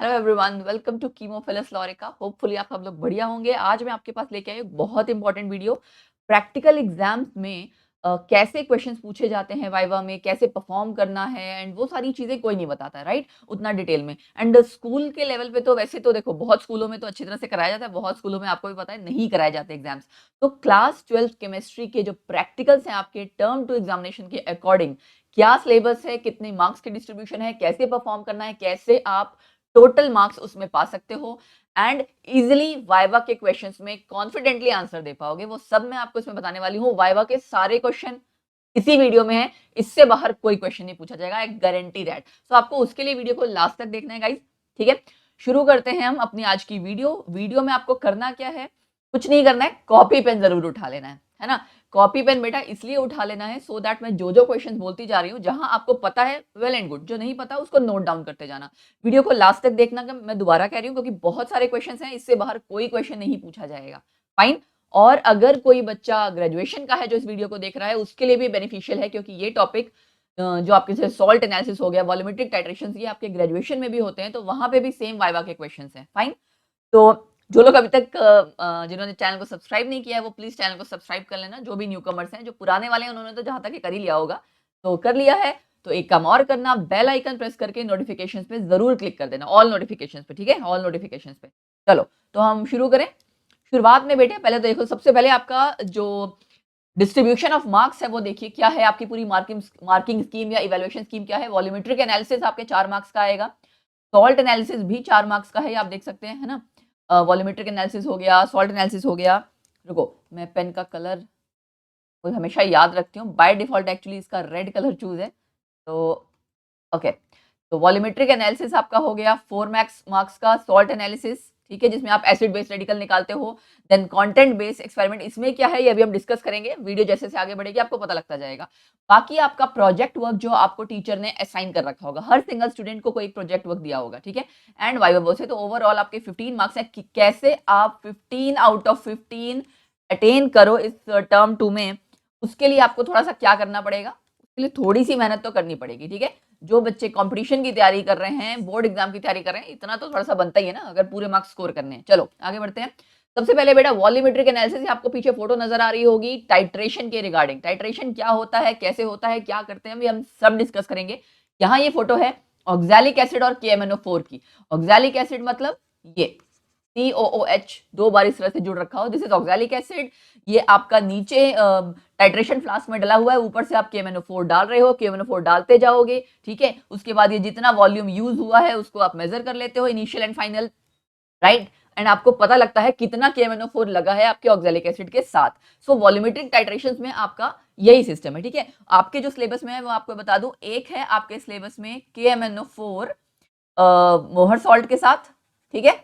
Hello everyone, welcome to कीमोफिलस लॉरिका। Hopefully आप सब लोग बढ़िया होंगे। आज मैं आपके पास लेके आई हूँ बहुत इंपॉर्टेंट वीडियो। प्रैक्टिकल एग्जाम्स में कैसे क्वेश्चंस पूछे जाते हैं वाइवा में, कैसे परफॉर्म करना है, एंड वो सारी चीजें कोई नहीं बताता है, राइट, उतना डिटेल में। एंड स्कूल के लेवल पे तो वैसे तो देखो, बहुत स्कूलों में तो अच्छी तरह से कराया जाता है, बहुत स्कूलों में आपको भी पता है नहीं कराए जाते एग्जाम्स। तो क्लास 12 केमिस्ट्री के जो प्रैक्टिकल्स हैं आपके टर्म टू एग्जामिनेशन के अकॉर्डिंग, क्या सिलेबस है, कितने मार्क्स की डिस्ट्रीब्यूशन है, कैसे परफॉर्म करना है, कैसे आप टोटल मार्क्स उसमें पा सकते हो एंड इजिली वाइवा के क्वेश्चंस में कॉन्फिडेंटली आंसर दे पाओगे, वो सब मैं आपको इसमें बताने वाली हूँ। वाइवा के सारे क्वेश्चन इसी वीडियो में है, इससे बाहर कोई क्वेश्चन नहीं पूछा जाएगा, आई गारंटी दैट। सो आपको उसके लिए वीडियो को लास्ट तक देखना है गाइस, ठीक है। शुरू करते हैं हम अपनी आज की वीडियो में आपको करना क्या है, कुछ नहीं करना है, कॉपी पेन जरूर उठा लेना है ना। कॉपी पेन बेटा इसलिए उठा लेना है सो दैट मैं जो जो क्वेश्चन बोलती जा रही हूँ, जहां आपको पता है वेल एंड गुड, जो नहीं पता उसको नोट डाउन करते जाना। वीडियो को लास्ट तक देखना, मैं दोबारा कह रही हूँ क्योंकि बहुत सारे क्वेश्चन हैं, इससे बाहर कोई क्वेश्चन नहीं पूछा जाएगा। फाइन। और अगर कोई बच्चा ग्रेजुएशन का है जो इस वीडियो को देख रहा है, उसके लिए भी बेनिफिशियल है, क्योंकि ये टॉपिक जो आपके जैसे सॉल्ट एनालिसिस हो गया, वॉल्यूमेट्रिक टाइट्रेशन, ये आपके ग्रेजुएशन में भी होते हैं, तो वहां पे भी सेम वाइवा के क्वेश्चन हैं। फाइन। तो जो लोग अभी तक जिन्होंने चैनल को सब्सक्राइब नहीं किया है, वो प्लीज चैनल को सब्सक्राइब कर लेना। जो भी न्यू कमर्स हैं, जो पुराने वाले हैं, उन्होंने तो जहां तक कर ही लिया होगा, तो कर लिया है तो एक काम और करना, बेल आइकन प्रेस करके नोटिफिकेशंस पे जरूर क्लिक कर देना, ऑल नोटिफिकेशंस पे, ठीक है, ऑल नोटिफिकेशंस पे। चलो, तो हम शुरू करें। शुरुआत में बेटे पहले तो देखो, सबसे पहले आपका जो डिस्ट्रीब्यूशन ऑफ मार्क्स है वो देखिए क्या है, आपकी पूरी मार्किंग स्कीम या इवेल्युएशन स्कीम क्या है। वॉल्यूमेट्रिक एनालिसिस आपके 4 मार्क्स का आएगा, सॉल्ट एनालिसिस भी 4 मार्क्स का है, आप देख सकते हैं, है ना। वॉल्यूमेट्रिक एनालिसिस हो गया, सॉल्ट एनालिसिस हो गया। रुको, मैं पेन का कलर हमेशा याद रखती हूँ, बाय डिफॉल्ट एक्चुअली इसका रेड कलर चूज है, तो ओके। तो वॉल्यूमेट्रिक एनालिसिस आपका हो गया 4 मार्क्स का, सॉल्ट एनालिसिस, ठीक है, जिसमें आप एसिड बेस रेडिकल निकालते हो। देन कंटेंट बेस एक्सपेरिमेंट, इसमें क्या है ये अभी हम डिस्कस करेंगे, वीडियो जैसे से आगे बढ़ेगी आपको पता लगता जाएगा। बाकी आपका प्रोजेक्ट वर्क जो आपको टीचर ने असाइन कर रखा होगा, हर सिंगल स्टूडेंट को कोई प्रोजेक्ट वर्क दिया होगा, ठीक है। एंड वाइवा से तो ओवरऑल आपके 15 मार्क्स है कि कैसे आप 15 आउट ऑफ 15 अटेन करो इस टर्म 2 में, उसके लिए आपको थोड़ा सा क्या करना पड़ेगा, उसके लिए थोड़ी सी मेहनत तो करनी पड़ेगी, ठीक है। जो बच्चे कंपटीशन की तैयारी कर रहे हैं, बोर्ड एग्जाम की तैयारी कर रहे हैं, इतना तो थोड़ा सा बनता ही है ना, अगर पूरे मार्क्स स्कोर करने हैं। चलो आगे बढ़ते हैं। सबसे पहले बेटा वॉल्यूमेट्रिक एनालिसिस, आपको पीछे फोटो नजर आ रही होगी टाइट्रेशन के रिगार्डिंग। टाइट्रेशन क्या होता है, कैसे होता है, क्या करते हैं, अभी हम सब डिस्कस करेंगे। यहाँ ये फोटो है ऑक्सैलिक एसिड और KMNO4 की। ऑक्सैलिक एसिड मतलब ये COOH 2 बार इस तरह से जुड़ रखा हो, दिस इज ऑक्सैलिक एसिड। ये आपका नीचे टाइट्रेशन फ्लास्क में डला हुआ है, ऊपर से आप KMNO4 डाल रहे हो, KMNO4 डालते जाओगे, ठीक है। उसके बाद ये जितना वॉल्यूम यूज हुआ है उसको आप मेजर कर लेते हो, initial and final, right. And आपको पता लगता है कितना KMNO4 लगा है आपके ऑक्सैलिक एसिड के साथ। सो वॉल्यूमेट्रिक टाइट्रेशन में आपका यही सिस्टम है, ठीक है। आपके जो सिलेबस में है वो आपको बता दूं, एक है आपके सिलेबस में KMNO4 मोहर सॉल्ट के साथ, ठीक है।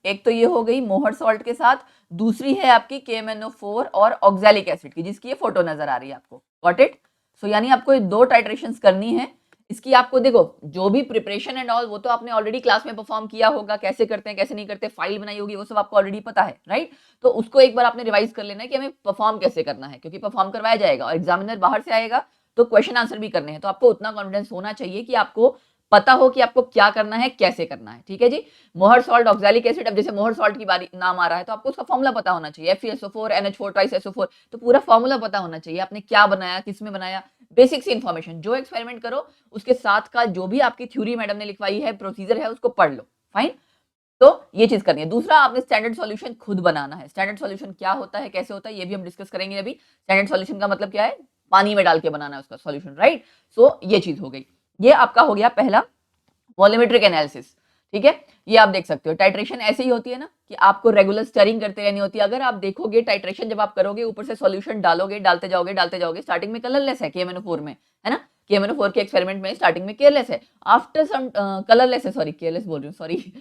एक तो ये हो गई मोहर सॉल्ट के साथ, दूसरी है आपकी KMNO4 और ऑक्सैलिक एसिड की, जिसकी ये फोटो नजर आ रही है आपको। Got it. सो यानी आपको ये 2 टाइट्रेशंस करनी है। इसकी आपको देखो, जो भी प्रिपरेशन एंड ऑल वो तो आपने ऑलरेडी क्लास में परफॉर्म किया होगा, कैसे करते हैं कैसे नहीं करते, फाइल बनाई होगी, वो सब आपको ऑलरेडी पता है, राइट। तो उसको एक बार आपने रिवाइज कर लेना है कि हमें परफॉर्म कैसे करना है, क्योंकि परफॉर्म करवाया जाएगा और एग्जामिनर बाहर से आएगा तो क्वेश्चन आंसर भी करने हैं। तो आपको उतना कॉन्फिडेंस होना चाहिए कि आपको पता हो कि आपको क्या करना है, कैसे करना है, ठीक है जी। मोहर सॉल्ट, ऑक्सैलिक एसिड, अब जैसे मोहर सॉल्ट की बारी नाम आ रहा है तो आपको उसका फॉर्मूला पता होना चाहिए, FeSO4 NH4 ट्वाइस SO4, तो पूरा फॉर्मूला पता होना चाहिए, आपने क्या बनाया, किसमें बनाया, बेसिक सी इन्फॉर्मेशन। जो एक्सपेरिमेंट करो उसके साथ का जो भी आपकी थ्योरी मैडम ने लिखवाई है, प्रोसीजर है, उसको पढ़ लो। फाइन। तो ये चीज करनी है। दूसरा, आपने स्टैंडर्ड सॉल्यूशन खुद बनाना है। स्टैंडर्ड सॉल्यूशन क्या होता है, कैसे होता है, ये भी हम डिस्कस करेंगे अभी। स्टैंडर्ड सॉल्यूशन का मतलब क्या है, पानी में डाल के बनाना है उसका सॉल्यूशन, राइट। सो ये चीज हो गई, ये आपका हो गया पहला वॉल्यूमेट्रिक एनालिसिस, ठीक है। ये आप देख सकते हो, टाइट्रेशन ऐसे ही होती है ना कि आपको रेगुलर स्टरिंग करते रहनी होती है। अगर आप देखोगे टाइट्रेशन जब आप करोगे, ऊपर से सॉल्यूशन डालोगे, डालते जाओगे, स्टार्टिंग में कलरलेस है KMNO4 में, है ना। KMNO4 के एक्सपेरिमेंट में स्टार्टिंग में केयरलेस है, आफ्टर सम कलरलेस है, सॉरी केयरलेस बोल रही हूँ, सॉरी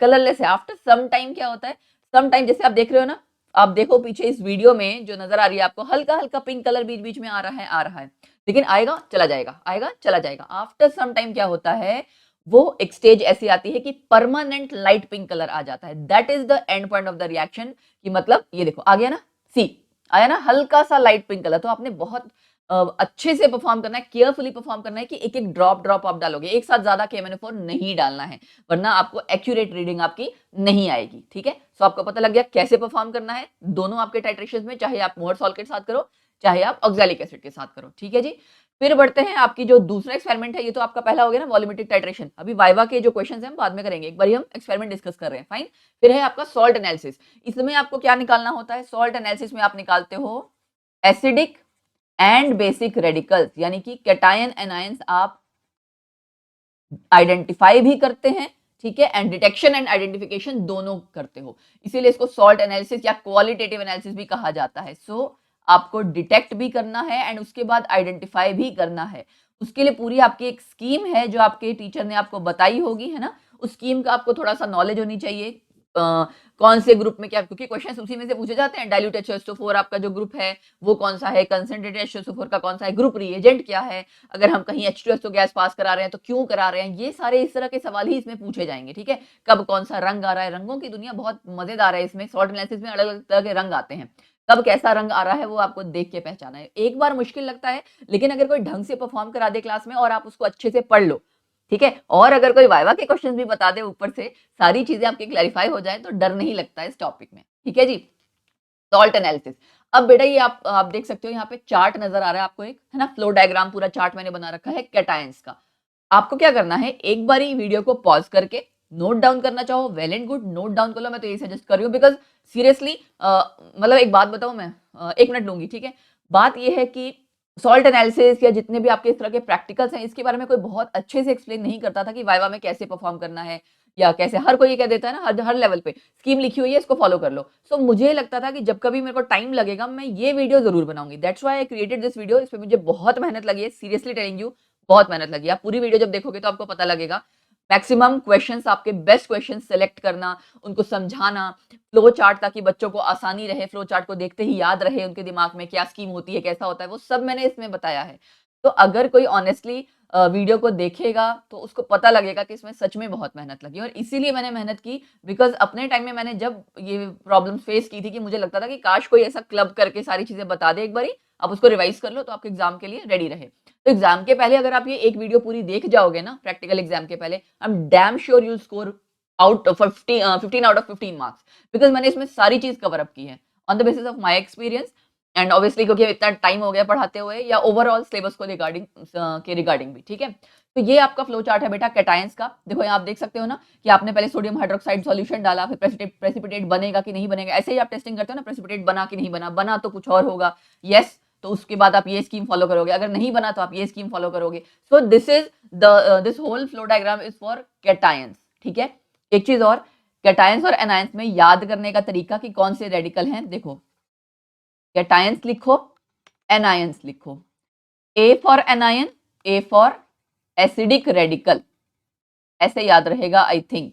कलरलेस है। आफ्टर सम टाइम क्या होता है, सम टाइम जैसे आप देख रहे हो ना, आप देखो पीछे इस वीडियो में जो नजर आ रही है आपको, हल्का हल्का पिंक कलर बीच बीच में आ रहा है, लेकिन आएगा चला जाएगा, आएगा चला जाएगा। आफ्टर सम टाइम क्या होता है, वो एक स्टेज ऐसी आती है कि परमानेंट लाइट पिंक कलर आ जाता है। That is the end point of the reaction, कि मतलब ये देखो आ गया ना, सी आया ना हल्का सा लाइट पिंक कलर। तो आपने बहुत अच्छे से परफॉर्म करना है, केयरफुली परफॉर्म करना है कि एक एक ड्रॉप आप डालोगे, एक साथ ज्यादा KMNO4 नहीं डालना है, वरना आपको एक्यूरेट रीडिंग आपकी नहीं आएगी। ठीक है, सो आपको पता लग गया कैसे परफॉर्म करना है दोनों आपके टाइट्रेशन में, चाहे आप मोअर सॉल्ट के साथ करो चाहे आप ऑक्सैलिक एसिड के साथ करो। ठीक है जी, फिर बढ़ते हैं आपकी जो दूसरा एक्सपेरिमेंट है, ये तो आपका पहला हो गया ना वॉल्यूमेट्रिक टाइट्रेशन। अभी वाइवा के जो क्वेश्चंस हैं हम बाद में करेंगे, एक बार हम एक्सपेरिमेंट डिस्कस कर रहे हैं, फाइन। फिर है आपका सॉल्ट एनालिसिस। इसमें आपको क्या निकालना होता है, सॉल्ट एनालिसिस में आप निकालते हो एसिडिक एंड बेसिक रेडिकल्स, यानी कि कैटायन एनायंस आप आइडेंटिफाई भी करते हैं, ठीक है, एंड डिटेक्शन एंड आइडेंटिफिकेशन दोनों करते हो, इसीलिए इसको सॉल्ट एनालिसिस या क्वालिटेटिव एनालिसिस भी कहा जाता है। सो आपको डिटेक्ट भी करना है एंड उसके बाद आइडेंटिफाई भी करना है। उसके लिए पूरी आपकी एक स्कीम है जो आपके टीचर ने आपको बताई होगी, है ना, उस स्कीम का आपको थोड़ा सा नॉलेज होनी चाहिए। कौन से ग्रुप में क्या, क्योंकि क्वेश्चन उसी में से पूछे जाते हैं। डाइल्यूट H2SO4 आपका जो ग्रुप है वो कौन सा है, कंसंट्रेटेड H2SO4 का कौन सा है, ग्रुप रिएजेंट क्या है, अगर हम कहीं H2SO गैस पास करा रहे हैं तो क्यों करा रहे हैं, ये सारे इस तरह के सवाल ही इसमें पूछे जाएंगे। ठीक है, कब कौन सा रंग आ रहा है, रंगों की दुनिया बहुत मजेदार है, इसमें सॉल्ट एनालिसिस में अलग अलग तरह के रंग आते हैं, कब कैसा रंग आ रहा है वो आपको देख के पहचाना है। एक बार मुश्किल लगता है, लेकिन अगर कोई ढंग से परफॉर्म करा दे क्लास में और आप उसको अच्छे से पढ़ लो, ठीक है, और अगर कोई वाइवा के क्वेश्चन भी बता दे ऊपर से, सारी चीजें आपकी क्लैरिफाई हो जाए तो डर नहीं लगता है इस टॉपिक में। ठीक है जी, सॉल्ट एनालिसिस। अब बेटा ये आप देख सकते हो यहाँ पे चार्ट नजर आ रहा है आपको एक, है ना, फ्लो डायग्राम पूरा चार्ट मैंने बना रखा है कैटायंस का। आपको क्या करना है, एक बार ही वीडियो को पॉज करके नोट डाउन करना चाहो well and good, note down कर लो, मैं तो यही सजेस्ट कर रही हूँ, बिकॉज सीरियसली मतलब एक बात बताऊं मैं, 1 मिनट लूंगी, ठीक है। बात ये है कि सॉल्ट एनालिसिस या जितने भी आपके इस तरह के प्रैक्टिकल्स हैं, इसके बारे में कोई बहुत अच्छे से एक्सप्लेन नहीं करता था कि वाइवा में कैसे परफॉर्म करना है या कैसे, हर कोई ये कह देता है ना, हर लेवल पे स्कीम लिखी हुई है इसको फॉलो कर लो। सो मुझे लगता था कि जब कभी मेरे को टाइम लगेगा मैं ये वीडियो जरूर बनाऊंगी, that's why I created this video. इस पे मुझे बहुत मेहनत लगी है, सीरियसली टेलिंग यू, बहुत मेहनत लगी। आप पूरी वीडियो जब देखोगे तो आपको पता लगेगा। मैक्सिमम क्वेश्चंस, आपके बेस्ट क्वेश्चंस सेलेक्ट करना, उनको समझाना, फ्लो चार्ट ताकि बच्चों को आसानी रहे, फ्लो चार्ट को देखते ही याद रहे उनके दिमाग में क्या स्कीम होती है, कैसा होता है, वो सब मैंने इसमें बताया है। तो अगर कोई ऑनेस्टली वीडियो को देखेगा तो उसको पता लगेगा कि इसमें सच में बहुत मेहनत लगी, और इसीलिए मैंने मेहनत की, बिकॉज अपने टाइम में मैंने जब ये प्रॉब्लम फेस की थी कि मुझे लगता था कि काश कोई ऐसा क्लब करके सारी चीजें बता दे, एक बारी आप उसको रिवाइज कर लो तो आपके एग्जाम के लिए रेडी रहे। तो एग्जाम के पहले अगर आप ये एक वीडियो पूरी देख जाओगे ना, प्रैक्टिकल एग्जाम के पहले, I am damn sure you score out 15 out of 15 marks, because मैंने इसमें सारी चीज कवर अप की है on the basis of my experience, and obviously क्योंकि इतना टाइम हो गया पढ़ाते हुए, या ओवरऑल सिलेबस को रिगार्डिंग भी। ठीक है, तो ये आपका फ्लो चार्ट है बेटा कैटायंस का। देखो यहाँ आप देख सकते हो ना कि आपने पहले सोडियम हाइड्रोक्साइड सॉल्यूशन डाला, फिर प्रेसिपिटेट बनेगा कि नहीं बनेगा, ऐसे ही आप टेस्टिंग करते हो ना, प्रेसिपिटेट बना कि नहीं बना, बना तो कुछ और होगा, यस, तो उसके बाद आप ये स्कीम फॉलो करोगे, अगर नहीं बना तो आप ये स्कीम फॉलो करोगे। So this whole flow diagram is for cations. ठीक है, एक चीज और, कैटायंस और एनायंस में याद करने का तरीका कि कौन से रेडिकल हैं, देखो कैटायंस लिखो, एनायंस लिखो, ए for anion, A for acidic radical, ऐसे याद रहेगा आई थिंक।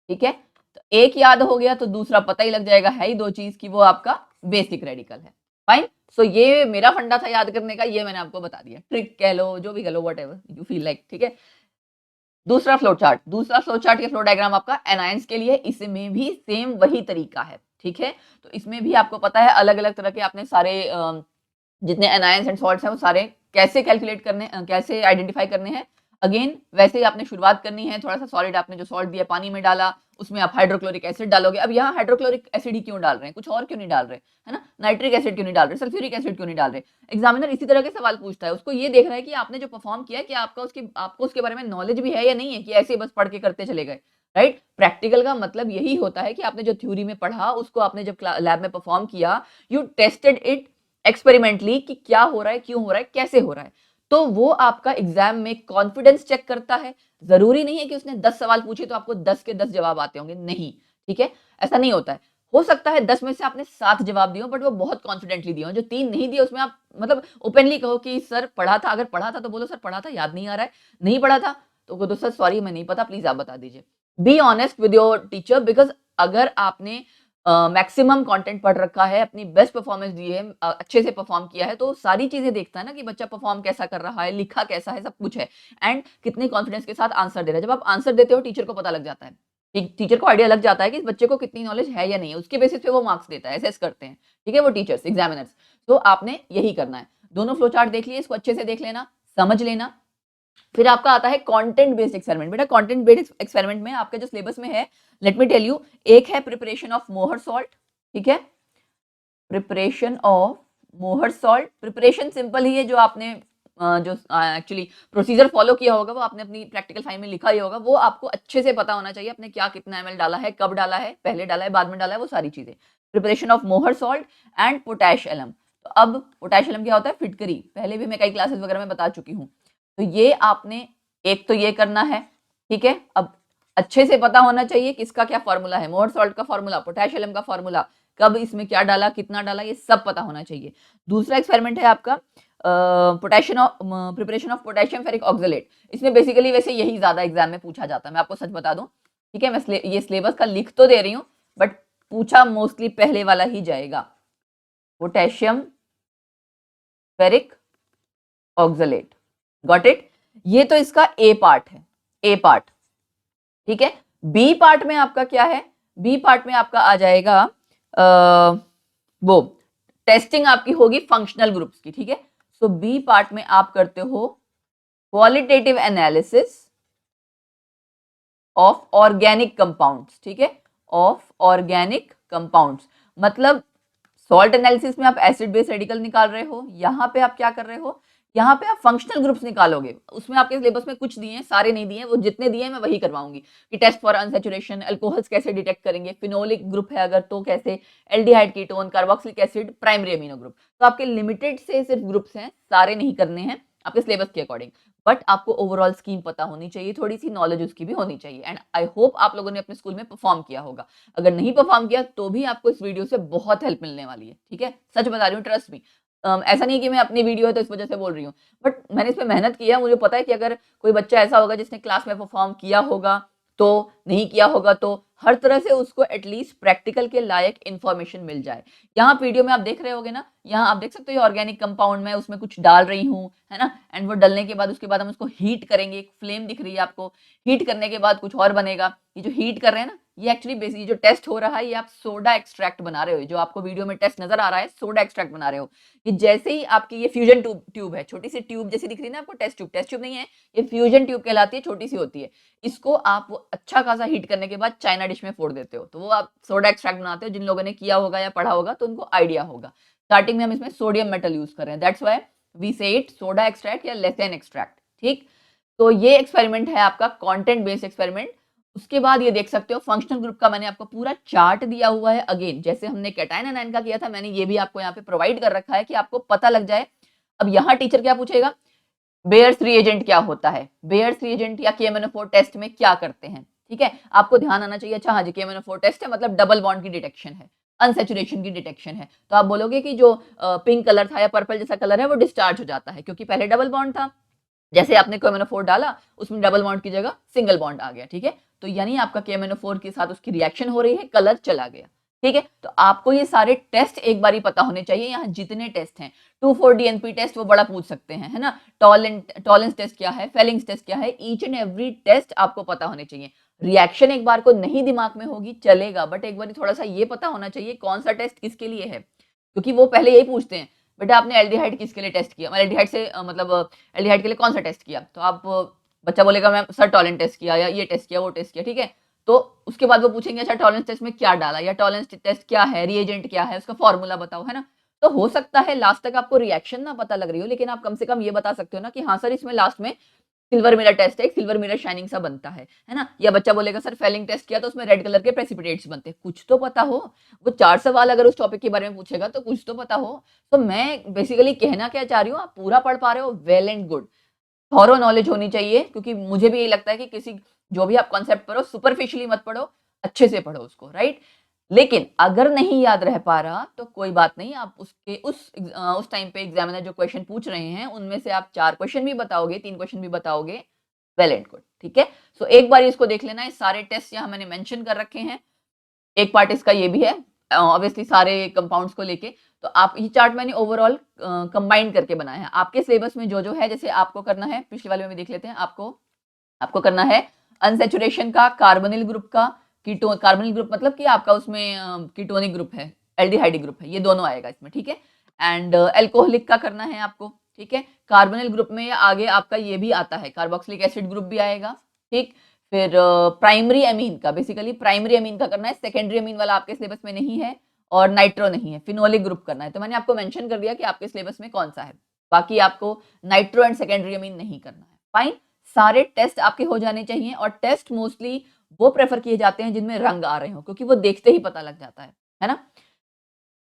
ठीक है, तो एक याद हो गया तो दूसरा पता ही लग जाएगा, है ही दो चीज की, वो आपका बेसिक रेडिकल है। फाइन, सो ये मेरा फंडा था याद करने का, ये मैंने आपको बता दिया, ट्रिक कह लो जो भी कह लो, whatever you feel like. ठीक है, दूसरा फ्लो चार्ट या फ्लो डायग्राम आपका एनायंस के लिए, इसमें भी सेम वही तरीका है। ठीक है, तो इसमें भी आपको पता है अलग अलग तरह के आपने सारे जितने एनायंस एंड सॉल्ट्स हैं वो सारे कैसे कैलकुलेट करने, कैसे आइडेंटिफाई करने हैं। अगेन वैसे ही आपने शुरुआत करनी है, थोड़ा सा सॉलिड आपने जो सॉल्ट दिया पानी में डाला, उसमें आप हाइड्रोक्लोरिक एसिड डालोगे। अब यहाँ हाइड्रोक्लोरिक एसिड ही क्यों डाल रहे हैं, कुछ और क्यों नहीं डाल रहे, है ना, नाइट्रिक एसिड क्यों नहीं डाल रहे, सल्फ्यूरिक एसिड क्यों नहीं डाल रहे। एग्जामिनर इसी तरह के सवाल पूछता है, उसको ये देख रहा है कि आपने जो परफॉर्म किया कि आपको उसके बारे में नॉलेज भी है या नहीं है, कि ऐसे बस पढ़ के करते चले गए। राइट, प्रैक्टिकल का मतलब यही होता है कि आपने जो थ्योरी में पढ़ा उसको आपने जब लैब में परफॉर्म किया, यू टेस्टेड इट एक्सपेरिमेंटली कि क्या हो रहा है, क्यों हो रहा है, कैसे हो रहा है। तो वो आपका एग्जाम में कॉन्फिडेंस चेक करता है। जरूरी नहीं है कि उसने 10 सवाल पूछे तो आपको 10 के 10 जवाब आते होंगे, नहीं, ठीक है, ऐसा नहीं होता है। हो सकता है 10 में से आपने 7 जवाब दिए हो, बट वो बहुत कॉन्फिडेंटली दिए हो, जो 3 नहीं दिए उसमें आप मतलब ओपनली कहो कि सर पढ़ा था, अगर पढ़ा था तो बोलो सर पढ़ा था, याद नहीं आ रहा है, नहीं पढ़ा था तो सर सॉरी मैं नहीं पता, प्लीज आप बता दीजिए। Be honest with your teacher, because अगर आपने मैक्सिमम कंटेंट पढ़ रखा है, अपनी बेस्ट परफॉर्मेंस दी है, अच्छे से परफॉर्म किया है, तो सारी चीजें देखता है ना कि बच्चा परफॉर्म कैसा कर रहा है, लिखा कैसा है, सब कुछ है, एंड कितने कॉन्फिडेंस के साथ आंसर दे रहा है। जब आप आंसर देते हो टीचर को पता लग जाता है, टीचर को आइडिया लग जाता है कि इस बच्चे को कितनी नॉलेज है या नहीं है, उसके बेसिस पे वो मार्क्स देता है, असेस करते हैं। ठीक है, वो टीचर्स, एग्जामिनर्स। तो आपने यही करना है। दोनों फ्लो चार्ट देख लिए, इसको अच्छे से देख लेना, समझ लेना। फिर आपका आता है कंटेंट बेस्ड एक्सपेरिमेंट। बेटा कंटेंट बेस्ड एक्सपेरिमेंट में आपके जो सिलेबस में है, लेट मी टेल यू, एक है प्रिपरेशन ऑफ मोहर सॉल्ट, ठीक है, preparation of Mohr salt. Preparation simple ही है, जो आपने जो एक्चुअली प्रोसीजर फॉलो किया होगा वो आपने अपनी प्रैक्टिकल फाइल में लिखा ही होगा, वो आपको अच्छे से पता होना चाहिए आपने क्या कितना एमएल डाला है, कब डाला है, पहले डाला है, बाद में डाला है, वो सारी चीजें। Preparation of Mohr salt and potash alum. तो अब पोटैश एलम क्या होता है? फिटकरी, पहले भी मैं कई क्लासेस वगैरह में बता चुकी हूँ। तो ये आपने एक तो ये करना है, ठीक है। अब अच्छे से पता होना चाहिए किसका क्या फॉर्मूला है, मोहर सॉल्ट का फॉर्मूला, पोटैश एलम का फॉर्मूला, कब इसमें क्या डाला, कितना डाला, ये सब पता होना चाहिए। दूसरा एक्सपेरिमेंट है आपका potassium of preparation of potassium ferric oxalate. इसमें बेसिकली वैसे यही ज्यादा एग्जाम में पूछा जाता है, मैं आपको सच बता दूं, ठीक है। मैं ये सिलेबस का लिख तो दे रही हूँ, बट पूछा मोस्टली पहले वाला ही जाएगा, potassium ferric oxalate. Got it? ये तो इसका ए पार्ट है, ए पार्ट, ठीक है। बी पार्ट में आपका क्या है? बी पार्ट में आपका आ जाएगा वो टेस्टिंग आपकी होगी फंक्शनल ग्रुप्स की, ठीक है। सो बी पार्ट में आप करते हो qualitative analysis of organic compounds, ठीक है, ऑफ ऑर्गेनिक कंपाउंड्स। मतलब सॉल्ट एनालिसिस में आप एसिड बेस रेडिकल निकाल रहे हो, यहाँ पे आप क्या कर रहे हो, यहाँ पे आप फंक्शनल ग्रुप्स निकालोगे। उसमें आपके सिलेबस में कुछ दिए हैं, सारे नहीं दिए हैं, वो जितने दिए हैं मैं वही करवाऊंगी कि टेस्ट फॉर अनसैचुरेशन, अल्कोहल्स कैसे डिटेक्ट करेंगे, फिनोलिक ग्रुप है अगर तो कैसे, aldehyde ketone, carboxylic acid, primary amino group. तो आपके लिमिटेड से सिर्फ ग्रुप्स हैं, सारे नहीं करने हैं आपके सिलेबस के अकॉर्डिंग, बट आपको ओवरऑल स्कीम पता होनी चाहिए, थोड़ी सी नॉलेज उसकी भी होनी चाहिए। एंड आई होप आप लोगों ने अपने स्कूल में परफॉर्म किया होगा। अगर नहीं परफॉर्म किया तो भी आपको इस वीडियो से बहुत हेल्प मिलने वाली है, ठीक है, सच बता रही हूँ, ट्रस्ट मी। ऐसा नहीं है कि मैं अपनी वीडियो है तो इस वजह से बोल रही हूँ, बट मैंने इस पर मेहनत की है। मुझे पता है कि अगर कोई बच्चा ऐसा होगा जिसने क्लास में परफॉर्म किया होगा तो, नहीं किया होगा तो, हर तरह से उसको एटलीस्ट प्रैक्टिकल के लायक इंफॉर्मेशन मिल जाए। यहाँ वीडियो में आप देख रहे होगे ना, यहाँ आप देख सकते हो ऑर्गेनिक कंपाउंड में उसमें कुछ डाल रही हूँ, है ना, एंड वो डलने के बाद उसके बाद हम उसको हीट करेंगे, एक फ्लेम दिख रही है आपको, हीट करने के बाद कुछ और बनेगा। ये जो हीट कर रहे हैं ना, ये एक्चुअली बेसिकली जो टेस्ट हो रहा है, ये आप सोडा एक्सट्रैक्ट बना रहे हो, जो आपको वीडियो में टेस्ट नजर आ रहा है सोडा एक्सट्रैक्ट बना रहे हो। कि जैसे ही आपकी ये फ्यूजन ट्यूब है, छोटी सी ट्यूब जैसी दिख रही है ना आपको, टेस्ट ट्यूब नहीं है, ये फ्यूजन ट्यूब कहलाती है, छोटी सी होती है। इसको आप अच्छा खासा हीट करने के बाद चाइना डिश में फोड़ देते हो, तो वो आप सोडा एक्सट्रैक्ट बनाते हो। जिन लोगों ने किया होगा या पढ़ा होगा तो उनको आइडिया होगा। स्टार्टिंग में हम इसमें सोडियम मेटल यूज कर रहे हैं, दैट्स व्हाई वी से इट सोडा एक्सट्रैक्ट या लेसेन एक्सट्रैक्ट, ठीक। तो ये एक्सपेरिमेंट है आपका कंटेंट बेस्ड एक्सपेरिमेंट। उसके बाद ये देख सकते हो फंक्शनल ग्रुप का मैंने आपको पूरा चार्ट दिया हुआ है। अगेन जैसे हमने कैटायन एनायन का किया था, मैंने ये भी आपको यहाँ पे प्रोवाइड कर रखा है कि आपको पता लग जाए। अब यहाँ टीचर क्या पूछेगा, बेयर्स रिएजेंट क्या होता है, बेयर्स रिएजेंट या KMnO4 टेस्ट में क्या करते हैं, ठीक है, आपको ध्यान आना चाहिए। अच्छा हाँ जी, KMnO4 टेस्ट है मतलब डबल बॉन्ड की डिटेक्शन है, अनसैचुरेशन की डिटेक्शन है। तो आप बोलोगे कि जो पिंक कलर था या पर्पल जैसा कलर है वो डिस्चार्ज हो जाता है क्योंकि पहले डबल बॉन्ड था, जैसे आपने KMnO4 डाला उसमें डबल बॉन्ड की जगह सिंगल बॉन्ड आ गया, ठीक है। तो यानी आपका KMnO4 के साथ उसकी रिएक्शन हो रही है, कलर चला गया, ठीक है। तो आपको ये सारे टेस्ट एक बार ही पता होने चाहिए। यहाँ जितने टेस्ट हैं 2,4-DNP टेस्ट वो बड़ा पूछ सकते हैं, है ना, टॉलेंस टेस्ट क्या है, फेलिंग्स टेस्ट क्या है, ईच एंड एवरी टेस्ट आपको पता होने चाहिए। रिएक्शन एक बार को नहीं दिमाग में होगी चलेगा, बट एक बार थोड़ा सा ये पता होना चाहिए कौन सा टेस्ट किसके लिए है, क्योंकि वो पहले यही पूछते हैं, बेटा आपने एल्डिहाइड किसके लिए टेस्ट किया, एल्डिहाइड से मतलब एल्डिहाइड के लिए कौन सा टेस्ट किया, तो आप बच्चा बोलेगा मैं सर टॉलेंस टेस्ट किया या ये टेस्ट किया वो टेस्ट किया, ठीक है। तो उसके बाद वो पूछेंगे अच्छा टॉलेंस टेस्ट में क्या डाला या टॉलेंस टेस्ट क्या है, रिएजेंट क्या है, उसका फॉर्मूला बताओ, है ना। तो हो सकता है लास्ट तक आपको रिएक्शन ना पता लग रही हो, लेकिन आप कम से कम ये बता सकते हो ना कि हाँ सर इसमें लास्ट में सिल्वर मिरर टेस्ट है, एक सिल्वर मिरर शाइनिंग सा बनता है ना। या बच्चा बोलेगा सर फेलिंग टेस्ट किया तो उसमें रेड कलर के प्रेसिपिटेट्स बनते हैं, कुछ तो पता हो। वो 4 सवाल अगर उस टॉपिक के बारे में पूछेगा तो कुछ तो पता हो। तो मैं बेसिकली कहना क्या चाह रही हूँ, आप पूरा पढ़ पा रहे हो, well and good, thorough knowledge होनी चाहिए, क्योंकि मुझे भी यही लगता है कि किसी जो भी आप कॉन्सेप्ट पढ़ो सुपरफिशियली मत पढ़ो, अच्छे से पढ़ो उसको, राइट। लेकिन अगर नहीं याद रह पा रहा तो कोई बात नहीं, आप उसके उस टाइम पे एग्जामिनर जो क्वेश्चन पूछ रहे हैं उनमें से आप 4 क्वेश्चन भी बताओगे, 3 क्वेश्चन भी बताओगे, वेल एंड गुड, ठीक है। सो एक बार इसको देख लेना है, सारे टेस्ट यहाँ मैंने मेंशन कर रखे हैं। एक पार्ट इसका ये भी है ऑब्वियसली सारे कंपाउंड्स को लेके। तो आप ये चार्ट मैंने ओवरऑल कंबाइन करके बनाया है। आपके सिलेबस में जो जो है, जैसे आपको करना है, पिछले वाले में भी देख लेते हैं, आपको करना है अनसैचुरेशन का, कार्बोनिल ग्रुप का, कीटोन, कार्बोनिल ग्रुप मतलब कि आपका उसमें कीटोनिक ग्रुप है, एल्डिहाइड ग्रुप है, ये दोनों आएगा इसमें, ठीक है। एंड एल्कोहलिक का करना है आपको, ठीक है। कार्बोनिल ग्रुप में आगे आपका ये भी आता है, कार्बोक्सिलिक एसिड ग्रुप भी आएगा, ठीक। फिर प्राइमरी अमीन का, बेसिकली प्राइमरी अमीन का करना है, सेकेंडरी अमीन वाला आपके सिलेबस में नहीं है, और नाइट्रो नहीं है, फिनोलिक ग्रुप करना है। तो मैंने आपको मेंशन कर दिया कि आपके सिलेबस में कौन सा है, बाकी आपको नाइट्रो एंड सेकेंडरी अमीन नहीं करना है। फाइन, सारे टेस्ट आपके हो जाने चाहिए, और टेस्ट मोस्टली वो प्रेफर किए जाते हैं जिनमें रंग आ रहे हो, क्योंकि वो देखते ही पता लग जाता है ना।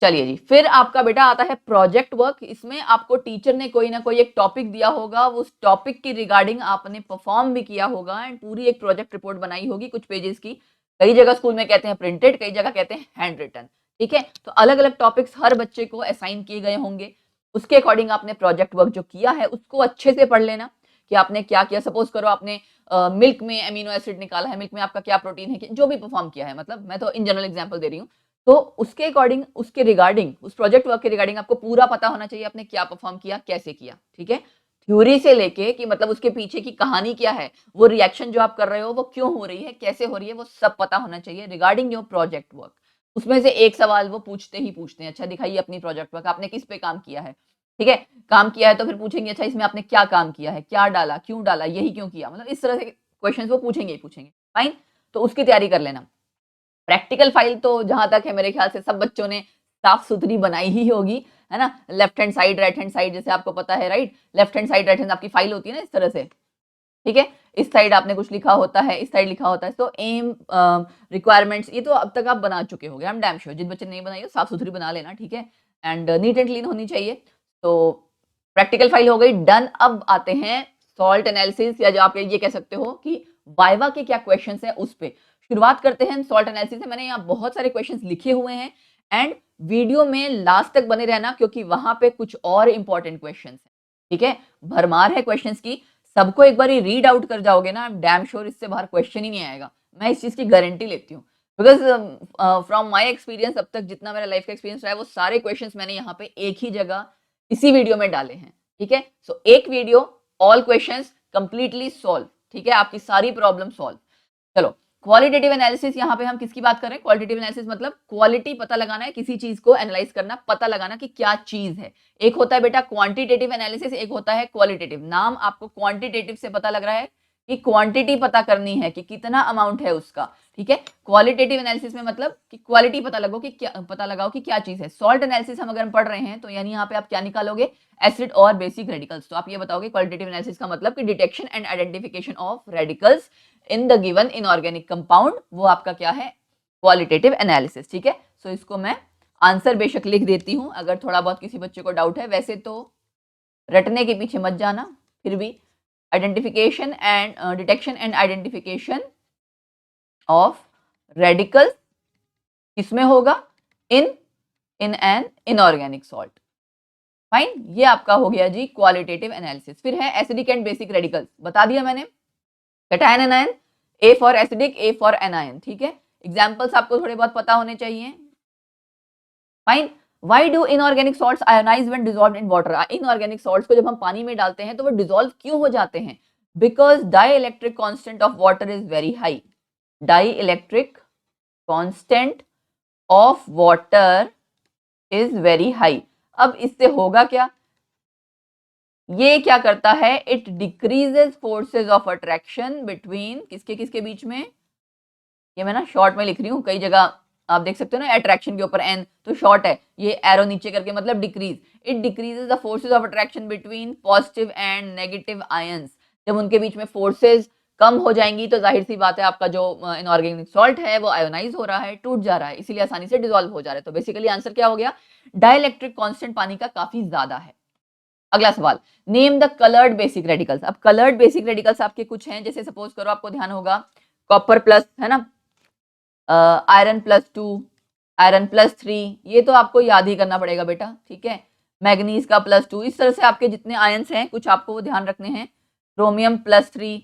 चलिए जी, फिर आपका बेटा आता है प्रोजेक्ट वर्क। इसमें आपको टीचर ने कोई ना कोई एक टॉपिक दिया होगा, उस टॉपिक की रिगार्डिंग आपने परफॉर्म भी किया होगा, एंड पूरी एक प्रोजेक्ट रिपोर्ट बनाई होगी कुछ पेजेस की। कई जगह स्कूल में कहते हैं प्रिंटेड, कई जगह कहते हैं हैंड रिटन, ठीक है। तो अलग अलग टॉपिक्स हर बच्चे को असाइन किए गए होंगे, उसके अकॉर्डिंग आपने प्रोजेक्ट वर्क जो किया है उसको अच्छे से पढ़ लेना कि आपने क्या किया। सपोज करो आपने मिल्क में अमीनो एसिड निकाला है, मिल्क में आपका क्या प्रोटीन है, जो भी परफॉर्म किया है, मतलब मैं तो इन जनरल एग्जाम्पल दे रही हूँ, तो उसके अकॉर्डिंग, उसके रिगार्डिंग, उस प्रोजेक्ट वर्क के रिगार्डिंग आपको पूरा पता होना चाहिए आपने क्या परफॉर्म किया, कैसे किया, ठीक है। थ्योरी से लेके कि मतलब उसके पीछे की कहानी क्या है, वो रिएक्शन जो आप कर रहे हो वो क्यों हो रही है, कैसे हो रही है, वो सब पता होना चाहिए रिगार्डिंग योर प्रोजेक्ट वर्क। उसमें से एक सवाल वो पूछते ही पूछते हैं, अच्छा दिखाइए अपनी प्रोजेक्ट वर्क, आपने किस पे काम किया है, ठीक है। काम किया है तो फिर पूछेंगे अच्छा इसमें आपने क्या काम किया है, क्या डाला, क्यों डाला, यही क्यों किया, मतलब इस तरह से क्वेश्चन वो पूछेंगे ही पूछेंगे। फाइन, तो उसकी तैयारी कर लेना। प्रैक्टिकल फाइल तो जहां तक है मेरे ख्याल से सब बच्चों ने साफ सुथरी बनाई ही होगी, है ना। Left hand side, right hand side, जैसे आपको पता है, right, left hand side, right hand आपकी फाइल होती है ना इस तरह से, ठीक है। इस साइड आपने कुछ लिखा होता है, इस साइड लिखा होता है। तो एम, रिक्वायरमेंट्स, ये तो अब तक आप बना चुके होंगे, आई एम डैम श्योर। जिन बच्चे ने नहीं बनाई हो साफ सुथरी बना लेना, ठीक है। एंड नीट एंड क्लीन होनी चाहिए। तो प्रैक्टिकल फाइल हो गई डन। अब आते हैं सॉल्ट एनालिसिस, या जो आप ये कह सकते हो कि वाइवा के क्या क्वेश्चंस है उस पे शुरुआत करते हैं। सॉल्ट एनालिसिस से मैंने यहाँ बहुत सारे क्वेश्चंस लिखे हुए हैं, एंड वीडियो में लास्ट तक बने रहना, क्योंकि वहां पे कुछ और इंपॉर्टेंट क्वेश्चंस हैं, ठीक है। भरमार है क्वेश्चंस की, सबको एक बार रीड आउट कर जाओगे ना, आई एम डैम श्योर इससे बाहर क्वेश्चन ही नहीं आएगा, मैं इस चीज की गारंटी लेती हूँ। बिकॉज फ्रॉम माई एक्सपीरियंस, अब तक जितना मेरा लाइफ का एक्सपीरियंस रहा है, वो सारे क्वेश्चंस मैंने यहाँ पे एक ही जगह इसी वीडियो में डाले हैं, ठीक है। सो एक video, all questions completely solve, ठीक है, आपकी सारी प्रॉब्लम सॉल्व। चलो, क्वालिटेटिव एनालिसिस, यहाँ पे हम किसकी बात कर रहे हैं? क्वालिटेटिव एनालिसिस मतलब क्वालिटी पता लगाना है, किसी चीज को एनालाइज करना, पता लगाना कि क्या चीज है। एक होता है बेटा क्वांटिटेटिव एनालिसिस, एक होता है क्वालिटेटिव। नाम आपको क्वांटिटेटिव से पता लग रहा है कि क्वांटिटी पता करनी है कि कितना अमाउंट है उसका, ठीक है। क्वालिटेटिव एनालिसिस में मतलब कि क्वालिटी पता लगाओ कि क्या, पता लगाओ कि क्या चीज है। सॉल्ट एनालिसिस हम अगर पढ़ रहे हैं तो यानी यहाँ पे आप क्या निकालोगे? एसिड और बेसिक रेडिकल्स। तो आप ये बताओगे क्वालिटेटिव एनालिसिस का मतलब कि detection and identification of radicals in the given inorganic compound, वो आपका क्या है? क्वालिटेटिव एनालिसिस, ठीक है। सो इसको मैं आंसर बेशक लिख देती हूं अगर थोड़ा बहुत किसी बच्चे को डाउट है, वैसे तो रटने के पीछे मत जाना, फिर भी identification and detection and identification of radicals किसमें होगा? In an inorganic salt. Fine, ये आपका हो गया जी क्वालिटेटिव एनालिसिस। फिर है एसिडिक एंड बेसिक रेडिकल्स, बता दिया मैंने, cation anion, A for acidic, A for anion, ठीक है। एग्जांपल्स आपको थोड़े बहुत पता होने चाहिए। Fine, why do inorganic salts ionise when dissolved in water? Inorganic salts को जब हम पानी में डालते हैं तो वो डिसॉल्व क्यों हो जाते हैं? Because dielectric constant of water is very high. Dielectric constant of water is very high. अब इससे होगा क्या? ये क्या करता है? It decreases forces of attraction between किसके किसके बीच में? ये मैं ना शॉर्ट में लिख रही हूँ, कई जगह आप देख सकते हो ना अट्रैक्शन के ऊपर एन, तो शॉर्ट है, ये एरो नीचे करके मतलब decrease. It decreases the forces of attraction between positive and negative ions. जब उनके बीच में फोर्सेस कम हो जाएंगी तो जाहिर सी बात है आपका जो इनऑर्गेनिक सॉल्ट है वो आयोनाइज हो रहा है, टूट जा रहा है, इसीलिए आसानी से डिसॉल्व हो जा रहा है। तो बेसिकली आंसर क्या हो गया? डाइइलेक्ट्रिक कांस्टेंट पानी का काफी ज्यादा है। अगला सवाल, name the coloured basic radicals. अब कलर्ड बेसिक रेडिकल्स आपके कुछ हैं, जैसे सपोज करो आपको ध्यान होगा कॉपर प्लस, है ना, आयरन +2, आयरन +3, ये तो आपको याद ही करना पड़ेगा बेटा, ठीक है। मैग्नीज का +2, इस तरह से आपके जितने आयंस हैं कुछ आपको वो ध्यान रखने हैं। क्रोमियम +3,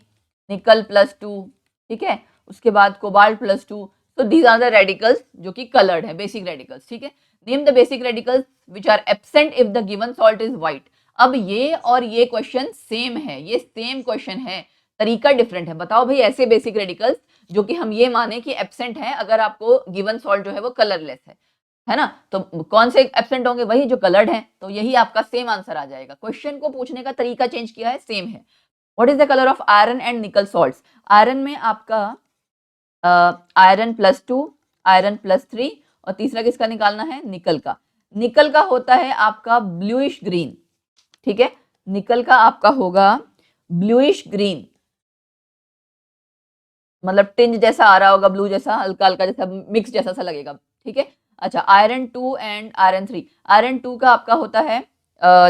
निकल +2, ठीक है। उसके बाद कोबाल्ट +2। तो दीज आर द रेडिकल्स जो कि कलर्ड है, बेसिक रेडिकल्स, ठीक है। Name the basic radicals which are absent if the given salt is white. अब ये और ये क्वेश्चन सेम है, ये सेम क्वेश्चन है, तरीका डिफरेंट है। बताओ भाई ऐसे बेसिक रेडिकल्स जो कि हम ये माने कि एब्सेंट है अगर आपको गिवन सॉल्ट जो है वो कलरलेस है। है ना, तो कौन से एब्सेंट होंगे, वही जो कलर्ड हैं, तो यही आपका सेम आंसर आ जाएगा। क्वेश्चन को पूछने का तरीका चेंज किया है, सेम है। What is the colour of iron and निकल सॉल्ट्स? आयरन में आपका आयरन+2, आयरन+3 और तीसरा किसका निकालना है, निकल का। निकल का होता है आपका ब्लूइश ग्रीन, ठीक है, निकल का आपका होगा ब्लूइश ग्रीन, मतलब टिंज जैसा आ रहा होगा, ब्लू जैसा, हल्का हल्का जैसा मिक्स जैसा सा लगेगा, ठीक है। अच्छा, आयरन 2 एंड आयरन 3, आयरन 2 का आपका होता है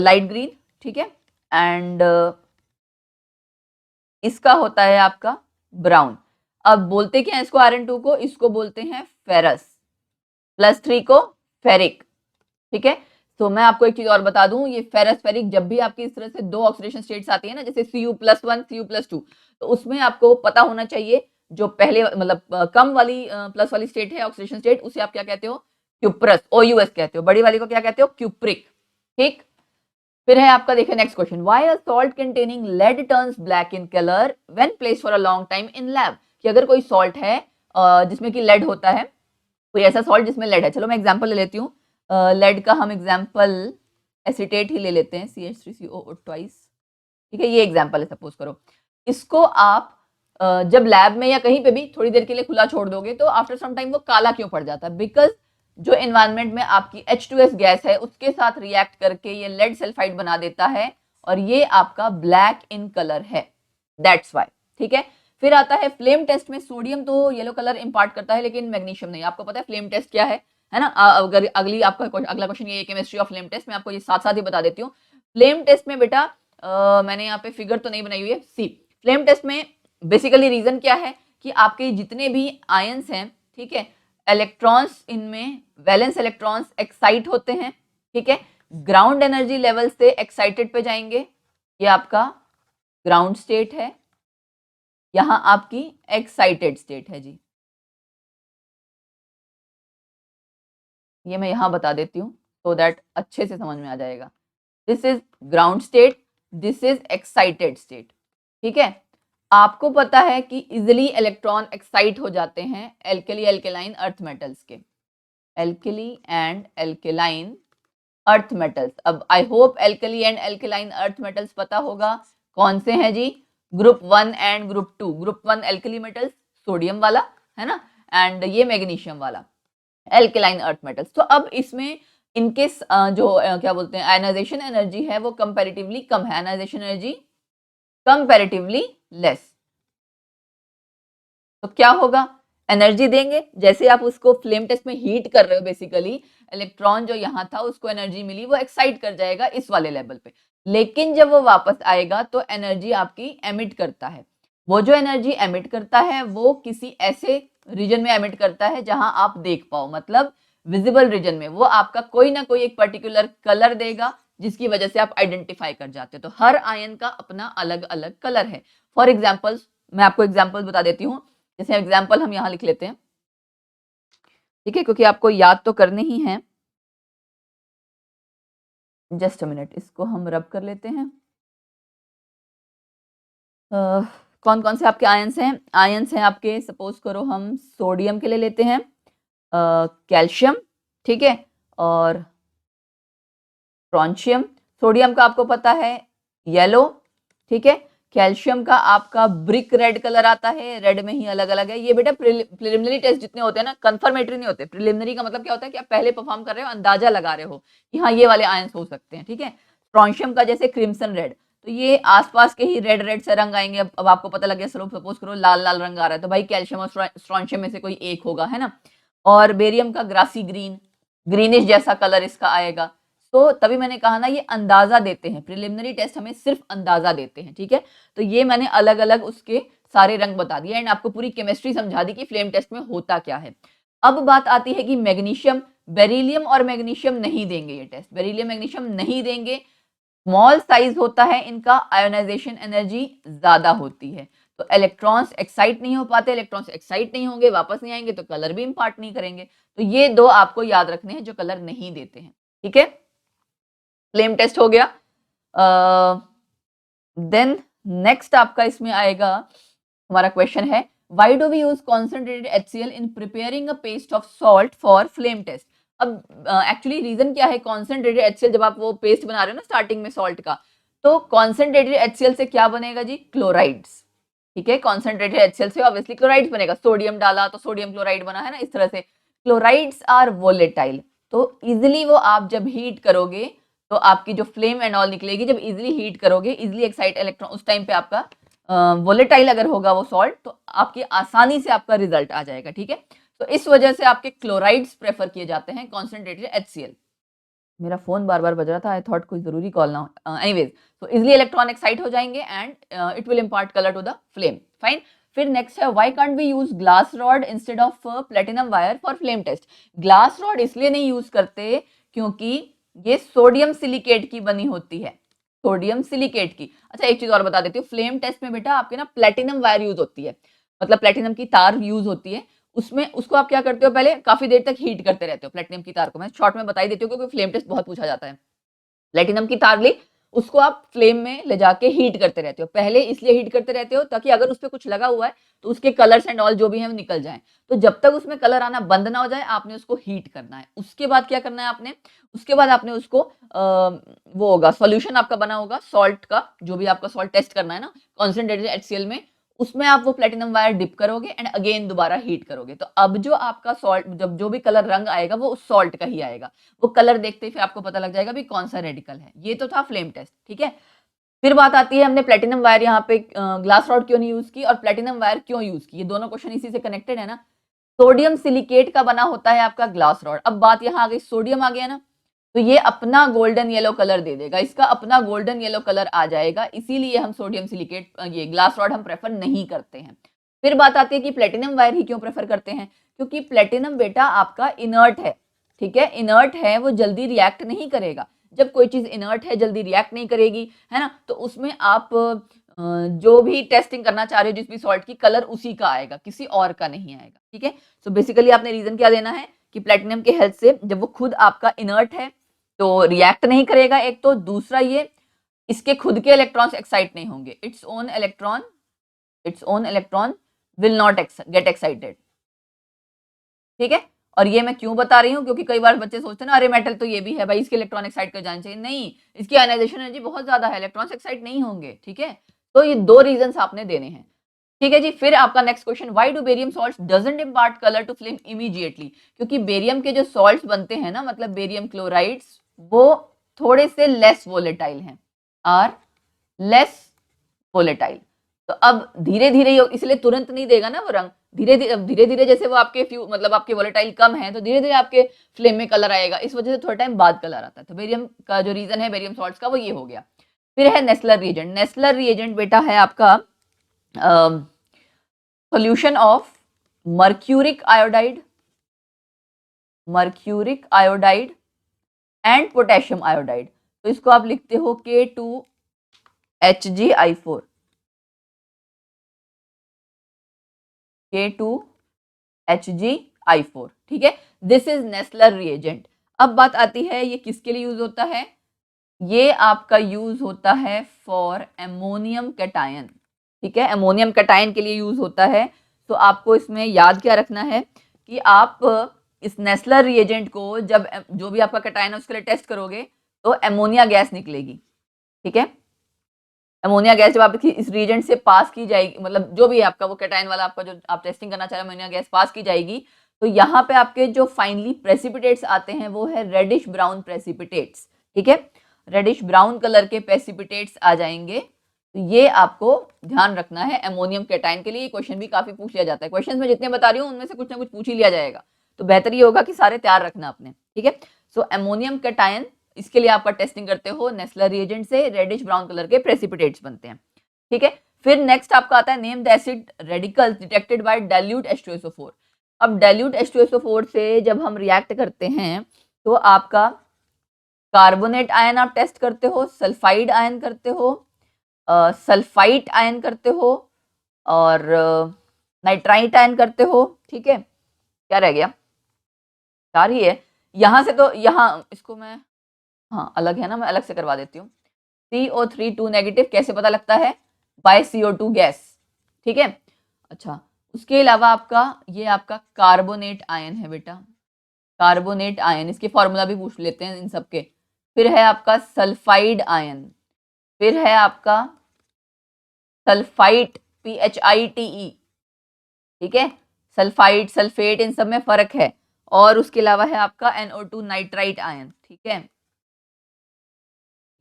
लाइट ग्रीन, ठीक है, एंड इसका होता है आपका ब्राउन। अब बोलते क्या है इसको, आयरन 2 को, इसको बोलते हैं फेरस, +3 को फेरिक, ठीक है। तो मैं आपको एक चीज और बता दूं, ये फेरस फेरिक जब भी आपकी इस तरह से दो ऑक्सीडेशन स्टेट्स आती है ना, जैसे Cu+1 Cu+2, तो उसमें आपको पता होना चाहिए जो पहले मतलब कम वाली प्लस वाली स्टेट है ऑक्सीडेशन स्टेट, उसे आप क्या कहते हो, क्यूप्रस, OUS कहते हो, बड़ी वाली को क्या कहते हो, क्यूप्रिक, ठीक। फिर है आपका, देखिए next question, why a salt containing lead turns black in colour when placed for a long time in lab? कि अगर कोई सॉल्ट है जिसमें कि लेड होता है, कोई ऐसा सॉल्ट जिसमें लेड है, चलो मैं एग्जांपल ले लेती हूँ, लेड का हम एग्जांपल एसीटेट ही ले लेते हैं, CH3CO ट्वाइस, ठीक है, ये एग्जांपल है, सपोज करो इसको आप जब लैब में या कहीं पे भी थोड़ी देर के लिए खुला छोड़ दोगे तो आफ्टर सम टाइम वो काला क्यों पड़ जाता है, बिकॉज जो एनवायरनमेंट में आपकी H2S गैस है उसके साथ रिएक्ट करके ये लेड सल्फाइड बना देता है और ये आपका ब्लैक इन कलर है, दैट्स वाई, ठीक है। फिर आता है फ्लेम टेस्ट में, सोडियम तो येलो कलर इंपार्ट करता है लेकिन मैग्नीशियम नहीं। आपको पता है फ्लेम टेस्ट क्या है ना। अगर अगली आपका अगला क्वेश्चन ये केमिस्ट्री ऑफ फ्लेम टेस्ट, मैं आपको ये साथ साथ ही बता देती हूँ। फ्लेम टेस्ट में बेटा मैंने यहाँ पे फिगर तो नहीं बनाई हुई है, सी फ्लेम टेस्ट में बेसिकली रीजन क्या है कि आपके जितने भी आयंस हैं, ठीक है, इलेक्ट्रॉन्स इनमें वैलेंस इलेक्ट्रॉन्स एक्साइट होते हैं, ठीक है, ग्राउंड एनर्जी लेवल से एक्साइटेड पे जाएंगे, ये आपका ग्राउंड स्टेट है, यहां आपकी एक्साइटेड स्टेट है जी। ये मैं यहां बता देती हूं so दैट अच्छे से समझ में आ जाएगा। This is ground state, this is excited state, ठीक है। आपको पता है कि इजिली इलेक्ट्रॉन एक्साइट हो जाते हैं एल्केली एल्केलाइन अर्थ मेटल्स के, alkali and alkaline earth metals. अब I hope alkali and alkaline earth metals पता होगा कौन से हैं जी, group 1 and group 2। Group 1 alkali metals sodium वाला है ना, एंड ये मैग्नीशियम वाला एल्केलाइन अर्थ मेटल्स। तो अब इसमें इनके जो क्या बोलते हैं आयनाइजेशन एनर्जी है वो कंपैरेटिवली कम है, आयनाइजेशन एनर्जी कंपैरेटिवली लेस। तो क्या होगा, एनर्जी देंगे, जैसे आप उसको फ्लेम टेस्ट में हीट कर रहे हो, बेसिकली इलेक्ट्रॉन जो यहाँ था उसको एनर्जी मिली, वो एक्साइट कर जाएगा इस वाले लेवल पे, लेकिन जब वो वापस आएगा तो एनर्जी आपकी एमिट करता है। वो जो एनर्जी एमिट करता है वो किसी ऐसे रीजन में एमिट करता है जहां आप देख पाओ, मतलब विजिबल रीजन में वो आपका कोई ना कोई एक पर्टिकुलर कलर देगा जिसकी वजह से आप आइडेंटिफाई कर जाते हो। तो हर आयन का अपना अलग अलग कलर है। फॉर एग्जाम्पल मैं आपको एग्जाम्पल बता देती हूँ, जैसे एग्जाम्पल हम यहां लिख लेते हैं, ठीक है, क्योंकि आपको याद तो करने ही है। जस्ट अ मिनट, इसको हम रब कर लेते हैं। कौन कौन से आपके आयंस हैं, आयंस हैं आपके, सपोज करो हम सोडियम के लिए लेते हैं कैल्शियम, ठीक है, और स्ट्रोंशियम। सोडियम का आपको पता है येलो, ठीक है, कैल्शियम का आपका ब्रिक रेड कलर आता है, रेड में ही अलग अलग है। ये बेटा प्रिलिमिनरी टेस्ट जितने होते हैं ना, कंफर्मेटरी नहीं होते। प्रिलिमिनरी का मतलब क्या होता है कि आप पहले परफॉर्म कर रहे हो, अंदाजा लगा रहे हो कि हाँ ये वाले आयंस हो सकते हैं, ठीक है। स्ट्रोंशियम का जैसे क्रिम्सन रेड, तो ये आसपास के ही रेड रेड से रंग आएंगे। अब आपको पता लग गया, सपोज करो लाल लाल रंग आ रहा है तो भाई कैल्शियम और स्ट्रोंशियम में से कोई एक होगा, है ना। और बेरियम का ग्रासी ग्रीन, ग्रीनिश जैसा कलर इसका आएगा। तो तभी मैंने कहा ना, ये अंदाजा देते हैं, प्रिलिमिनरी टेस्ट हमें सिर्फ अंदाजा देते हैं, ठीक है। तो ये मैंने अलग अलग उसके सारे रंग बता दिए एंड आपको पूरी केमिस्ट्री समझा दी कि फ्लेम टेस्ट में होता क्या है। अब बात आती है कि मैग्नीशियम, बेरिलियम और मैग्नीशियम नहीं देंगे ये टेस्ट, बेरिलियम मैग्नीशियम नहीं देंगे। स्मॉल साइज होता है इनका, आयोनाइजेशन एनर्जी ज्यादा होती है, तो इलेक्ट्रॉन्स एक्साइट नहीं हो पाते, इलेक्ट्रॉन्स एक्साइट नहीं होंगे, वापस नहीं आएंगे, तो कलर भी इंपार्ट नहीं करेंगे। तो ये दो आपको याद रखने हैं जो कलर नहीं देते हैं, ठीक है। फ्लेम टेस्ट हो गया। देन नेक्स्ट आपका इसमें आएगा, हमारा क्वेश्चन है why do we use concentrated HCl in preparing a paste of salt for flame test? अब एक्चुअली रीजन क्या है, कॉन्सेंट्रेटेड HCl जब आप वो पेस्ट बना रहे हो ना स्टार्टिंग में सॉल्ट का, तो कॉन्सेंट्रेटेड HCl से क्या बनेगा जी, क्लोराइड्स। ठीक है, कॉन्सेंट्रेटेड HCl से ऑब्वियसली क्लोराइड्स बनेगा, सोडियम डाला तो सोडियम क्लोराइड बना है ना, इस तरह से। क्लोराइड्स आर वोलेटाइल, तो इजिली वो आप जब हीट करोगे तो आपकी जो फ्लेम एंड ऑल निकलेगी, जब इजिली हीट करोगे, इजिली एक्साइट इलेक्ट्रॉन, उस टाइम पे आपका वोलेटाइल अगर होगा वो सॉल्ट, तो आपकी आसानी से आपका रिजल्ट आ जाएगा। ठीक है, तो इस वजह से आपके क्लोराइड्स प्रेफर किए जाते हैं कॉन्सेंट्रेटेड HCl। मेरा फोन बार बार बज रहा था, आई थॉट कोई जरूरी कॉल ना हो। एनीवेज, तो इजिली इलेक्ट्रॉन एक्साइट हो जाएंगे and it will impart colour to the flame. Fine. फिर नेक्स्ट है, why can't we use glass rod instead of platinum wire for flame test. Glass rod इसलिए नहीं यूज करते क्योंकि ये सोडियम सिलिकेट की बनी होती है, सोडियम सिलिकेट की। अच्छा, एक चीज और बता देती हूँ, फ्लेम टेस्ट में बेटा आपके ना प्लेटिनम वायर यूज होती है, मतलब प्लेटिनम की तार यूज होती है उसमें। उसको आप क्या करते हो, पहले काफी देर तक हीट करते रहते हो प्लेटिनम की तार को। मैं शॉर्ट में बता ही देती हूँ क्योंकि फ्लेम टेस्ट बहुत पूछा जाता है। प्लेटिनम की तार ली, उसको आप फ्लेम में ले जाके हीट करते रहते हो। पहले इसलिए हीट करते रहते हो ताकि अगर उस पर कुछ लगा हुआ है तो उसके कलर्स एंड ऑल जो भी है वो निकल जाए। तो जब तक उसमें कलर आना बंद ना हो जाए आपने उसको हीट करना है। उसके बाद क्या करना है आपने, उसके बाद आपने उसको वो होगा सॉल्यूशन आपका बना होगा सॉल्ट का, जो भी आपका सॉल्ट टेस्ट करना है ना कॉन्सेंट्रेटेड HCl में, उसमें आप वो प्लेटिनम वायर डिप करोगे एंड अगेन दोबारा हीट करोगे। तो अब जो आपका सॉल्ट, जब जो भी कलर रंग आएगा वो उस सॉल्ट का ही आएगा। वो कलर देखते ही फिर आपको पता लग जाएगा भी कौन सा रेडिकल है। ये तो था फ्लेम टेस्ट। ठीक है, फिर बात आती है, हमने प्लेटिनम वायर यहाँ पे ग्लास रॉड क्यों नहीं यूज की और प्लेटिनम वायर क्यों यूज की, ये दोनों क्वेश्चन इसी से कनेक्टेड है ना। सोडियम सिलिकेट का बना होता है आपका ग्लास रॉड। अब बात यहाँ आ गई, सोडियम आ गया ना, तो ये अपना गोल्डन येलो कलर दे देगा, इसका अपना गोल्डन येलो कलर आ जाएगा, इसीलिए हम सोडियम सिलिकेट ये ग्लास रॉड हम प्रेफर नहीं करते हैं। फिर बात आती है कि प्लेटिनम वायर ही क्यों प्रेफर करते हैं, क्योंकि प्लेटिनम बेटा आपका इनर्ट है। ठीक है, इनर्ट है, वो जल्दी रिएक्ट नहीं करेगा। जब कोई चीज इनर्ट है, जल्दी रिएक्ट नहीं करेगी, है ना, तो उसमें आप जो भी टेस्टिंग करना चाह रहे हो जिस भी सॉल्ट की, कलर उसी का आएगा, किसी और का नहीं आएगा। ठीक है, सो बेसिकली आपने रीजन क्या देना है कि प्लेटिनम के हेल्प से, जब वो खुद आपका इनर्ट है तो रिएक्ट नहीं करेगा एक, तो दूसरा ये इसके खुद के इलेक्ट्रॉन्स एक्साइट नहीं होंगे, its own electron will not get excited. ठीक है, और ये मैं क्यों बता रही हूँ, क्योंकि कई बार बच्चे सोचते हैं ना, अरे मेटल तो ये भी है भाई, इसके इलेक्ट्रॉन एक्साइट कर जाने चाहिए। नहीं, इसकी आयनाइजेशन एनर्जी बहुत ज्यादा है, इलेक्ट्रॉन्स एक्साइट नहीं होंगे। ठीक है, तो ये दो रीजन आपने देने हैं। ठीक है जी, फिर आपका next question, why do barium salts doesn't impart colour to flame immediately. क्योंकि बेरियम के जो सॉल्ट्स बनते हैं ना, मतलब बेरियम क्लोराइड्स, वो थोड़े से लेस वोलेटाइल हैं, आर लेस वोलेटाइल। तो अब धीरे धीरे, इसलिए तुरंत नहीं देगा ना वो रंग, धीरे धीरे जैसे वो आपके मतलब आपके वोलेटाइल कम है तो धीरे धीरे आपके फ्लेम में कलर आएगा, इस वजह से थोड़ा टाइम बाद कलर आता है। तो बेरियम का जो रीजन है बेरियम सॉल्ट्स का, वो ये हो गया। फिर है नेस्लर रिएजेंट। नेस्लर रिएजेंट बेटा है आपका solution of mercuric iodide and potassium iodide. तो इसको आप लिखते हो K2HgI4, K2HgI4। ठीक है, दिस इज नेस्लर रिएजेंट। अब बात आती है ये किसके लिए यूज होता है, ये आपका यूज होता है फॉर एमोनियम कैटायन। ठीक है, एमोनियम कैटायन के लिए यूज होता है। तो आपको इसमें याद क्या रखना है कि आप इस नेस्लर रिएजेंट को जब जो भी आपका कैटायन है उसके लिए टेस्ट करोगे तो एमोनिया गैस निकलेगी। ठीक है, अमोनिया गैस जब आपकी इस रिएजेंट से पास की जाएगी, मतलब जो भी आपका वो कैटायन वाला आपका जो आप टेस्टिंग करना चाह रहे हैं, अमोनिया गैस पास की जाएगी, तो यहाँ पे आपके जो फाइनली प्रेसिपिटेट्स आते हैं वो है रेडिश ब्राउन प्रेसिपिटेट्स। ठीक है, रेडिश ब्राउन कलर के प्रेसिपिटेट्स आ जाएंगे। तो ये आपको ध्यान रखना है अमोनियम कैटायन के लिए। क्वेश्चन भी काफी पूछ लिया जाता है, क्वेश्चन में जितने बता रही हूँ उनमें से कुछ ना कुछ पूछ ही लिया जाएगा, तो बेहतर ये होगा कि सारे तैयार रखना अपने। ठीक है, सो अमोनियम कैटायन, इसके लिए आपका टेस्टिंग करते हो नेस्लर रिएजेंट से, रेडिश ब्राउन कलर के प्रेसिपिटेट्स बनते हैं। ठीक है, फिर नेक्स्ट आपका आता है name the acid radicals detected by dilute H2SO4। अब डाइल्यूट H2SO4 से जब हम रिएक्ट करते हैं तो आपका कार्बोनेट आयन आप टेस्ट करते हो, सल्फाइड आयन करते हो, सल्फाइट आयन करते हो और नाइट्राइट आयन करते हो। ठीक है, क्या रह गया, चार ही है। यहां से तो यहाँ इसको मैं, हाँ अलग है ना, मैं अलग से करवा देती हूँ। CO3 2 नेगेटिव कैसे पता लगता है, बाय CO2 गैस। ठीक है, अच्छा उसके अलावा आपका ये आपका कार्बोनेट आयन है बेटा, कार्बोनेट आयन, इसके फॉर्मूला भी पूछ लेते हैं इन सबके। फिर है आपका सल्फाइड आयन, फिर है आपका सल्फाइट, PHITE, ठीक है। सल्फाइट, सल्फेट, इन सब में फर्क है। और उसके अलावा है आपका NO2 नाइट्राइट आयन, ठीक है।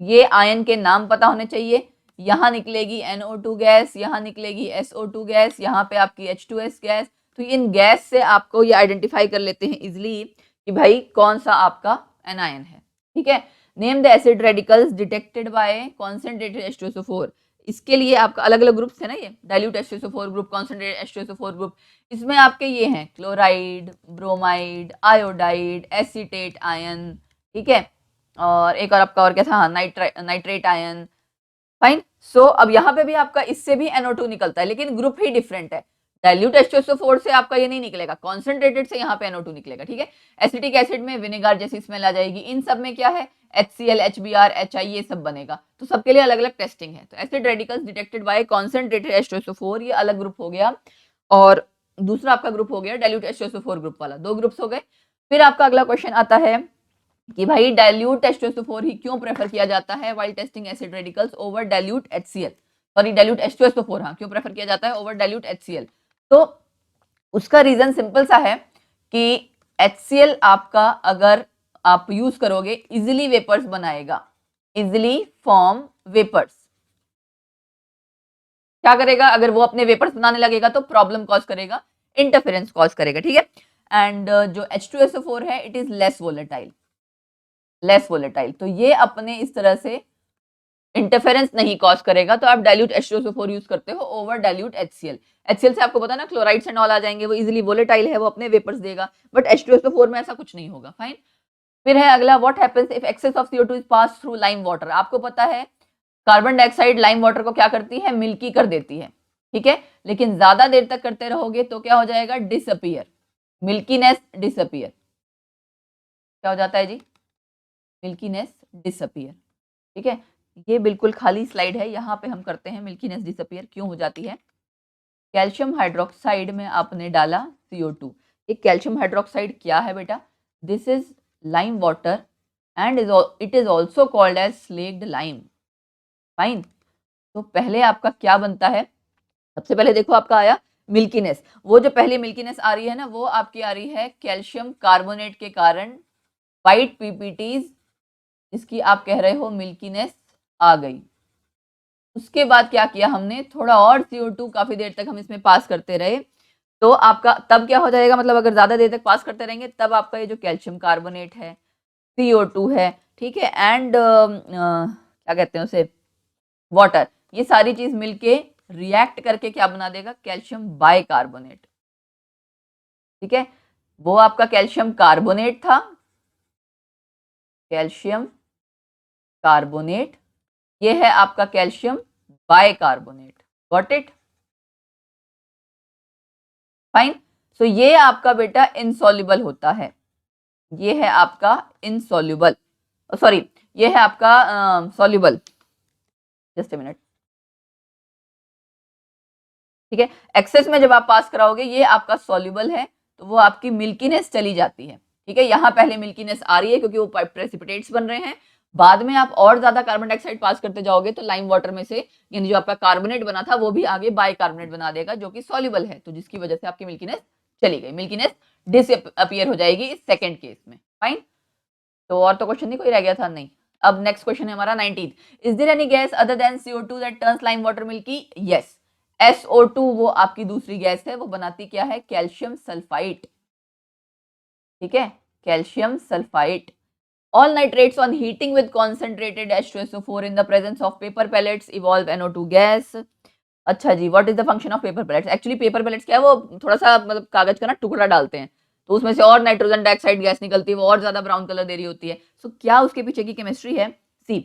ये आयन के नाम पता होने चाहिए। यहाँ निकलेगी NO2 गैस, यहाँ निकलेगी SO2 गैस, यहाँ पे आपकी H2S गैस। तो इन गैस से आपको ये आइडेंटिफाई कर लेते हैं इजिली कि भाई कौन सा आपका एनायन है, ठीक है। Name the acid radicals detected by concentrated H2SO4। इसके लिए आपका अलग अलग ग्रुप्स है ना, ये dilute H2SO4 group, concentrated H2SO4 group. इसमें आपके ये हैं chloride, bromide, iodide, acetate ion, ठीक है। और एक और आपका और क्या था, नाइट्रेट आयन, फाइन। सो अब यहाँ पे भी आपका इससे भी NO2 निकलता है, लेकिन ग्रुप ही डिफरेंट है। डाइल्यूट H2SO4 से आपका ये नहीं निकलेगा, कॉन्सेंट्रेटेड से यहाँ पे NO2 निकलेगा, ठीक है। एसिटिक एसिड में विनेगर जैसी स्मेल आ जाएगी। इन सब में क्या है, HCl, HBr, HI ये सब बनेगा। तो सबके लिए अलग अलग टेस्टिंग है। तो acid radicals detected by concentrated H2SO4 ये अलग ग्रुप हो गया, और दूसरा आपका ग्रुप हो गया डाइल्यूट H2SO4 ग्रुप वाला। दो ग्रुप्स हो गए। फिर आपका अगला क्वेश्चन आता है कि भाई डाइल्यूट H2SO4 ही क्यों प्रेफर किया जाता है while testing acid radicals over dilute HCl, sorry dilute H2SO4, हाँ, क्यों प्रेफर किया जाता है ओवर डाइल्यूट HCl। तो उसका रीजन सिंपल सा है कि HCl आपका अगर आप यूज करोगे इजिली वेपर्स बनाएगा, इजिली फॉर्म वेपर्स। क्या करेगा, अगर वो अपने वेपर्स बनाने लगेगा तो प्रॉब्लम कॉज करेगा, इंटरफेरेंस कॉज करेगा, ठीक है। एंड जो H2SO4 है it is less volatile, less volatile, तो ये अपने इस तरह से इंटरफेरेंस नहीं कॉज करेगा। तो आप डाइल्यूट H2SO4 यूज करते हो ओवर डाइल्यूट HCl। HCl से आपको पता ना क्लोराइड्स एंड ऑल आ जाएंगे, वो इजीली वोलेटाइल है, वो अपने वेपर्स देगा, बट H2SO4 में ऐसा कुछ नहीं होगा, फाइन। फिर है अगला, what happens if excess of CO2 is pass through lime water. आपको पता है कार्बन डाइऑक्साइड लाइम वाटर को क्या करती है, मिल्की कर देती है, ठीक है। लेकिन ज्यादा देर तक करते रहोगे तो क्या हो जाएगा, डिसअपियर, मिल्कीनेस डिसअपियर। क्या हो जाता है जी, मिल्कीनेस डिसअपियर, ठीक है। ये बिल्कुल खाली स्लाइड है, यहाँ पे हम करते हैं मिल्कीनेस डिसअपियर क्यों हो जाती है। कैल्शियम हाइड्रोक्साइड में आपने डाला CO2। ये कैल्शियम हाइड्रोक्साइड क्या है बेटा, this is lime water and it is also called as slaked lime, fine. तो पहले आपका क्या बनता है, सबसे पहले देखो आपका आया मिल्कीनेस। वो जो पहले मिल्कीनेस आ रही है ना, वो आपकी आ रही है कैल्शियम कार्बोनेट के कारण, वाइट पीपीटीज, इसकी आप कह रहे हो मिल्कीनेस आ गई। उसके बाद क्या किया हमने, थोड़ा और CO2 काफी देर तक हम इसमें पास करते रहे, तो आपका तब क्या हो जाएगा, मतलब अगर ज्यादा देर तक पास करते रहेंगे तब आपका ये जो कैल्शियम कार्बोनेट है, CO2 है, ठीक है, एंड क्या कहते हैं उसे, वाटर, ये सारी चीज मिलके रिएक्ट करके क्या बना देगा, कैल्शियम बाइकार्बोनेट, ठीक है। वो आपका कैल्शियम कार्बोनेट था, कैल्शियम कार्बोनेट, ये है आपका calcium bicarbonate, got it, fine. So ये आपका बेटा इनसॉल्युबल होता है, ये है आपका इनसॉल्युबल, सॉरी ये है आपका सॉल्युबल, जस्ट ए मिनट, ठीक है। एक्सेस में जब आप पास कराओगे ये आपका सॉल्युबल है, तो वो आपकी मिल्कीनेस चली जाती है, ठीक है। यहाँ पहले मिल्कीनेस आ रही है क्योंकि वो प्रेसिपिटेट्स बन रहे हैं, बाद में आप और ज्यादा कार्बन डाइऑक्साइड पास करते जाओगे तो लाइम वाटर में से यानी जो आपका कार्बोनेट बना था वो भी आगे बाइकार्बोनेट बना देगा जो कि सॉल्युबल है, तो जिसकी वजह से आपकी मिल्कीनेस चली गई, मिल्कीनेस डिसअपियर हो जाएगी इस सेकंड केस में, फाइन। तो और तो क्वेश्चन नहीं कोई रह गया था, नहीं। अब नेक्स्ट क्वेश्चन है हमारा 19th, is there any gas other than CO2 that turns lime water milky, yes. SO2 वो आपकी दूसरी गैस है, वो बनाती क्या है, कैल्शियम सल्फाइड, ठीक है, calcium sulphide. All nitrates on heating with concentrated H2SO4 in the presence of paper pellets evolve NO2 gas। अच्छा जी, what is the function of paper pellets, actually paper pellets क्या है, वो थोड़ा सा मतलब कागज का ना टुकड़ा डालते हैं तो उसमें से और नाइट्रोजन डाइऑक्साइड गैस निकलती है, वो और ज्यादा ब्राउन कलर दे रही होती है। सो क्या उसके पीछे की केमिस्ट्री है, सी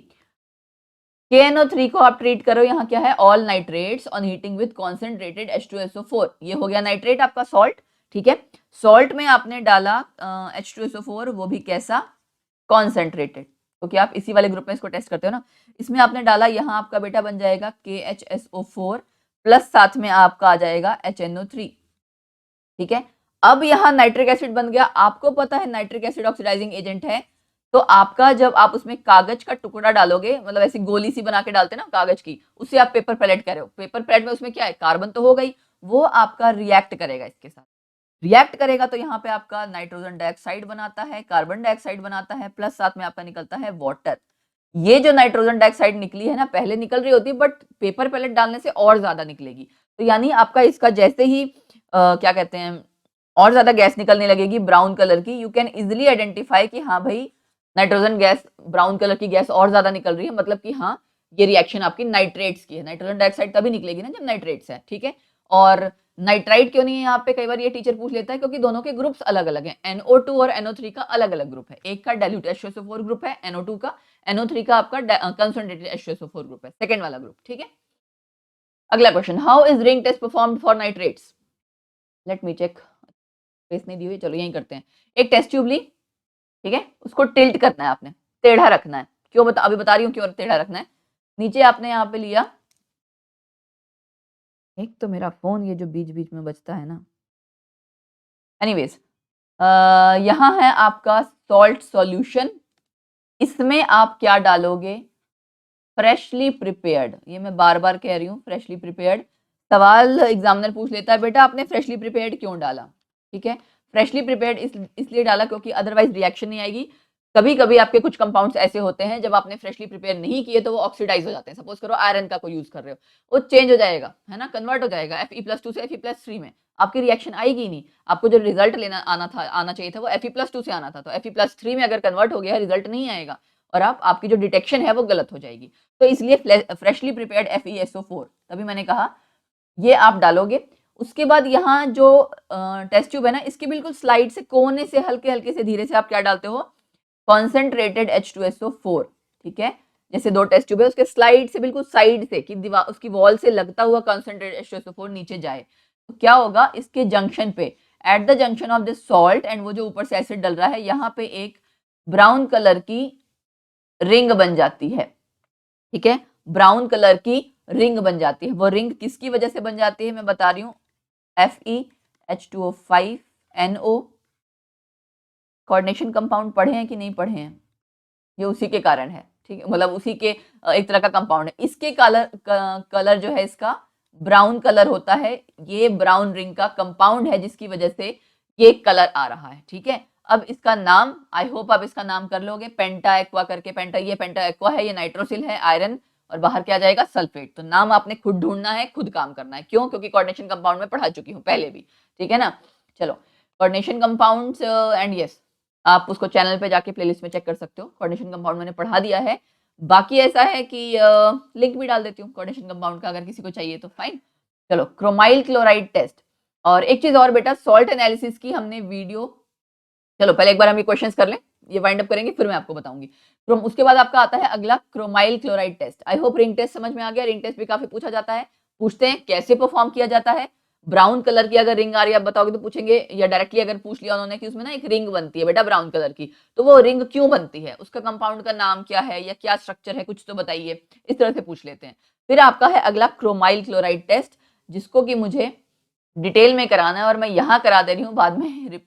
KNO3 को आप ट्रीट करो, यहाँ क्या है, all nitrates on heating with concentrated H2SO4, ये हो गया नाइट्रेट आपका सॉल्ट, ठीक है। सॉल्ट में आपने डाला H2SO4, वो भी कैसा, कॉन्सेंट्रेटेड, क्योंकि आप इसी वाले ग्रुप में इसको टेस्ट करते हो ना। इसमें आपने डाला, यहाँ आपका बेटा बन जाएगा KHSO4 प्लस साथ में आपका आ जाएगा HNO3, ठीक है। अब यहाँ नाइट्रिक एसिड बन गया, आपको पता है नाइट्रिक एसिड ऑक्सीडाइजिंग एजेंट है, तो आपका जब आप उसमें कागज का टुकड़ा डालोगे, मतलब ऐसी गोली सी बना के डालते ना कागज की, उससे आप पेपर पैलेट कह रहे हो, पेपर पैलेट में उसमें क्या है, कार्बन तो हो गई, वो आपका रिएक्ट करेगा इसके साथ, रिएक्ट करेगा तो यहाँ पे आपका नाइट्रोजन डाइऑक्साइड बनाता है, कार्बन डाइऑक्साइड बनाता है, प्लस साथ में आपका निकलता है वाटर। ये जो नाइट्रोजन डाइऑक्साइड निकली है ना, पहले निकल रही होती है बट पेपर पैलेट डालने से और ज्यादा निकलेगी, तो यानी आपका इसका जैसे ही क्या कहते हैं, और ज्यादा गैस निकलने लगेगी ब्राउन कलर की, यू कैन इजिली आइडेंटिफाई कि हाँ भाई नाइट्रोजन गैस, ब्राउन कलर की गैस और ज्यादा निकल रही है, मतलब कि हाँ ये रिएक्शन आपकी नाइट्रेट्स की है। नाइट्रोजन डाइऑक्साइड तभी निकलेगी ना जब नाइट्रेट्स है, ठीक है। और नाइट्राइट क्यों नहीं है यहाँ पे, कई बार ये टीचर पूछ लेता है, क्योंकि दोनों के ग्रुप्स अलग अलग हैं, NO2 और NO3 का अलग अलग ग्रुप है, एक का डाइल्यूट H2SO4 ग्रुप है NO2 का, NO3 का आपका कंसंट्रेटेड H2SO4 ग्रुप है, सेकंड वाला ग्रुप, ठीक है। अगला question, how is ring test performed for nitrates, let me check, space नहीं दी हुई, चलो यही करते हैं। एक टेस्ट ट्यूब ली, ठीक है, उसको टिल्ट करना है आपने, टेढ़ा रखना है, क्यों अभी बता रही हूँ क्यों टेढ़ा रखना है। नीचे आपने यहाँ पे लिया, एक तो मेरा फोन ये जो बीच बीच में बजता है ना, एनीवेज, यहाँ है आपका सॉल्ट सॉल्यूशन, इसमें आप क्या डालोगे, फ्रेशली प्रिपेयर्ड, ये मैं बार बार कह रही हूँ फ्रेशली प्रिपेयर्ड, सवाल एग्जामिनर पूछ लेता है बेटा आपने फ्रेशली प्रिपेयर्ड क्यों डाला, ठीक है। फ्रेशली प्रिपेयर्ड इसलिए डाला क्योंकि अदरवाइज रिएक्शन नहीं आएगी। कभी कभी आपके कुछ कंपाउंड्स ऐसे होते हैं जब आपने फ्रेशली प्रिपेयर नहीं किए तो वो ऑक्सीडाइज हो जाते हैं, सपोज करो आयरन का कोई यूज कर रहे हो, वो चेंज हो जाएगा, है ना, कन्वर्ट हो जाएगा Fe+2 से Fe+3 में, आपकी रिएक्शन आएगी ही नहीं, आपको जो रिजल्ट लेना आना चाहिए था वो Fe+2 से आना था, तो Fe+3 में अगर कन्वर्ट हो गया रिजल्ट नहीं आएगा, और आपकी जो डिटेक्शन है वो गलत हो जाएगी, तो इसलिए फ्रेशली प्रिपेयर्ड FeSO4, तभी मैंने कहा ये आप डालोगे। उसके बाद यहाँ जो टेस्ट ट्यूब है ना, इसके बिल्कुल स्लाइड से कोने से हल्के हल्के से धीरे से आप क्या डालते हो, कॉन्सेंट्रेटेड H2SO4, ठीक है। जैसे दो टेस्ट ट्यूब है उसके स्लाइड से बिल्कुल साइड से कि दीवार उसकी वॉल से लगता हुआ कॉन्सेंट्रेटेड H2SO4 नीचे जाए, तो क्या होगा, इसके जंक्शन पे, at the junction of this salt and वो जो ऊपर से एसिड डल रहा है, यहाँ पे एक ब्राउन कलर की रिंग बन जाती है, ठीक है, ब्राउन कलर की रिंग बन जाती है। वो रिंग किसकी वजह से बन जाती है मैं बता रही हूँ, FeH2O5NO, कोऑर्डिनेशन कंपाउंड पढ़े हैं कि नहीं पढ़े हैं, ये उसी के कारण है, ठीक है, मतलब उसी के एक तरह का कंपाउंड है, इसके कलर जो है इसका ब्राउन कलर होता है, ये ब्राउन रिंग का कंपाउंड है जिसकी वजह से ये कलर आ रहा है, ठीक है। अब इसका नाम, आई होप आप इसका नाम कर लोगे, पेंटा एक्वा करके, पेंटा ये पेंटा एक्वा है, ये नाइट्रोसिल है आयरन, और बाहर क्या जाएगा सल्फेट, तो नाम आपने खुद ढूंढना है, खुद काम करना है, क्यों, क्योंकि कोऑर्डिनेशन कंपाउंड में पढ़ा चुकी हूँ पहले भी, ठीक है ना। चलो, कोऑर्डिनेशन कंपाउंड्स एंड यस, आप उसको चैनल पे जाके प्लेलिस्ट में चेक कर सकते हो, कोऑर्डिनेशन कंपाउंड मैंने पढ़ा दिया है। बाकी ऐसा है कि लिंक भी डाल देती हूँ कोऑर्डिनेशन कंपाउंड का, अगर किसी को चाहिए तो फाइन। चलो, क्रोमाइल क्लोराइड टेस्ट, और एक चीज और बेटा, सॉल्ट एनालिसिस की हमने वीडियो, चलो पहले एक बार हम ये क्वेश्चंस कर लें, ये वाइंड अप करेंगे फिर मैं आपको बताऊंगी। उसके बाद आपका आता है अगला chromyl chloride test. I hope ring test समझ में आ गया, रिंग टेस्ट भी काफी पूछा जाता है, पूछते हैं कैसे परफॉर्म किया जाता है। ब्राउन कलर की अगर रिंग आ रही है आप बताओगे तो पूछेंगे, या डायरेक्टली अगर पूछ लिया उन्होंने कि उसमें ना एक रिंग बनती है बेटा ब्राउन कलर की, तो वो रिंग क्यों बनती है, उसका कंपाउंड का नाम क्या है या क्या स्ट्रक्चर है, कुछ तो बताइए, इस तरह से पूछ लेते हैं। फिर आपका है अगला क्रोमाइल क्लोराइड टेस्ट, जिसको कि मुझे डिटेल में कराना है, और मैं यहाँ करा दे रही हूँ, बाद में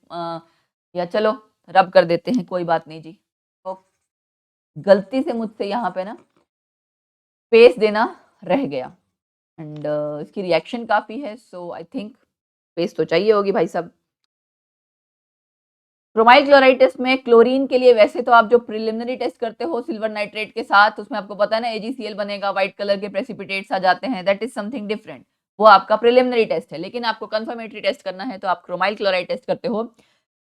या चलो रब कर देते हैं, कोई बात नहीं जी, तो गलती से मुझसे यहाँ पे ना स्पेस देना रह गया, एंड इसकी रिएक्शन काफी है, सो आई थिंक स्पेस तो चाहिए होगी भाई साहब। क्रोमाइल क्लोराइड टेस्ट में क्लोरीन के लिए वैसे तो आप जो प्रिलिमिनरी टेस्ट करते हो सिल्वर नाइट्रेट के साथ, उसमें आपको पता है ना AgCl बनेगा, व्हाइट कलर के प्रेसिपिटेट्स आ जाते हैं, दैट इज समथिंग डिफरेंट, वो आपका प्रिलिमिनरी टेस्ट है। लेकिन आपको कंफर्मेटरी टेस्ट करना है तो आप क्रोमाइल क्लोराइड टेस्ट करते हो।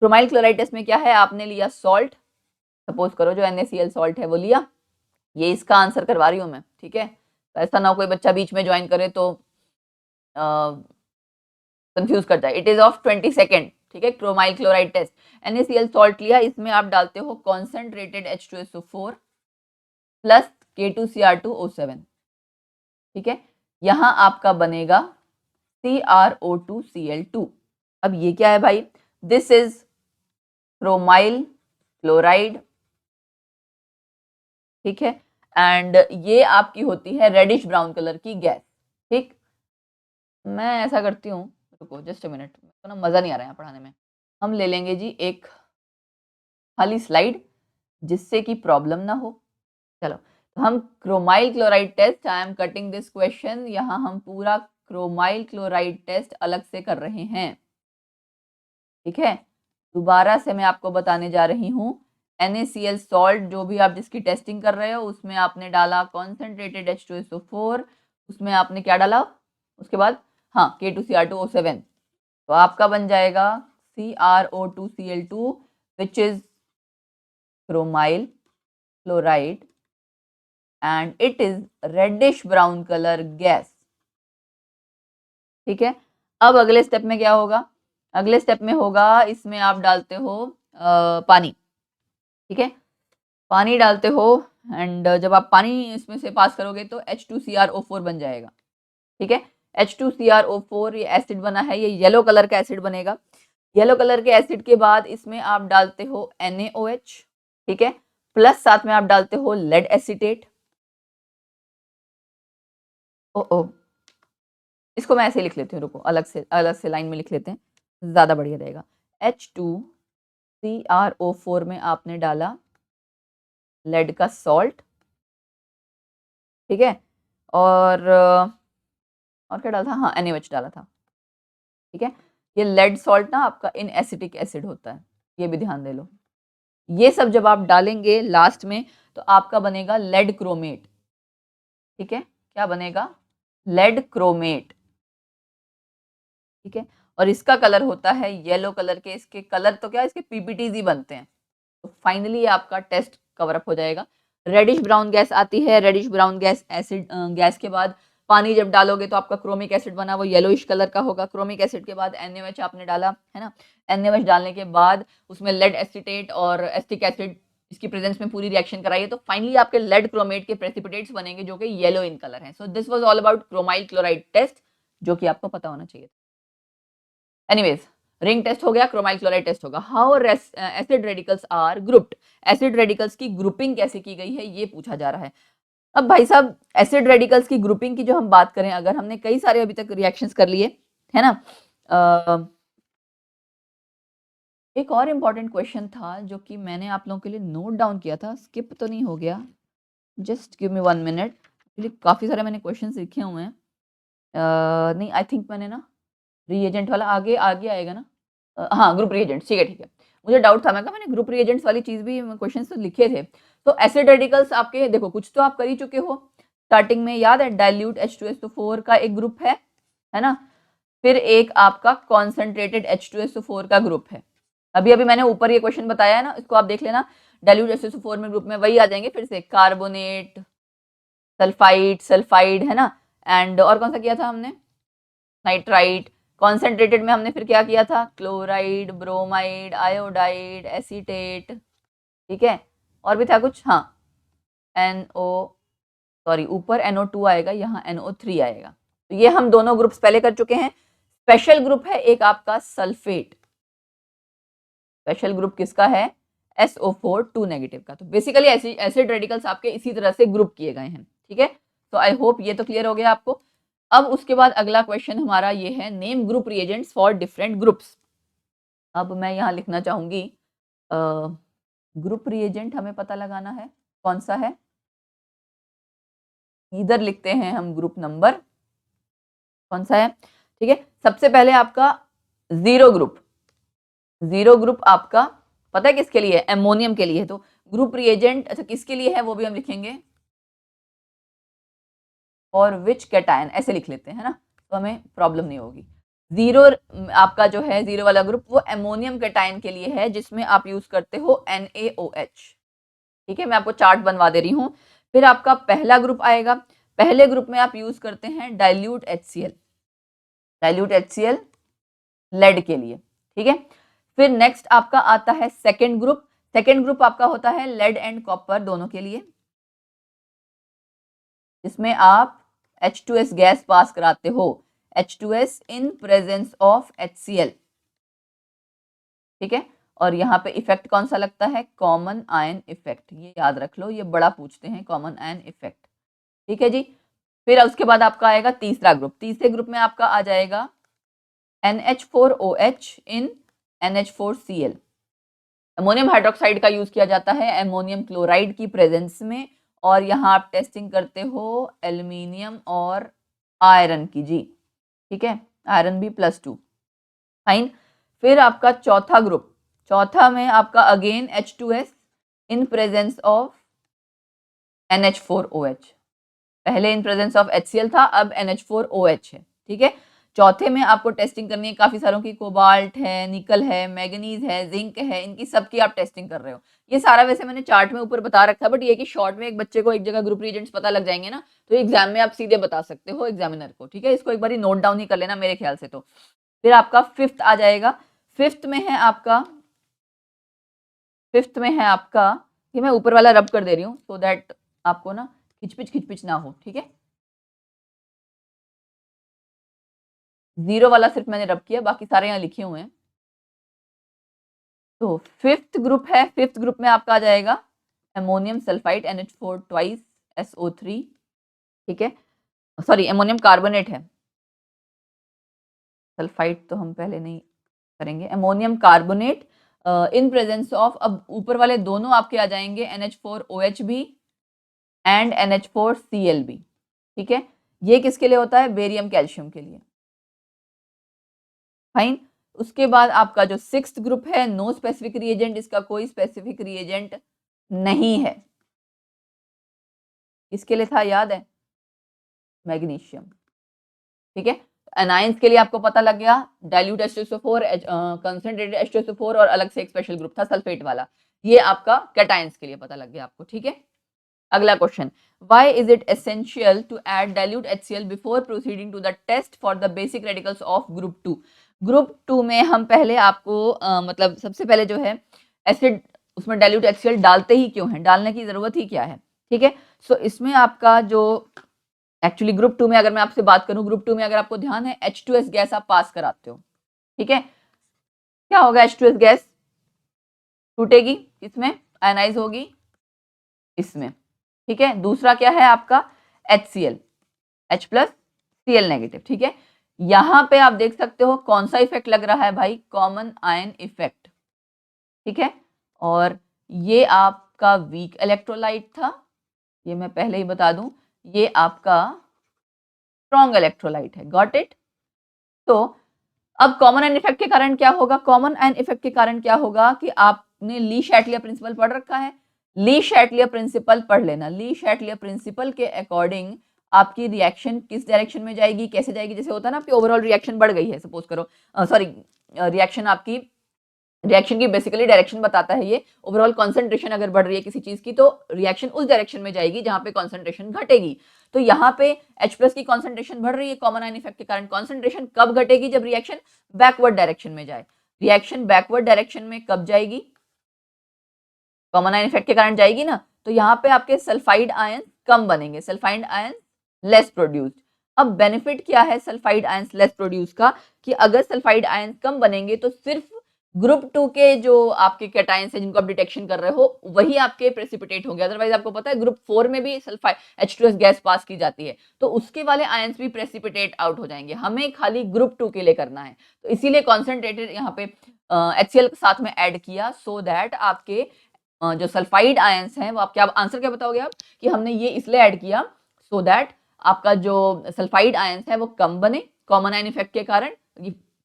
क्रोमाइल क्लोराइड टेस्ट में क्या है, आपने लिया सॉल्ट, सपोज करो जो NaCl सॉल्ट है वो लिया, ये इसका आंसर करवा रही हूँ मैं, ठीक है, तो ऐसा ना हो कोई बच्चा बीच में ज्वाइन करे तो कंफ्यूज कर जाए। इट इज ऑफ 22nd, ठीक है, chromyl chloride test. NaCl salt लिया, इसमें आप डालते हो कॉन्सेंट्रेटेड H2SO4 प्लस K2Cr2O7, ठीक है, यहां आपका बनेगा CrO2Cl2। अब ये क्या है भाई, दिस इज क्रोमाइल क्लोराइड, ठीक है, एंड ये आपकी होती है रेडिश ब्राउन कलर की गैस, ठीक। मैं ऐसा करती हूँ, रुको जस्ट अ मिनट, तो ना मज़ा नहीं आ रहा है यहाँ पढ़ाने में। हम ले लेंगे जी एक खाली स्लाइड जिससे कि प्रॉब्लम ना हो। चलो, तो हम chromyl chloride test, I am cutting this question, यहाँ हम पूरा क्रोमाइल क्लोराइड टेस्ट अलग से कर रहे हैं। ठीक है, दोबारा से मैं आपको बताने जा रही हूँ, NaCl सॉल्ट जो भी आप जिसकी टेस्टिंग कर रहे हो उसमें आपने डाला कॉन्सेंट्रेटेड H2SO4, उसमें आपने क्या डाला उसके बाद, हाँ K2Cr2O7, तो आपका बन जाएगा CrO2Cl2 which is chromyl chloride and it is reddish brown colour gas. ठीक है, अब अगले स्टेप में क्या होगा, अगले स्टेप में होगा इसमें आप डालते हो पानी। ठीक है, पानी डालते हो एंड जब आप पानी इसमें से पास करोगे तो H2CrO4 बन जाएगा। ठीक है, H2CrO4 ये एसिड बना है, ये येलो कलर का एसिड बनेगा। येलो कलर के एसिड के बाद इसमें आप डालते हो NaOH। ठीक है, प्लस साथ में आप डालते हो लेड एसीटेट। ओ इसको मैं ऐसे लिख लेती हूँ, रुको अलग से लाइन में लिख लेते हैं, ज़्यादा बढ़िया रहेगा। H2CrO4 में आपने डाला लेड का सॉल्ट। ठीक है, और क्या डाला था, हाँ NaOH डाला था। ठीक है, ये लेड सॉल्ट ना आपका इन एसिटिक एसिड होता है, ये भी ध्यान दे लो। ये सब जब आप डालेंगे लास्ट में तो आपका बनेगा लेड क्रोमेट। ठीक है, क्या बनेगा, लेड क्रोमेट। ठीक है, और इसका कलर होता है येलो कलर के, इसके कलर तो क्या इसके पीपीटीज ही बनते हैं। तो फाइनली आपका टेस्ट कवर अप हो जाएगा। रेडिश ब्राउन गैस आती है, reddish brown gas acid gas के बाद पानी जब डालोगे तो आपका क्रोमिक एसिड बना वो येलोइश कलर का होगा। क्रोमिक एसिड के बाद NaOH आपने डाला है ना, NaOH डालने के बाद उसमें लेड एसीटेट और एसिटिक एसिड इसकी प्रेजेंस में पूरी रिएक्शन कराइए, तो फाइनली आपके लेड क्रोमेट के प्रेसिपिटेट्स बनेंगे जो कि येलो इन कलर हैं। So this was all about chromyl chloride test, जो कि आपको पता होना चाहिए। एनीवेज, रिंग टेस्ट हो गया, क्रोमाइल क्लोराइड टेस्ट होगा। How acid radicals are grouped, acid radicals की ग्रुपिंग कैसे की गई है ये पूछा जा रहा है। अब भाई साहब एसिड रेडिकल्स की ग्रुपिंग की जो हम बात करें, अगर हमने कई सारे अभी तक रिएक्शंस कर लिए है ना, एक और इम्पॉर्टेंट क्वेश्चन था जो कि मैंने आप लोगों के लिए नोट डाउन किया था, स्किप तो नहीं हो गया, जस्ट गिव मी 1 मिनट। काफ़ी सारे मैंने क्वेश्चन लिखे हुए हैं, नहीं आई थिंक मैंने ना रिएजेंट वाला आगे आगे आएगा ना, हाँ ग्रुप रिएजेंट्स, ठीक है ठीक है, मुझे डाउट था, मैं कहा मैंने ग्रुप रिएजेंट्स वाली चीज़ भी क्वेश्चन तो लिखे थे। तो एसिड रेडिकल्स आपके देखो कुछ तो आप कर ही चुके हो, स्टार्टिंग में याद है डाइल्यूट H2SO4 का एक ग्रुप है ना, फिर एक आपका कॉन्सेंट्रेटेड H2SO4 का ग्रुप है। अभी अभी मैंने ऊपर ये क्वेश्चन बताया है ना, इसको आप देख लेना, डाइल्यूट H2SO4 में ग्रुप में वही आ जाएंगे फिर से, कार्बोनेट, सल्फाइड है ना, एंड और कौन सा किया था हमने, नाइट्राइट। कॉन्सेंट्रेटेड में हमने फिर क्या किया था, क्लोराइड, ब्रोमाइड, आयोडाइड, एसीटेट। ठीक है, और भी था कुछ, हाँ NO, सॉरी ऊपर NO2 आएगा, यहाँ NO3 आएगा। तो ये हम दोनों ग्रुप्स पहले कर चुके हैं। स्पेशल ग्रुप है एक आपका सल्फेट, स्पेशल ग्रुप किसका है, SO4 2 नेगेटिव का। तो बेसिकली एसिड रेडिकल्स आपके इसी तरह से ग्रुप किए गए हैं। ठीक है, तो आई होप ये तो क्लियर हो गया आपको। अब उसके बाद अगला क्वेश्चन हमारा ये है, name group reagents for different groups. अब मैं यहाँ लिखना चाहूंगी ग्रुप रिएजेंट हमें पता लगाना है कौन सा है, इधर लिखते हैं हम ग्रुप नंबर कौन सा है। ठीक है, सबसे पहले आपका जीरो ग्रुप, जीरो ग्रुप आपका पता है किसके लिए, एमोनियम के लिए। तो ग्रुप रिएजेंट अच्छा किसके लिए है वो भी हम लिखेंगे, और विच कैटायन ऐसे लिख लेते हैं ना, तो हमें प्रॉब्लम नहीं होगी। जीरो आपका जो है जीरो वाला ग्रुप वो एमोनियम कैटायन के लिए है, जिसमें आप यूज करते हो NaOH। ठीक है, मैं आपको चार्ट बनवा दे रही हूँ। फिर आपका पहला ग्रुप आएगा, पहले ग्रुप में आप यूज करते हैं dilute HCl, dilute HCl lead के लिए। ठीक है, फिर नेक्स्ट आपका आता है सेकेंड ग्रुप, सेकेंड ग्रुप आपका होता है लेड एंड कॉपर दोनों के लिए, जिसमें आप H2S गैस पास कराते हो, H2S in presence of HCl। ठीक है, और यहाँ पे इफेक्ट कौन सा लगता है, कॉमन आयन इफेक्ट, ये याद रख लो, ये बड़ा पूछते हैं कॉमन आयन इफेक्ट। ठीक है जी, फिर उसके बाद आपका आएगा तीसरा ग्रुप, तीसरे ग्रुप में आपका आ जाएगा NH4OH इन NH4Cl। अमोनियम हाइड्रोक्साइड का यूज किया जाता है अमोनियम क्लोराइड की प्रेजेंस में, और यहाँ आप टेस्टिंग करते हो एल्यूमिनियम और आयरन की जी, ठीक है, आयरन भी +2, फाइन। फिर आपका चौथा ग्रुप, चौथा में आपका again H2S in presence of NH4OH। पहले इन प्रेजेंस ऑफ HCl था, अब NH4OH है, ठीक है। चौथे में आपको टेस्टिंग करनी है काफी सारों की, कोबाल्ट है, निकल है, मैग्नीज है, जिंक है, इनकी सबकी आप टेस्टिंग कर रहे हो। ये सारा वैसे मैंने चार्ट में ऊपर बता रखा है, बट ये कि शॉर्ट में एक बच्चे को एक जगह ग्रुप रिएजेंट्स पता लग जाएंगे ना, तो एग्जाम में आप सीधे बता सकते हो एग्जामिनर को, ठीक है। इसको एक बार नोट डाउन ही कर लेना मेरे ख्याल से। तो फिर आपका फिफ्थ आ जाएगा। फिफ्थ में है आपका, फिफ्थ में है आपका, ये मैं ऊपर वाला रब कर दे रही हूँ सो दैट आपको ना खिचपिच ना हो, ठीक है। जीरो वाला सिर्फ मैंने रब किया, बाकी सारे यहाँ लिखे हुए हैं। तो फिफ्थ ग्रुप है, फिफ्थ ग्रुप में आपका आ जाएगा ammonium sulphide NH4 twice SO3, ठीक है। सॉरी, अमोनियम कार्बोनेट है, सल्फाइड तो हम पहले नहीं करेंगे। Ammonium carbonate in presence of, अब ऊपर वाले दोनों आपके आ जाएंगे NH4OH भी एंड NH4Cl भी, ठीक है। ये किसके लिए होता है? बेरियम कैल्शियम के लिए, फाइन। उसके बाद आपका जो सिक्स्थ ग्रुप है, नो स्पेसिफिक रिएजेंट, इसका कोई स्पेसिफिक रिएजेंट नहीं है। किसके लिए था याद है? मैग्नीशियम, ठीक है। एनाइंस के लिए आपको पता लग गया, डाइल्यूट H2SO4, कंसंट्रेटेड H2SO4 और अलग से एक स्पेशल ग्रुप था सल्फेट वाला। ये आपका कैटायंस के लिए पता लग गया आपको, ठीक है। अगला question, why is it essential to add dilute HCl before proceeding to the test for the basic radicals of group 2? Group 2 में हम पहले आपको मतलब सबसे पहले जो है एसिड, उसमें डाइल्यूट HCl डालते ही क्यों है, डालने की जरूरत ही क्या है, ठीक है। सो इसमें आपका जो एक्चुअली ग्रुप 2 में अगर मैं आपसे बात करूं, ग्रुप 2 में अगर आपको ध्यान है H2S गैस आप पास कराते हो, ठीक है। क्या होगा? H2S गैस टूटेगी, किसमें? आयनाइज होगी, इसमें, ठीक है। दूसरा क्या है आपका? HCl, H+Cl-, ठीक है। यहां पे आप देख सकते हो कौन सा इफेक्ट लग रहा है भाई? कॉमन आयन इफेक्ट, ठीक है। और ये आपका वीक इलेक्ट्रोलाइट था, ये मैं पहले ही बता दूं, ये आपका स्ट्रॉन्ग इलेक्ट्रोलाइट है, गॉट इट। तो अब कॉमन आयन इफेक्ट के कारण क्या होगा? कॉमन आयन इफेक्ट के कारण क्या होगा कि आपने ली शैटलियर प्रिंसिपल पढ़ रखा है, ली शैटलियर प्रिंसिपल पढ़ लेना। ली शैटलियर प्रिंसिपल के अकॉर्डिंग आपकी रिएक्शन किस डायरेक्शन में जाएगी, कैसे जाएगी? जैसे होता है ना आपकी ओवरऑल रिएक्शन बढ़ गई है, सपोज करो, सॉरी, रिएक्शन आपकी, रिएक्शन की बेसिकली डायरेक्शन बताता है ये। ओवरऑल कंसंट्रेशन अगर बढ़ रही है किसी चीज की, तो रिएक्शन उस डायरेक्शन में जाएगी जहां पे कंसंट्रेशन घटेगी। तो यहाँ पे H+ की कंसंट्रेशन बढ़ रही है कॉमन आयन इफेक्ट के कारण। कंसंट्रेशन कब घटेगी? जब रिएक्शन बैकवर्ड डायरेक्शन में जाए। रिएक्शन बैकवर्ड डायरेक्शन में कब जाएगी? कॉमन आयन इफेक्ट के कारण जाएगी ना। तो यहाँ पे आपके सल्फाइड आयन कम बनेंगे, सल्फाइड आयन लेस प्रोड्यूस्ड। अब बेनिफिट क्या है सल्फाइड आयन लेस प्रोड्यूस का, कि अगर सल्फाइड आयन कम बनेंगे तो सिर्फ ग्रुप 2 के जो आपके कैटायंस है जिनको आप डिटेक्शन कर रहे हो वही आपके प्रेसिपिटेट होंगे। अदरवाइज आपको पता है ग्रुप 4 में भी सल्फाइड H2S गैस पास की जाती है, तो उसके वाले आयंस भी प्रेसिपिटेट आउट हो जाएंगे। हमें खाली ग्रुप 2 के लिए करना है, तो इसीलिए कॉन्सेंट्रेटेड यहाँ पे HCl साथ में ऐड किया, सो दैट आपके जो सल्फाइड आयंस हैं वो आपके, आप आंसर क्या बताओगे आप, कि हमने ये इसलिए ऐड किया सो दैट आपका जो सल्फाइड आयंस है वो कम बने कॉमन आयन इफेक्ट के कारण।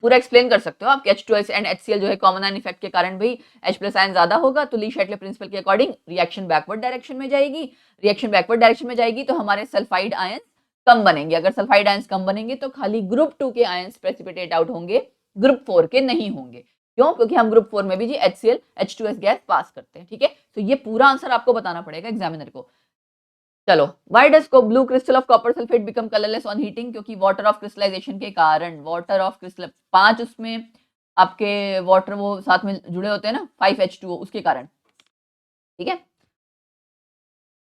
पूरा एक्सप्लेन कर सकते हो आप, H2S एंड HCl जो है कॉमन आयन इफेक्ट के कारण भी H+ आयन ज्यादा होगा, तो ली शैटले प्रिंसिपल के अकॉर्डिंग रिएक्शन बैकवर्ड डायरेक्शन में जाएगी। रिएक्शन बैकवर्ड डायरेक्शन में जाएगी तो हमारे सल्फाइड आयन कम बनेंगे। अगर सल्फाइड आयंस कम बनेंगे तो खाली ग्रुप 2 के आयंस प्रेसिपिटेट आउट होंगे, ग्रुप 4 के नहीं होंगे। क्यों? क्योंकि हम ग्रुप 4 में भी जी HCl H2S गैस पास करते हैं, ठीक है। तो ये पूरा आंसर आपको बताना पड़ेगा एग्जामिनर को। चलो, why does blue crystal of copper sulphate become colourless on heating? क्योंकि वाटर ऑफ क्रिस्टलाइजेशन के कारण, वाटर ऑफ क्रिस्टल 5 उसमें आपके वाटर वो साथ में जुड़े होते हैं ना 5H2O, उसके कारण, ठीक है।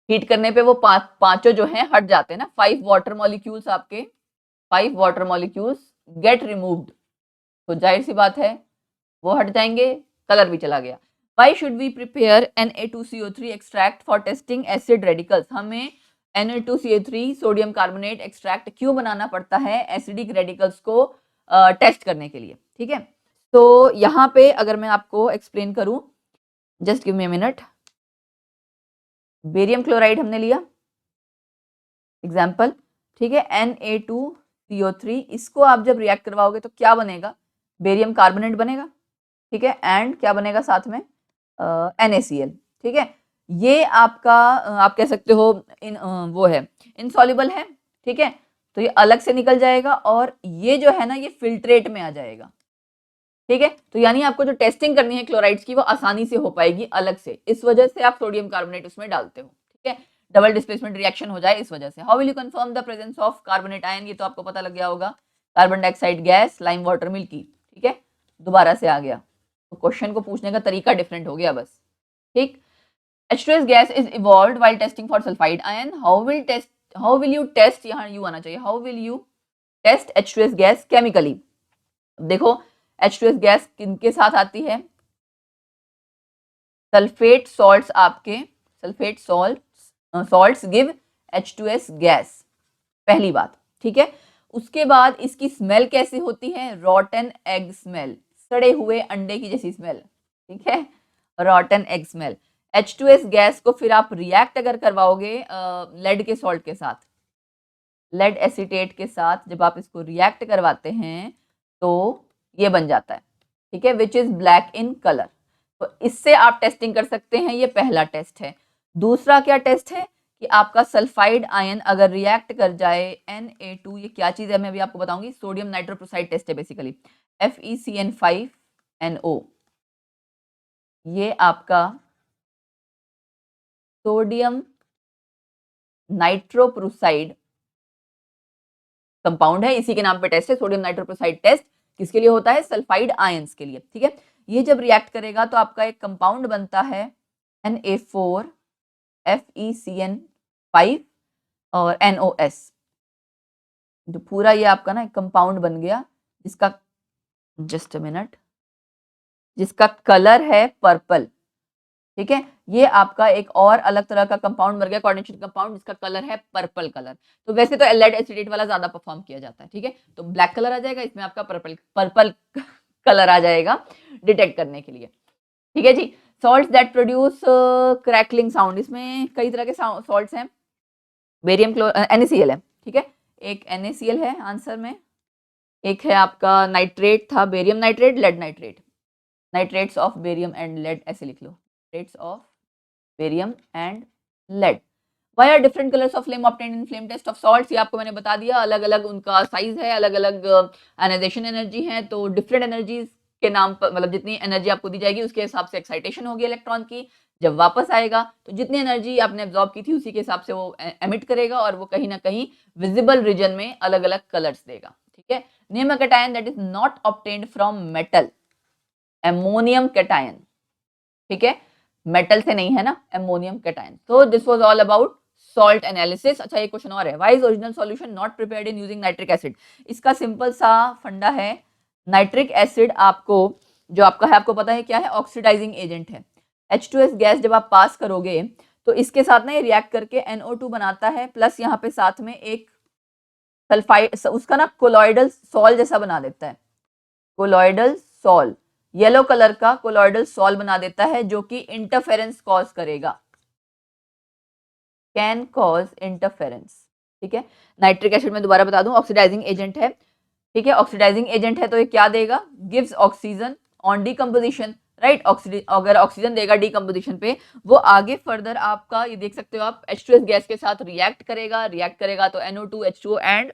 हीट करने पे वो पांचों जो हैं हट जाते हैं ना, 5 वाटर मॉलिक्यूल्स आपके, 5 वाटर मॉलिक्यूल्स गेट रिमूव्ड, तो जाहिर सी बात है वो हट जाएंगे, कलर भी चला गया। Why should we prepare Na2CO3 extract for testing acid radicals? हमें Na2CO3 सोडियम कार्बोनेट एक्सट्रैक्ट क्यों बनाना पड़ता है एसिडिक रेडिकल्स को टेस्ट करने के लिए, ठीक है। तो यहाँ पे अगर मैं आपको एक्सप्लेन करूं, just give me a minute. Barium chloride हमने लिया एग्जाम्पल, ठीक है, Na2CO3, इसको आप जब रिएक्ट करवाओगे तो क्या बनेगा, बेरियम कार्बोनेट बनेगा, ठीक है, एंड क्या बनेगा साथ में, NaCl, ठीक है। ये आपका आप कह सकते हो वो है इनसॉल्युबल है, ठीक है, तो ये अलग से निकल जाएगा और ये जो है ना ये फिल्ट्रेट में आ जाएगा, ठीक है। तो यानी आपको जो टेस्टिंग करनी है क्लोराइड्स की वो आसानी से हो पाएगी अलग से, इस वजह से आप सोडियम कार्बोनेट उसमें डालते हो, ठीक है, डबल डिस्प्लेसमेंट रिएक्शन हो जाए इस वजह से। How will you confirm the presence of carbonate ion, ये तो आपको पता लग गया होगा, carbon dioxide gas, lime water milky, ठीक है, दोबारा से आ गया, तो क्वेश्चन को पूछने का तरीका डिफरेंट हो गया बस, ठीक। H2S gas is evolved while testing for sulfide ion. How will you test, यहाँ यू आना चाहिए, how will you test H2S gas chemically? देखो H2S गैस किनके साथ आती है, सल्फेट सॉल्ट्स, आपके sulphate salts give H2S gas, पहली बात, ठीक है। उसके बाद इसकी स्मेल कैसी होती है, रॉटन एग स्मेल, सड़े हुए अंडे की जैसी स्मेल, ठीक है, रॉटन एग स्मेल। H2S गैस को फिर आप रिएक्ट अगर करवाओगे लेड के सॉल्ट के साथ, लेड एसीटेट के साथ जब आप इसको रिएक्ट करवाते हैं तो ये बन जाता है, ठीक है, which is black in colour. तो इससे आप टेस्टिंग कर सकते हैं, ये पहला टेस्ट है। दूसरा क्या टेस्ट है कि आपका सल्फाइड आयन अगर रिएक्ट कर जाए Na2, ये क्या चीज है मैं अभी आपको बताऊंगी, सोडियम नाइट्रोप्रोसाइड टेस्ट है बेसिकली, FeCN5NO, ये आपका सोडियम नाइट्रोप्रोसाइड कंपाउंड है, इसी के नाम पे टेस्ट है, सोडियम नाइट्रोप्रोसाइड टेस्ट किसके लिए होता है, सल्फाइड आयंस के लिए, ठीक है। ये जब रिएक्ट करेगा तो आपका एक कंपाउंड बनता है Na4 FeCN5 और NOS, जो पूरा ये आपका ना एक कंपाउंड बन गया जिसका, जस्ट अ मिनट, जिसका कलर है पर्पल, ठीक है, ये आपका एक और अलग तरह का कंपाउंड बन गया, कोऑर्डिनेशन कंपाउंड जिसका कलर है पर्पल कलर। तो वैसे तो लेड एसिडेट वाला ज्यादा परफॉर्म किया जाता है, ठीक है, तो ब्लैक कलर आ जाएगा, इसमें आपका पर्पल कलर आ जाएगा डिटेक्ट करने के लिए, ठीक है जी। Salts that produce crackling sound, इसमें कई तरह के सॉल्ट्स हैं, बेरियम NaCl है, ठीक है, एक NaCl है आंसर में, एक है आपका नाइट्रेट था, barium nitrate, lead nitrate, nitrates of barium and lead, ऐसे लिख लो, nitrates of barium and lead. Why are different colors of flame obtained in flame test of salts, ये आपको मैंने बता दिया, अलग अलग उनका साइज है, अलग अलग आयनाइजेशन एनर्जी है, तो डिफरेंट एनर्जीज के नाम पर, मतलब जितनी एनर्जी आपको दी जाएगी उसके हिसाब से एक्साइटेशन होगी इलेक्ट्रॉन की, जब वापस आएगा तो जितनी एनर्जी आपने एब्जॉर्ब की थी उसी के हिसाब से वो एमिट करेगा और वो कहीं ना कहीं विजिबल रीजन में अलग अलग कलर्स देगा, ठीक है। Name a cation that is not obtained from metal, ammonium cation, ठीक है, मेटल से नहीं है ना, एमोनियम कैटायन। तो this was all about salt analysis. अच्छा, एक क्वेश्चन और है, why is original solution not prepared in using nitric acid, इसका सिंपल सा फंडा है, नाइट्रिक एसिड आपको जो आपका है, आपको पता है क्या है, ऑक्सीडाइजिंग एजेंट है। H2S गैस जब आप पास करोगे तो इसके साथ ना ये रिएक्ट करके NO2 बनाता है, प्लस यहाँ पे साथ में एक सल्फाइड, उसका ना कोलॉइडल सॉल जैसा बना देता है, कोलॉइडल सॉल, येलो कलर का कोलॉइडल सॉल बना देता है जो कि इंटरफेरेंस कॉज करेगा, कैन कॉज इंटरफेरेंस, ठीक है। नाइट्रिक एसिड में दोबारा बता दूं ऑक्सीडाइजिंग एजेंट है, ठीक है, ऑक्सीडाइजिंग एजेंट है तो ये क्या देगा, gives oxygen on decomposition, right, अगर ऑक्सीजन देगा डीकंपोजिशन पे, वो आगे फर्दर आपका ये देख सकते हो आप, H2S गैस के साथ रिएक्ट करेगा तो NO2 H2O एंड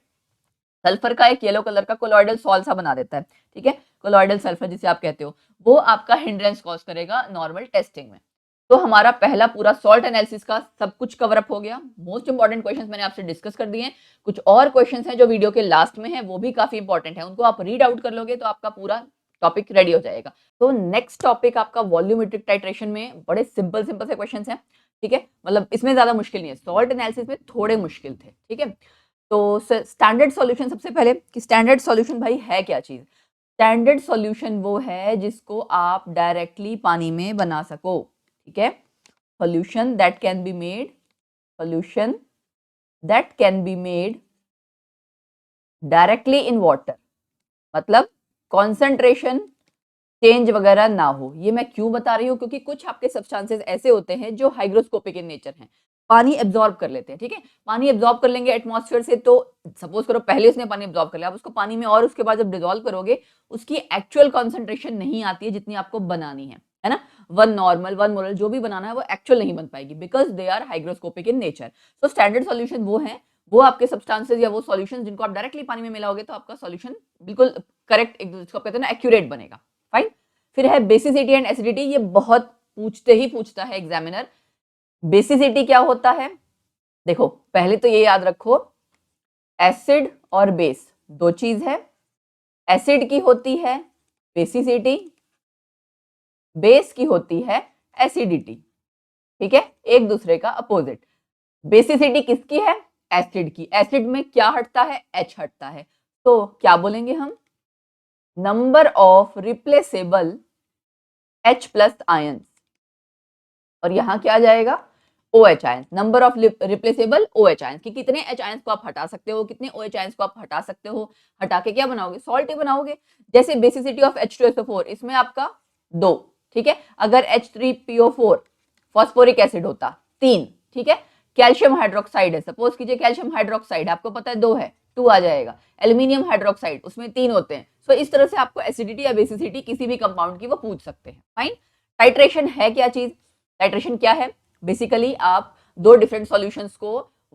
सल्फर का एक येलो कलर का कोलॉइडल सॉल सा बना देता है, ठीक है, कोलॉइडल सल्फर जिसे आप कहते हो, वो आपका हिंड्रेंस कॉज करेगा नॉर्मल टेस्टिंग में। तो हमारा पहला पूरा सॉल्ट एनालिसिस का सब कुछ कवर अप हो गया, मोस्ट इंपॉर्टेंट क्वेश्चंस मैंने आपसे डिस्कस कर दिए, कुछ और क्वेश्चंस हैं जो वीडियो के लास्ट में है, वो भी काफी इंपॉर्टेंट है, उनको आप रीड आउट कर लोगे तो आपका पूरा टॉपिक रेडी हो जाएगा। तो नेक्स्ट टॉपिक आपका वॉल्यूमेट्रिक टाइट्रेशन में बड़े सिंपल से क्वेश्चंस हैं, ठीक है, मतलब इसमें ज्यादा मुश्किल नहीं है, सॉल्ट एनालिसिस में थोड़े मुश्किल थे, ठीक है। तो स्टैंडर्ड सॉल्यूशन, सबसे पहले कि स्टैंडर्ड सॉल्यूशन भाई है क्या चीज, स्टैंडर्ड सॉल्यूशन वो है जिसको आप डायरेक्टली पानी में बना सको, ठीक है, solution that can be made, solution that can be made directly in water, मतलब कॉन्सेंट्रेशन चेंज वगैरह ना हो। ये मैं क्यों बता रही हूँ, क्योंकि कुछ आपके सब्सटेंसेस ऐसे होते हैं जो हाइग्रोस्कोपिक इन नेचर हैं, पानी एब्जॉर्ब कर लेते हैं। ठीक है, पानी एब्जॉर्ब कर लेंगे एटमॉस्फेयर से, तो सपोज करो पहले उसने पानी एब्जॉर्ब कर लिया, आप उसको पानी में और उसके बाद जब डिजोल्व करोगे उसकी एक्चुअल कॉन्सेंट्रेशन नहीं आती है जितनी आपको बनानी है ना। वन नॉर्मल, वन मोलर जो भी बनाना है वो एक्चुअल नहीं बन पाएगी, because they are hygroscopic in nature. तो स्टैंडर्ड सॉल्यूशन वो है, वो आपके सब्सटेंसेस या वो सॉल्यूशन जिनको आप डायरेक्टली पानी में मिलाओगे तो आपका सॉल्यूशन बिल्कुल करेक्ट, जिसको कहते हैं ना एक्यूरेट बनेगा। फाइन। फिर है बेसिसिटी एंड एसिडिटी, ये बहुत पूछता है एग्जामिनर। बेसिसिटी क्या होता है, देखो पहले तो ये याद रखो, एसिड और बेस दो चीज है। एसिड की होती है बेसिसिटी, बेस की होती है एसिडिटी। ठीक है, एक दूसरे का अपोजिट। बेसिसिटी किसकी है, एसिड की। एसिड में क्या हटता है, एच हटता है। तो क्या बोलेंगे हम, number of replaceable H plus ions, और यहां क्या आ जाएगा, OH ions. Number of replaceable OH ions, कि कितने H आयंस को आप हटा सकते हो, कितने OH आयंस को आप हटा सकते हो। हटा के क्या बनाओगे, सॉल्ट ही बनाओगे। जैसे बेसिसिटी ऑफ H2SO4, इसमें आपका 2, ठीक है। अगर H3PO4 फॉस्फोरिक एसिड होता 3, ठीक है। कैल्शियम हाइड्रोक्साइड है, सपोज कीजिए कैल्शियम हाइड्रोक्साइड आपको पता है 2 है, 2 आ जाएगा। एल्यूमिनियम हाइड्रोक्साइड, उसमें 3 होते हैं। सो इस तरह से आपको एसिडिटी या बेसिसिटी किसी भी कंपाउंड की वो पूछ सकते हैं। फाइन। टाइट्रेशन है क्या चीज, टाइट्रेशन क्या है, बेसिकली आप दो डिफरेंट सॉल्यूशंस को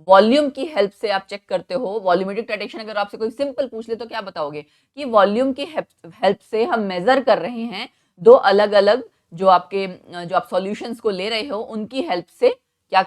वॉल्यूम की हेल्प से आप चेक करते हो। वॉल्यूमेट्रिक टाइट्रेशन अगर आपसे कोई सिंपल पूछ ले तो क्या बताओगे, कि वॉल्यूम की हेल्प से हम मेजर कर रहे हैं दो अलग अलग जो आप सॉल्यूशंस को ले रहे हो उनकी हेल्प से,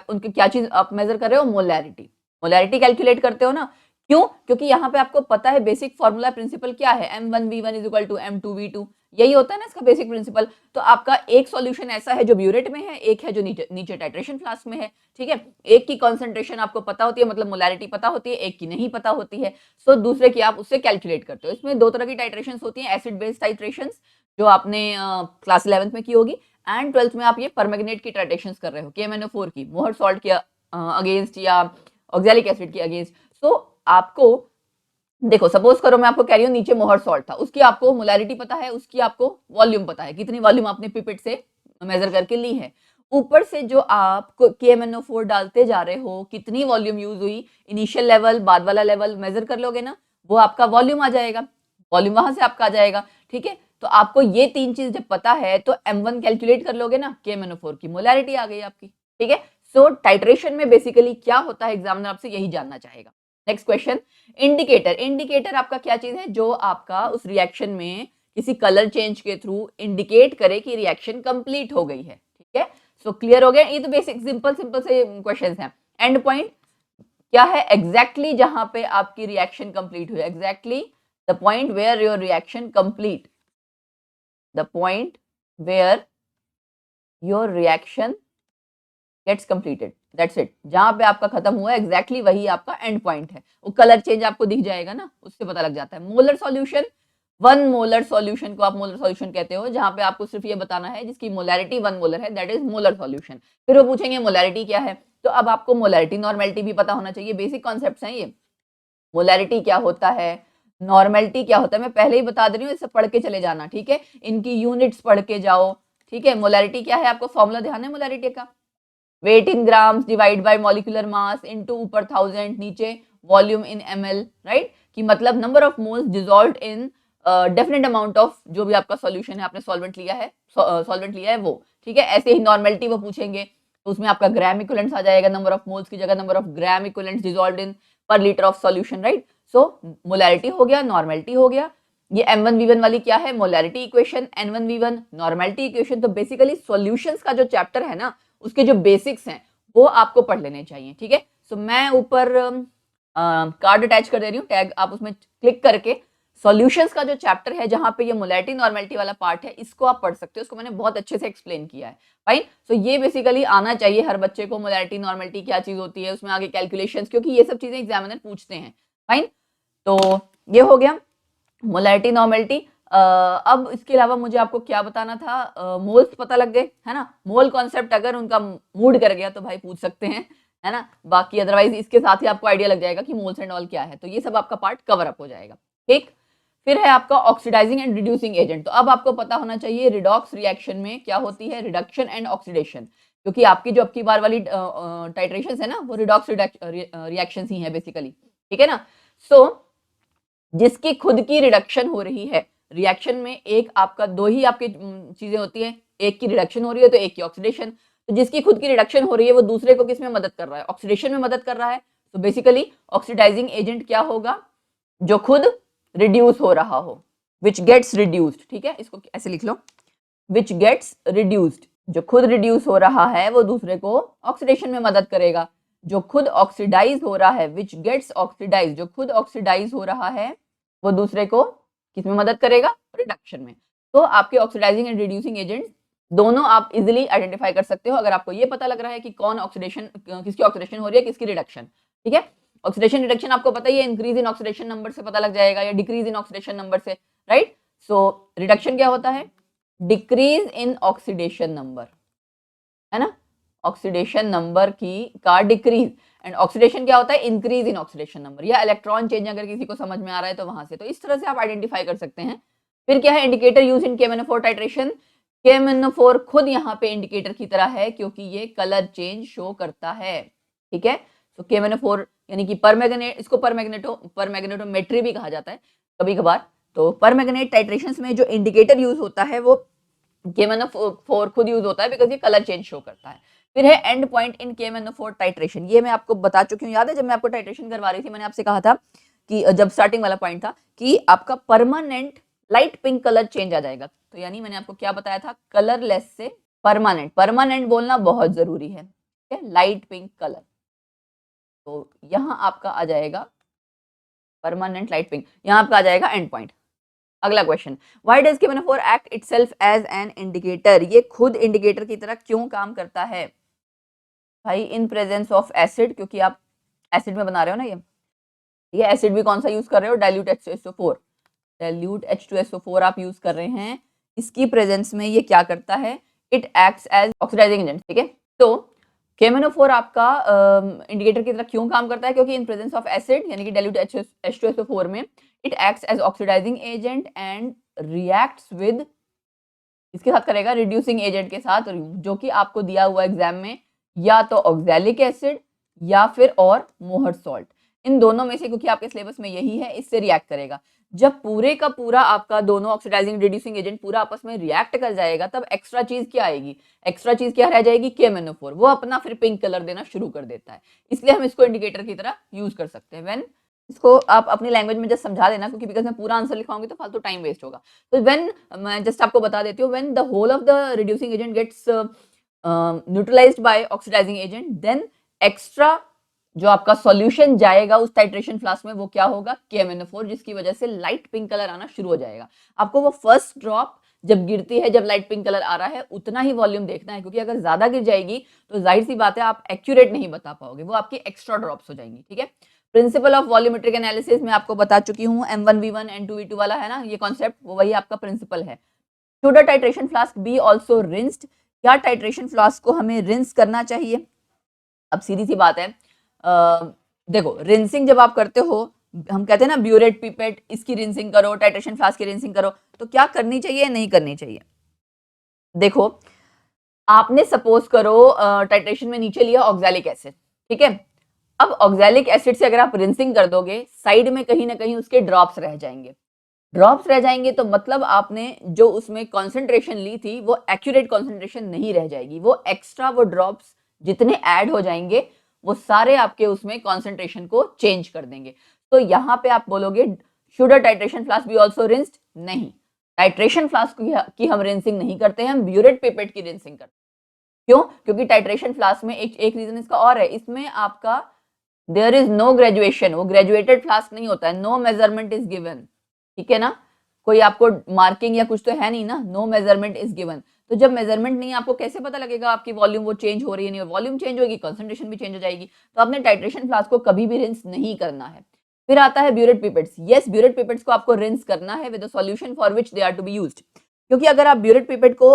उनकी क्या चीज आप मेजर कर रहे हो, मोलैरिटी। मोलैरिटी कैलकुलेट करते हो ना, क्यों, क्योंकि यहाँ पे आपको पता है बेसिक फॉर्मूला प्रिंसिपल क्या है, M1V1 is equal to M2V2, यही होता है ना इसका बेसिक प्रिंसिपल। तो आपका एक सॉल्यूशन ऐसा है जो ब्यूरेट में है, एक है जो नीचे टाइट्रेशन फ्लास्क में है। ठीक है, एक की कॉन्सेंट्रेशन आपको पता होती है, मतलब मोलैरिटी पता होती है, एक की नहीं पता होती है। सो दूसरे की आप उससे कैलकुलेट करते हो। इसमें दो तरह की टाइट्रेशन होती है, एसिड बेस्ड टाइट्रेशन जो आपने क्लास 11th में की होगी, एंड 12th में आप ये परमैंगनेट की टाइट्रेशन कर रहे हो, KMnO4 की, मोहर सॉल्ट के अगेंस्ट या ऑक्सैलिक एसिड के अगेंस्ट। सो आपको देखो, सपोज करो मैं आपको कह रही हूँ नीचे मोहर सॉल्ट था, उसकी आपको मोलैरिटी पता है, उसकी आपको वॉल्यूम पता है, कितनी वॉल्यूम आपने पिपेट से मेजर करके ली है। ऊपर से जो आप KMnO4 डालते जा रहे हो, कितनी वॉल्यूम यूज हुई, इनिशियल लेवल बाद वाला लेवल मेजर कर लोगे ना, वो आपका वॉल्यूम आ जाएगा, वॉल्यूम वहां से आपका आ जाएगा। ठीक है, तो आपको ये तीन चीज जब पता है तो M1 कैलकुलेट कर लोगे ना, KMnO4 की मोलैरिटी आ गई आपकी। ठीक है, सो टाइट्रेशन में बेसिकली क्या होता है, एग्जामिनर आपसे यही जानना चाहेगा। Next question, indicator. इंडिकेटर आपका क्या चीज है, जो आपका उस रिएक्शन में किसी कलर चेंज के थ्रू इंडिकेट करे कि रिएक्शन कंप्लीट हो गई है। ठीक है, सो क्लियर हो गया, ये तो बेसिक सिंपल से क्वेश्चंस हैं। एंड पॉइंट क्या है, एग्जैक्टली जहां पे आपकी रिएक्शन कंप्लीट हुई, exactly the point where your reaction complete, the point where your reaction gets completed, that's it. जहां पे आपका खत्म हुआ एग्जैक्टली वही आपका एंड पॉइंट है। वो कलर चेंज आपको दिख जाएगा ना, उससे पता लग जाता है। मोलर सॉल्यूशन, 1 मोलर सॉल्यूशन को आप मोलर सॉल्यूशन कहते हो, जहां पे आपको सिर्फ ये बताना है जिसकी मोलैरिटी 1 मोलर है, दैट इज मोलर सॉल्यूशन। फिर वो पूछेंगे मोलैरिटी क्या है, तो अब आपको मोलैरिटी नॉर्मेलिटी भी पता होना चाहिए, बेसिक कॉन्सेप्ट्स हैं ये। मोलैरिटी क्या होता है, नॉर्मेलिटी क्या होता है, मैं पहले ही बता दे रही हूँ, इसे पढ़ के चले जाना। ठीक है, इनकी यूनिट्स पढ़ के जाओ। ठीक है, मोलैरिटी क्या है, आपको फॉर्मूला ध्यान है मोलैरिटी का, weight in grams divide by molecular mass into ऊपर 1000 नीचे वॉल्यूम इन ml, राइट, कि मतलब number of moles dissolved in definite amount of जो भी आपका सॉल्यूशन है, आपने सॉल्वेंट लिया है वो। ठीक है, ऐसे ही नॉर्मेलिटी वो पूछेंगे तो उसमें आपका ग्राम इक्विवेलेंट्स आ जाएगा, नंबर ऑफ मोल्स की जगह number of gram equivalents dissolved in per litre of solution, right. So molarity हो गया, नॉर्मेलिटी हो गया। ये M1V1 वाली क्या है, molarity equation, N1V1 normality equation. तो बेसिकली सॉल्यूशंस का जो चैप्टर है ना, उसके जो बेसिक्स हैं वो आपको पढ़ लेने चाहिए। ठीक है, सो मैं ऊपर कार्ड अटैच कर दे रही हूँ, टैग आप उसमें क्लिक करके सॉल्यूशंस का जो चैप्टर है जहां पे ये मोलैरिटी नॉर्मेलिटी वाला पार्ट है, इसको आप पढ़ सकते हो। उसको मैंने बहुत अच्छे से एक्सप्लेन किया है। फाइन, सो ये बेसिकली आना चाहिए हर बच्चे को, मोलैरिटी नॉर्मेलिटी क्या चीज होती है, उसमें आगे कैलकुलेशंस, क्योंकि ये सब चीजें एग्जामिनर पूछते हैं। फाइन, तो ये हो गया मोलैरिटी नॉर्मेलिटी। अब इसके अलावा मुझे आपको क्या बताना था, मोल्स पता लग गए है ना। मोल कॉन्सेप्ट अगर उनका मूड कर गया तो भाई पूछ सकते हैं, है ना। बाकी अदरवाइज इसके साथ ही आपको आइडिया लग जाएगा कि मोल्स एंड ऑल क्या है, तो ये सब आपका पार्ट कवर अप हो जाएगा। ठीक, फिर है आपका ऑक्सीडाइजिंग एंड रिड्यूसिंग एजेंट। तो अब आपको पता होना चाहिए रिडॉक्स रिएक्शन में क्या होती है, रिडक्शन एंड ऑक्सीडेशन, क्योंकि आपकी जो अब की बार वाली टाइट्रेशंस है ना वो रिडॉक्स रिएक्शंस ही है बेसिकली, ठीक है ना। सो जिसकी खुद की रिडक्शन हो रही है, रिएक्शन में एक आपका दो ही आपकी चीजें होती है, एक की रिडक्शन हो रही है तो एक की ऑक्सीडेशन। तो जिसकी खुद की रिडक्शन हो रही है वो दूसरे को किसमें मदद कर रहा है, ऑक्सीडेशन में मदद कर रहा है। तो बेसिकली ऑक्सीडाइजिंग एजेंट क्या होगा, जो खुद रिड्यूस हो रहा हो, विच गेट्स रिड्यूस्ड, ठीक है, इसको ऐसे लिख लो, विच गेट्स रिड्यूस्ड। जो खुद रिड्यूस हो रहा है वो दूसरे को ऑक्सीडेशन में मदद करेगा। जो खुद ऑक्सीडाइज हो रहा है, विच गेट्स ऑक्सीडाइज, जो खुद ऑक्सीडाइज हो रहा है वो दूसरे को किसमें मदद करेगा, रिडक्शन में। तो आपके ऑक्सीडाइजिंग एंड रिड्यूसिंग एजेंट्स दोनों आप इजिली आइडेंटिफाई कर सकते हो अगर आपको ये पता लग रहा है कि कौन ऑक्सीडेशन, किसकी ऑक्सीडेशन हो रही है, किसकी रिडक्शन, ठीक है। ऑक्सीडेशन रिडक्शन आपको पता ही है, इंक्रीज इन ऑक्सीडेशन नंबर से पता लग जाएगा या डिक्रीज इन ऑक्सीडेशन नंबर से, राइट। सो रिडक्शन क्या होता है, डिक्रीज इन ऑक्सीडेशन नंबर, है ना, ऑक्सीडेशन नंबर का डिक्रीज। एंड ऑक्सीडेशन क्या होता है, इंक्रीज इन ऑक्सीडेशन नंबर या इलेक्ट्रॉन चेंज, अगर किसी को समझ में आ रहा है तो वहां से। तो इस तरह से आप आइडेंटिफाई कर सकते हैं। फिर क्या है, indicator use in KMnO4 titration. KMnO4 खुद यहाँ पे इंडिकेटर की तरह है क्योंकि ये कलर चेंज शो करता है, ठीक है। तो KMnO4 यानी कि परमैग्नेट, इसको परमैग्नेटोमेट्री भी कहा जाता है कभी कभार। तो परमैग्नेट टाइट्रेशंस में जो इंडिकेटर यूज होता है वो KMnO4 खुद यूज होता है बिकॉज ये कलर चेंज शो करता है। फिर है and point in KMnO4 titration. ये मैं आपको बता चुकी हूँ, याद है जब मैं आपको टाइट्रेशन करवा रही थी मैंने आपसे कहा था कि जब स्टार्टिंग वाला पॉइंट था कि आपका permanent light pink colour change आ जाएगा। तो यानी मैंने आपको क्या बताया था, कलरलेस से परमानेंट, परमानेंट बोलना बहुत जरूरी है, ठीक है, लाइट पिंक कलर। तो यहाँ आपका आ जाएगा परमानेंट लाइट पिंक, यहाँ आपका आ जाएगा एंड पॉइंट। अगला question, why does KMnO4 act itself as an indicator. ये खुद इंडिकेटर की तरह क्यों काम करता है भाई, इन प्रेजेंस ऑफ एसिड, क्योंकि आप एसिड में बना रहे हो ना ये एसिड भी कौन सा यूज कर रहे हो, डाइल्यूट H2SO4, डाइल्यूट H2SO4 आप यूज कर रहे हैं। इसकी प्रेजेंस में ये क्या करता है, it acts as oxidising agent, ठीक है। तो KMnO4 आपका इंडिकेटर की तरह क्यों काम करता है, क्योंकि इन प्रेजेंस ऑफ एसिड यानी कि डाइल्यूट H2SO4 में it acts as oxidising agent and reacts with, इसके साथ करेगा रिड्यूसिंग एजेंट के साथ, जो कि आपको दिया हुआ एग्जाम में या तो ऑक्सैलिक एसिड या फिर और मोहर सॉल्ट, इन दोनों में से, क्योंकि आपके सिलेबस में यही है, इससे रिएक्ट करेगा। जब पूरे का पूरा आपका दोनों ऑक्सीडाइजिंग रिड्यूसिंग एजेंट पूरा आपस में रिएक्ट कर जाएगा तब एक्स्ट्रा चीज क्या आएगी, एक्स्ट्रा चीज क्या रह जाएगी, KMnO4, वो अपना फिर पिंक कलर देना शुरू कर देता है। इसलिए हम इसको इंडिकेटर की तरह यूज कर सकते हैं। व्हेन, इसको आप अपनी लैंग्वेज में जस्ट समझा देना, क्योंकि बिकॉज मैं पूरा आंसर लिखाऊंगी तो फालतू टाइम वेस्ट होगा। तो व्हेन, मैं जस्ट आपको बता देती हूँ, when the whole of the reducing agent gets neutralised by oxidising agent, then extra जो आपका सॉल्यूशन जाएगा उस टाइट्रेशन फ्लास्क में वो क्या होगा, KMnO4, जिसकी वजह से लाइट पिंक कलर आना शुरू हो जाएगा। आपको वो फर्स्ट ड्रॉप जब गिरती है, जब लाइट पिंक कलर आ रहा है, उतना ही वॉल्यूम देखना है, क्योंकि अगर ज्यादा गिर जाएगी तो जाहिर सी बात है आप एक्यूरेट नहीं बता पाओगे, वो आपकी एक्स्ट्रा ड्रॉप्स हो जाएंगी, ठीक है। प्रिंसिपल ऑफ वॉल्यूमेट्रिक एनालिसिस में आपको बता चुकी हूँ, M1V1 N2V2 वाला है ना ये कॉन्सेप्ट, वो वही आपका प्रिंसिपल है। Should a titration flask be also rinsed, क्या टाइट्रेशन फ्लास्क को हमें रिंस करना चाहिए। अब सीधी सी बात है, देखो रिंसिंग जब आप करते हो, हम कहते हैं ना ब्यूरेट पिपेट, इसकी रिंसिंग करो, टाइट्रेशन फ्लास्क की रिंसिंग करो, तो क्या करनी चाहिए नहीं करनी चाहिए। देखो आपने सपोज करो टाइट्रेशन में नीचे लिया ऑक्सैलिक एसिड, ठीक है। अब ऑक्सैलिक एसिड से अगर आप रिंसिंग कर दोगे, साइड में कहीं ना कहीं उसके ड्रॉप्स रह जाएंगे, ड्रॉप्स रह जाएंगे तो मतलब आपने जो उसमें कॉन्सेंट्रेशन ली थी वो एक्यूरेट कॉन्सेंट्रेशन नहीं रह जाएगी, वो एक्स्ट्रा वो ड्रॉप्स जितने ऐड हो जाएंगे वो सारे आपके उसमें कॉन्सेंट्रेशन को चेंज कर देंगे। तो यहाँ पे आप बोलोगे should a titration flask be also rinsed, नहीं, टाइट्रेशन फ्लास्क की हम रिंसिंग नहीं करते हैं, हम ब्यूरेट पिपेट की रिंसिंग करते हैं। क्यों, क्योंकि टाइट्रेशन फ्लास्क में एक रीजन इसका और है, इसमें आपका देयर इज नो ग्रेजुएशन, वो ग्रेजुएटेड फ्लास्क नहीं होता है, नो मेजरमेंट इज गिवन, ठीक है ना, कोई आपको मार्किंग या कुछ तो है नहीं ना, नो मेजरमेंट इज गिवन। तो जब मेजरमेंट नहीं, आपको कैसे पता लगेगा आपकी वॉल्यूम वो चेंज हो रही है नहीं, वॉल्यूम चेंज होगी कंसंट्रेशन भी चेंज हो जाएगी। तो आपने टाइट्रेशन फ्लास्क को कभी भी रिंस नहीं करना है। फिर आता है burette pipettes, yes burette pipettes को आपको रिंस करना है with a solution for which they are to be used, क्योंकि अगर आप ब्यूरेट पिपेट को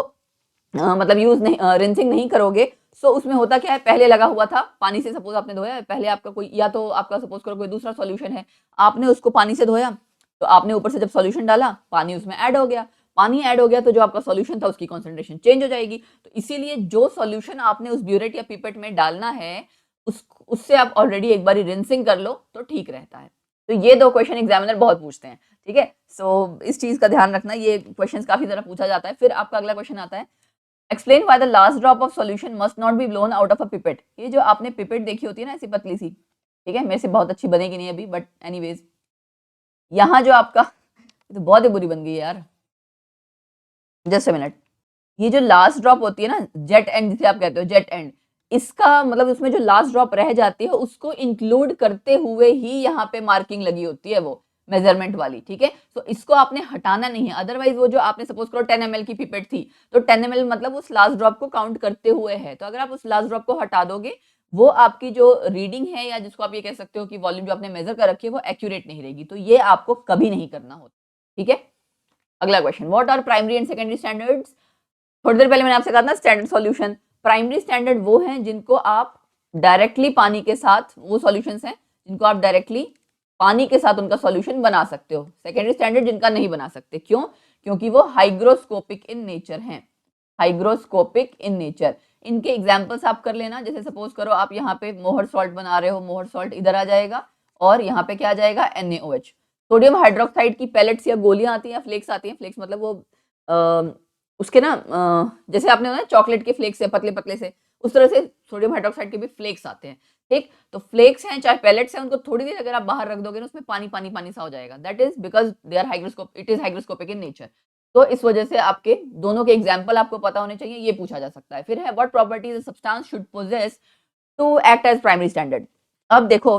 मतलब यूज नहीं, रिंसिंग नहीं करोगे, सो उसमें होता क्या है, पहले लगा हुआ था पानी से, सपोज आपने धोया, पहले आपका कोई, या तो आपका सपोज करो कोई दूसरा सॉल्यूशन है, आपने उसको पानी से धोया, तो आपने ऊपर से जब सॉल्यूशन डाला, पानी उसमें ऐड हो गया, पानी ऐड हो गया तो जो आपका सॉल्यूशन था उसकी कॉन्सेंट्रेशन चेंज हो जाएगी। तो इसीलिए जो सॉल्यूशन आपने उस ब्यूरेट या पिपेट में डालना है उससे आप ऑलरेडी एक बार रिंसिंग कर लो तो ठीक रहता है। तो ये 2 क्वेश्चन एग्जामिनर बहुत पूछते हैं, ठीक है। सो इस चीज का ध्यान रखना, ये क्वेश्चन काफी ज्यादा पूछा जाता है। फिर आपका अगला क्वेश्चन आता है, explain why the last drop of solution must not be blown out of a pipette. ये जो आपने पिपेट देखी होती है ना, ऐसी पतली सी, ठीक है, मेरे से बहुत अच्छी बनेगी नहीं अभी, बट एनीवेज यहाँ जो आपका, तो बहुत ही बुरी बन गई है यार, जस्ट अ मिनट। ये जो लास्ट ड्रॉप होती है ना, जेट एंड जिसे आप कहते हो, जेट एंड, इसका मतलब उसमें जो लास्ट ड्रॉप रह जाती है उसको इंक्लूड करते हुए ही यहाँ पे मार्किंग लगी होती है, वो मेजरमेंट वाली, ठीक है। तो इसको आपने हटाना नहीं है, अदरवाइज वो जो आपने सपोज करो 10 ml की पिपेट थी, तो 10 ml मतलब उस लास्ट ड्रॉप को काउंट करते हुए है। तो अगर आप उस लास्ट ड्रॉप को हटा दोगे, वो आपकी जो रीडिंग है, या जिसको आप ये कह सकते हो कि वॉल्यूम जो आपने मेजर कर रखी है, वो एक्यूरेट नहीं रहेगी। तो ये आपको कभी नहीं करना होता, ठीक है। अगला question, what are primary and secondary standards. थोड़ी देर पहले मैंने आपसे कहा था स्टैंडर्ड सॉल्यूशन। प्राइमरी स्टैंडर्ड वो हैं जिनको आप डायरेक्टली पानी के साथ, वो सॉल्यूशंस हैं जिनको आप डायरेक्टली पानी के साथ उनका सॉल्यूशन बना सकते हो। सेकेंडरी स्टैंडर्ड जिनका नहीं बना सकते, क्यों? क्योंकि वो हाइग्रोस्कोपिक इन नेचर हैं, हाइग्रोस्कोपिक इन नेचर। इनके एग्जांपल्स आप कर लेना, जैसे सपोज करो आप यहाँ पे मोहर सॉल्ट बना रहे हो, मोहर सॉल्ट इधर आ जाएगा और यहाँ पे क्या आ जाएगा, NaOH। सोडियम हाइड्रोक्साइड की पैलेट्स या गोलियां आती हैं, फ्लेक्स आती हैं, फ्लेक्स मतलब वो उसके ना जैसे आपने ना चॉकलेट के फ्लेक्स है पतले पतले से, उस तरह से सोडियम हाइड्रोक्साइड के भी फ्लेक्स आते हैं, ठीक। तो फ्लेक्स हैं चाहे पैलेट्स हैं, उनको थोड़ी देर अगर आप बाहर रख दोगे ना, उसमें पानी पानी पानी सा हो जाएगा। That is because they are hygroscope, it is hygroscopic in nature. तो इस वजह से आपके दोनों के एग्जाम्पल आपको पता होने चाहिए, ये पूछा जा सकता है। फिर है what properties substance should possess to act as primary standard. अब देखो,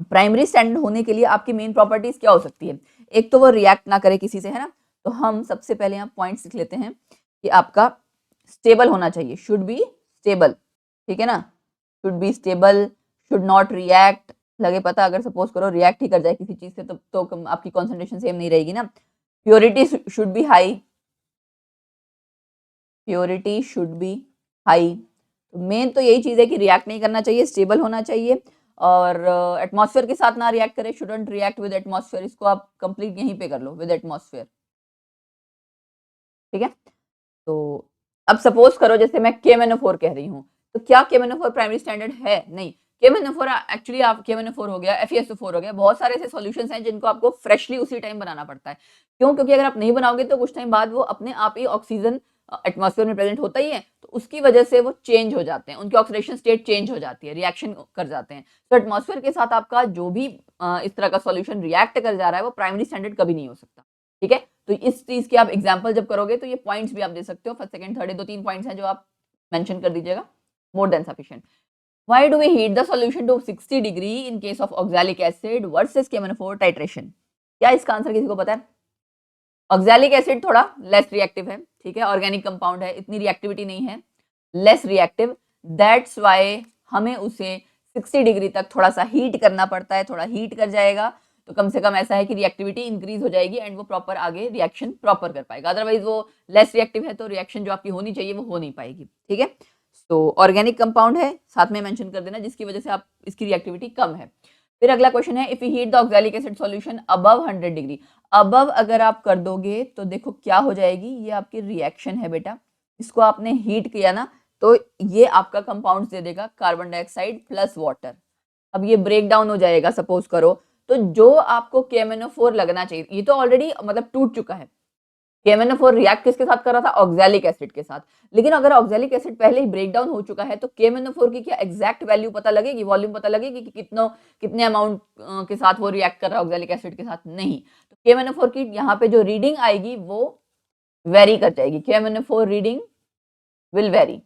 प्राइमरी स्टैंडर्ड होने के लिए आपकी मेन प्रॉपर्टीज क्या हो सकती है? एक तो वो रिएक्ट ना करे किसी से, है ना। तो हम सबसे पहले यहाँ पॉइंट्स लिख लेते हैं कि आपका स्टेबल होना चाहिए, शुड बी स्टेबल, ठीक है ना। Should be stable, should not react, लगे पता अगर सपोज करो रिएक्ट ही कर जाए किसी चीज से तो आपकी कॉन्सेंट्रेशन सेम नहीं रहेगी ना। Purity should be high, purity should be high. तो मेन तो यही चीज है कि रिएक्ट नहीं करना चाहिए, स्टेबल होना चाहिए, और एटमॉस्फेयर के साथ ना रिएक्ट करे, शुडंट रिएक्ट विद एटमॉस्फेयर। इसको आप कंप्लीट यहीं पे कर लो, विद एटमॉस्फेयर, ठीक है। तो अब सपोज करो जैसे मैं KMnO4 कह रही हूँ, तो क्या KMnO4 प्राइमरी स्टैंडर्ड है? नहीं। KMnO4 एक्चुअली आप KMnO4 हो गया, FeSO4 हो गया, बहुत सारे ऐसे सॉल्यूशंस हैं जिनको आपको फ्रेशली उसी टाइम बनाना पड़ता है। क्यों? क्योंकि अगर आप नहीं बनाओगे तो कुछ टाइम बाद वो अपने आप ही ऑक्सीजन एटमॉस्फेयर में प्रेजेंट होता ही है, तो उसकी वजह से वो चेंज हो जाते हैं, उनकी ऑक्सीडेशन स्टेट चेंज हो जाती है, रिएक्शन कर जाते हैं। तो एटमॉस्फेयर के साथ आपका जो भी इस तरह का सॉल्यूशन रिएक्ट कर जा रहा है वो प्राइमरी स्टैंडर्ड कभी नहीं हो सकता, ठीक है। तो इस चीज के आप एग्जाम्पल जब करोगे तो ये पॉइंट्स भी आप दे सकते हो, फर्स्ट सेकंड थर्ड, 2-3 पॉइंट्स हैं जो आप मेंशन कर दीजिएगा, more than sufficient. Why do we heat the solution to 60 degree in case of oxalic acid versus KMnO4 titration? क्या इसका आंसर किसी को पता है? ऑक्सैलिक एसिड थोड़ा लेस रिएक्टिव है, ठीक है, ऑर्गेनिक कंपाउंड है, इतनी रिएक्टिविटी नहीं है, लेस रिएक्टिव, दैट्स व्हाई हमें उसे 60 डिग्री तक थोड़ा सा हीट करना पड़ता है, थोड़ा हीट कर जाएगा तो कम से कम ऐसा है कि रिएक्टिविटी इंक्रीज हो जाएगी एंड वो प्रॉपर आगे रिएक्शन प्रॉपर कर पाएगा। अदरवाइज वो लेस रिएक्टिव है तो रिएक्शन जो आपकी होनी चाहिए वो हो नहीं पाएगी, ठीक है। तो ऑर्गेनिक कंपाउंड है, साथ में मेंशन कर देना, जिसकी वजह से आप इसकी रिएक्टिविटी कम है। फिर अगला क्वेश्चन है, if you heat the oxalic acid solution above 100 degree. Above अगर आप कर दोगे तो देखो क्या हो जाएगी, ये आपकी रिएक्शन है बेटा, इसको आपने हीट किया ना तो ये आपका कंपाउंड दे देगा कार्बन डाइऑक्साइड प्लस वाटर। अब ये ब्रेक डाउन हो जाएगा सपोज करो, तो जो आपको KMnO4 लगना चाहिए, ये तो ऑलरेडी मतलब टूट चुका है। KMnO4 रिएक्ट किसके साथ कर रहा था? ऑक्सैलिक एसिड के साथ। लेकिन अगर ऑक्सैलिक एसिड पहले ही ब्रेक डाउन हो चुका है तो KMnO4 की क्या एग्जैक्ट वैल्यू पता लगेगी, वॉल्यूम पता लगेगी कि कितने अमाउंट के साथ वो रिएक्ट कर रहा है ऑक्सैलिक एसिड के साथ? नहीं। तो KMnO4 की यहाँ पे जो रीडिंग आएगी वो वेरी कर जाएगी, KMnO4 रीडिंग विल वेरी।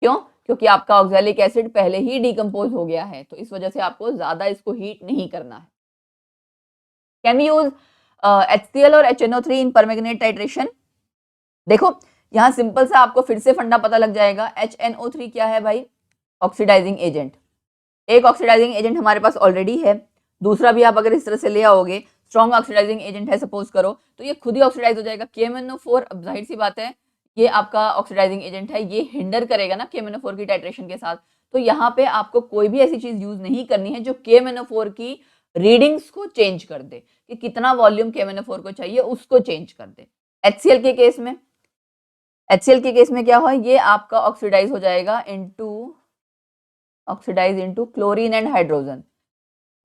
क्यों? क्योंकि आपका ऑक्सैलिक एसिड पहले ही डिकम्पोज हो गया है, तो इस वजह से आपको ज्यादा इसको हीट नहीं करना है। कैन वी यूज HCl और HNO3 इन परमैंगनेट टाइट्रेशन? देखो यहाँ सिंपल सा आपको फिर से फंडा पता लग जाएगा। HNO3 क्या है भाई? Oxidising agent. एक ऑक्सीडाइजिंग एजेंट हमारे पास ऑलरेडी है, दूसरा भी आप अगर इस तरह से ले आओगे, स्ट्रॉन्ग ऑक्सीडाइजिंग एजेंट है सपोज करो, तो ये खुद ही ऑक्सीडाइज हो जाएगा। KMnO4 अब जाहिर सी बात है ये आपका ऑक्सीडाइजिंग एजेंट है, ये हिंडर करेगा ना KMnO4 की टाइट्रेशन के साथ। तो यहाँ पे आपको कोई भी ऐसी चीज यूज नहीं करनी है जो KMnO4 की रीडिंग्स को चेंज कर दे। कि कितना वॉल्यूम KMnO4 को चाहिए उसको चेंज कर दे। HCl के केस में, HCl के केस में क्या हुआ, ये आपका ऑक्सीडाइज हो जाएगा इनटू क्लोरीन एंड हाइड्रोजन।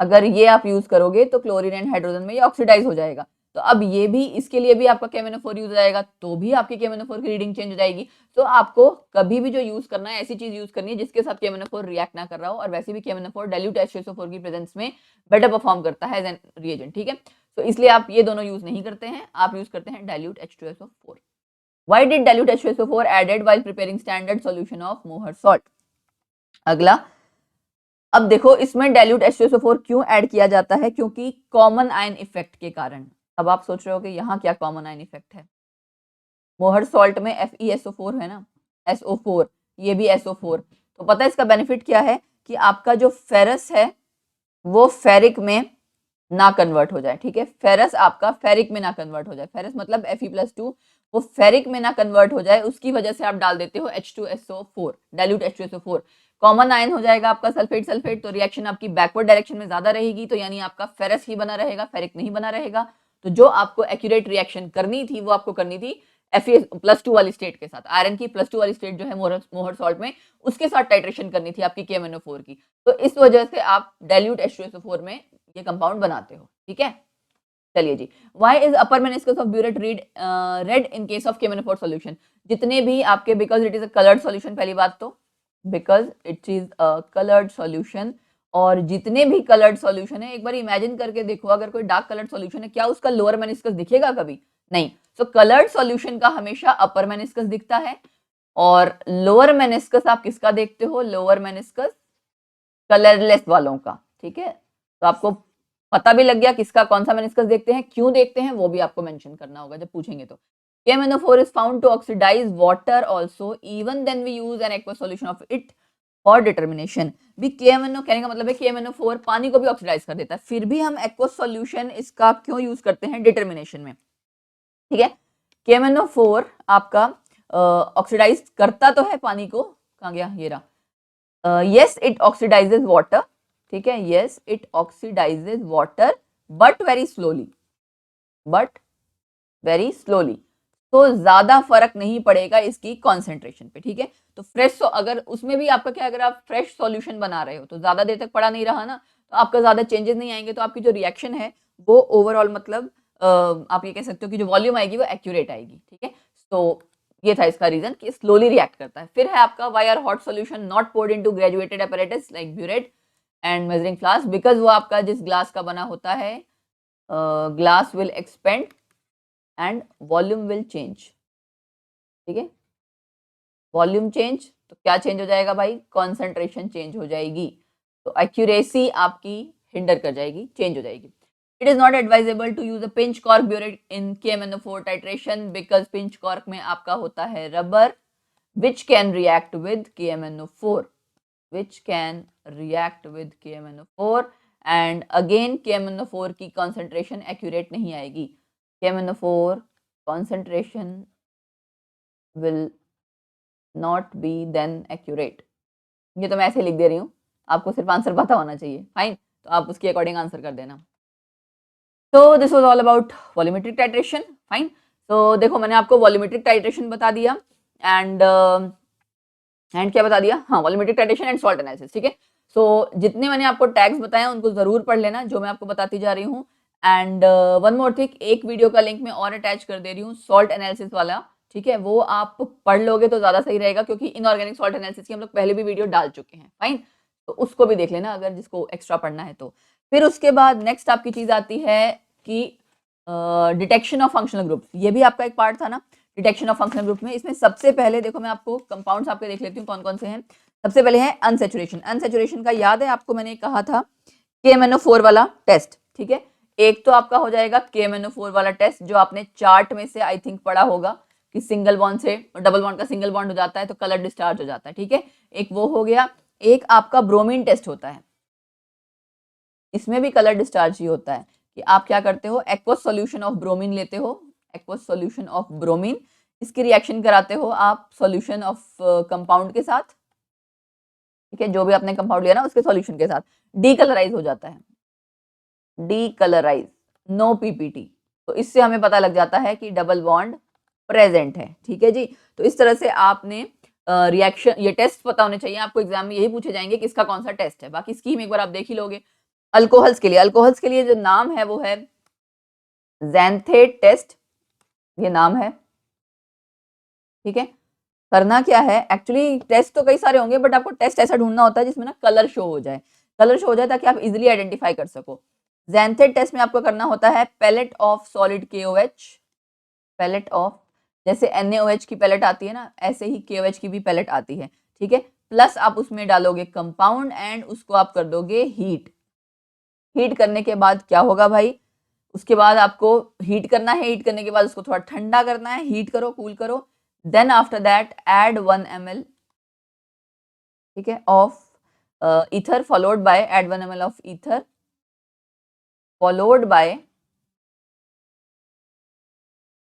अगर ये आप यूज करोगे तो क्लोरीन एंड हाइड्रोजन में ये ऑक्सीडाइज हो जाएगा। तो अब ये भी, इसके लिए भी आपका KMnO4 यूज हो जाएगा, तो भी आपकी KMnO4 की रीडिंग चेंज हो जाएगी। तो आपको कभी भी जो यूज करना है, ऐसी चीज यूज करनी है जिसके साथ KMnO4 रिएक्ट ना कर रहा हो, और वैसे भी KMnO4 डाइल्यूट H2SO4 की प्रेजेंस में बेटर परफॉर्म करता है एज एन रिएजेंट, ठीक है। तो इसलिए आप ये दोनों यूज नहीं करते हैं, आप यूज करते हैं dilute H2SO4। Why did dilute H2SO4 added while preparing standard solution of Mohr salt? अगला, अब देखो इसमें डाइल्यूट H2SO4 क्यों ऐड किया जाता है, क्योंकि कॉमन आयन इफेक्ट के कारण। अब आप सोच रहे हो कि यहाँ क्या कॉमन आयन इफेक्ट है, मोहर सॉल्ट में FeSO4 है ना, SO4, ये भी SO4, तो पता है इसका बेनिफिट क्या है कि आपका जो फेरस है वो फेरिक में ना कन्वर्ट हो जाए, ठीक है। फेरस आपका फेरिक में ना कन्वर्ट हो जाए, फेरस मतलब Fe+2, वो फेरिक में ना कन्वर्ट हो जाए, उसकी वजह से आप डाल देते हो H2SO4, dilute H2SO4। Common ion हो जाएगा आपका सल्फेट सल्फेट, तो रिएक्शन आपकी बैकवर्ड डायरेक्शन में ज्यादा रहेगी, तो यानी आपका फेरस ही बना रहेगा, फेरिक नहीं बना रहेगा। तो जो आपको एक्यूरेट रिएक्शन करनी थी वो आपको करनी थी Fe+2 वाली स्टेट के साथ, आयरन की +2 वाली स्टेट जो है मोहर सॉल्ट में, उसके साथ टाइट्रेशन करनी थी आपकी KMnO4 की। तो इस वजह से आप डाइल्यूट H2SO4 में ये कंपाउंड बनाते हो, ठीक है। चलिए जी, why is upper meniscus of burette red in case of KMnO4 solution? जितने भी आपके, because it is a colored solution, पहली बात तो because it is a colored solution, और जितने भी कलर्ड सॉल्यूशन है, एक बार इमेजिन करके देखो, अगर कोई डार्क कलर्ड सॉल्यूशन है, क्या उसका लोअर मेनिस्कस दिखेगा कभी? नहीं। सो कलर्ड सॉल्यूशन का हमेशा अपर मेनिस्कस दिखता है, और लोअर मेनिस्कस आप किसका देखते हो? लोअर मेनिस्कस कलरलेस वालों का, ठीक है। तो आपको पता भी लग गया किसका कौन सा मेनिस्कस देखते हैं, क्यों देखते हैं, वो भी आपको मेंशन करना होगा जब पूछेंगे तो। KMnO4 is found to oxidize water also, even then we use an aqueous solution of it for determination। भी KMnO कहने का मतलब है KMnO4 पानी को भी ऑक्सीडाइज कर देता है, फिर भी हम एक्वस सॉल्यूशन इसका क्यों यूज करते हैं डिटर्मिनेशन में, ठीक है। KMnO4 आपका ऑक्सीडाइज करता तो है पानी को, कहाँ गया ये रहा, yes it oxidizes water, ठीक है, yes it oxidizes water but very slowly, तो ज्यादा फर्क नहीं पड़ेगा इसकी कॉन्सेंट्रेशन पे, ठीक है। तो फ्रेश, अगर उसमें भी आपका क्या, अगर आप फ्रेश सॉल्यूशन बना रहे हो तो ज्यादा देर तक पड़ा नहीं रहा ना, तो आपका ज्यादा चेंजेस नहीं आएंगे, तो आपकी जो रिएक्शन है वो ओवरऑल मतलब आप ये कह सकते हो कि जो वॉल्यूम आएगी वो एक्यूरेट आएगी, ठीक है। तो ये था इसका रीजन कि स्लोली रिएक्ट करता है। फिर है आपका why are hot solution not poured into graduated apparatus like burette and measuring flask, because वो आपका जिस ग्लास का बना होता है, glass will expand and volume will change, ठीक है। वॉल्यूम चेंज तो क्या चेंज हो जाएगा भाई? कॉन्सेंट्रेशन चेंज हो जाएगी, तो एक्यूरेसी आपकी हिंडर कर जाएगी, चेंज हो जाएगी। It is not advisable to use a pinch cork burette in KMnO4 titration, because pinch cork में आपका होता है rubber which can react with KMnO4, and again KMnO4 की concentration accurate नहीं आएगी, KMnO4 concentration will not be then accurate। ये तो मैं ऐसे लिख दे रही हूँ, आपको सिर्फ आंसर पता होना चाहिए, फाइन, तो आप उसके अकॉर्डिंग आंसर कर देना। तो this was all about volumetric titration, fine. तो देखो मैंने आपको वॉल्यूमेट्रिक टाइट्रेशन बता दिया, एंड क्या बता दिया, हाँ, volumetric titration and salt analysis, ठीक है। सो जितने मैंने आपको टैग्स बताए उनको जरूर पढ़ लेना, जो मैं आपको बताती जा रही हूँ। एंड वन मोर थिंग, एक वीडियो का लिंक मैं और अटैच कर दे रही हूँ सॉल्ट एनालिसिस वाला, ठीक है, वो आप पढ़ लोगे तो ज्यादा सही रहेगा, क्योंकि इनऑर्गेनिक सॉल्ट एनालिसिस की हम लोग पहले भी वीडियो डाल चुके हैं, फाइन। तो उसको भी देख लेना अगर जिसको एक्स्ट्रा पढ़ना है तो। फिर उसके बाद नेक्स्ट आपकी चीज आती है कि डिटेक्शन ऑफ फंक्शनल ग्रुप, ये भी आपका एक पार्ट था ना, डिटेक्शन ऑफ फंक्शनल ग्रुप में। इसमें सबसे पहले देखो मैं आपको कंपाउंड्स आपके देख लेती हूँ कौन कौन से हैं। सबसे पहले है अनसेचुरेशन। अनसेचुरेशन का याद है आपको, मैंने कहा था KMnO4 वाला टेस्ट, ठीक है। एक तो आपका हो जाएगा KMnO4 वाला टेस्ट, जो आपने चार्ट में से आई थिंक पढ़ा होगा कि सिंगल बॉन्ड से डबल बॉन्ड का सिंगल बॉन्ड हो जाता है तो कलर डिस्चार्ज हो जाता है, ठीक है, एक वो हो गया। एक आपका ब्रोमीन टेस्ट होता है, इसमें भी कलर डिस्चार्ज ही होता है कि आप क्या करते हो, एक्वस सॉल्यूशन ऑफ ब्रोमीन लेते हो, एक्वस सॉल्यूशन ऑफ ब्रोमीन, इसकी रिएक्शन कराते हो आप सॉल्यूशन ऑफ कंपाउंड के साथ, ठीक है, जो भी आपने कंपाउंड लिया ना उसके सॉल्यूशन के साथ, डीकलराइज हो जाता है, डीकलराइज, नो पीपीटी। तो इससे हमें पता लग जाता है कि डबल बॉन्ड प्रेजेंट है। ठीक है जी। तो इस तरह से आपने रिएक्शन, ये टेस्ट पता होने चाहिए आपको, एग्जाम में यही पूछे जाएंगे किसका कौन सा टेस्ट है। बाकी स्कीम एक बार आप देख ही लोगे। अल्कोहल्स के लिए जो नाम है वो है ज़ैंथेट टेस्ट, ये नाम है। ठीक है। करना क्या है, एक्चुअली टेस्ट तो कई सारे होंगे बट आपको टेस्ट ऐसा ढूंढना होता है जिसमें ना कलर शो हो जाए, ताकि आप इजिली आइडेंटिफाई कर सको। ज़ैंथेट टेस्ट में आपको करना होता है pellet of solid KOH, pellet of, जैसे NaOH की पैलेट आती है ना, ऐसे ही KOH की भी पैलेट आती है। ठीक है। प्लस आप उसमें डालोगे कंपाउंड एंड उसको आप कर दोगे हीट। हीट करने के बाद क्या होगा भाई, उसके बाद आपको हीट करना है, हीट करने के बाद उसको थोड़ा ठंडा करना है, हीट करो, कूल करो, then after that add 1 ml, ठीक है, of ether followed by, add 1 ml of ether followed by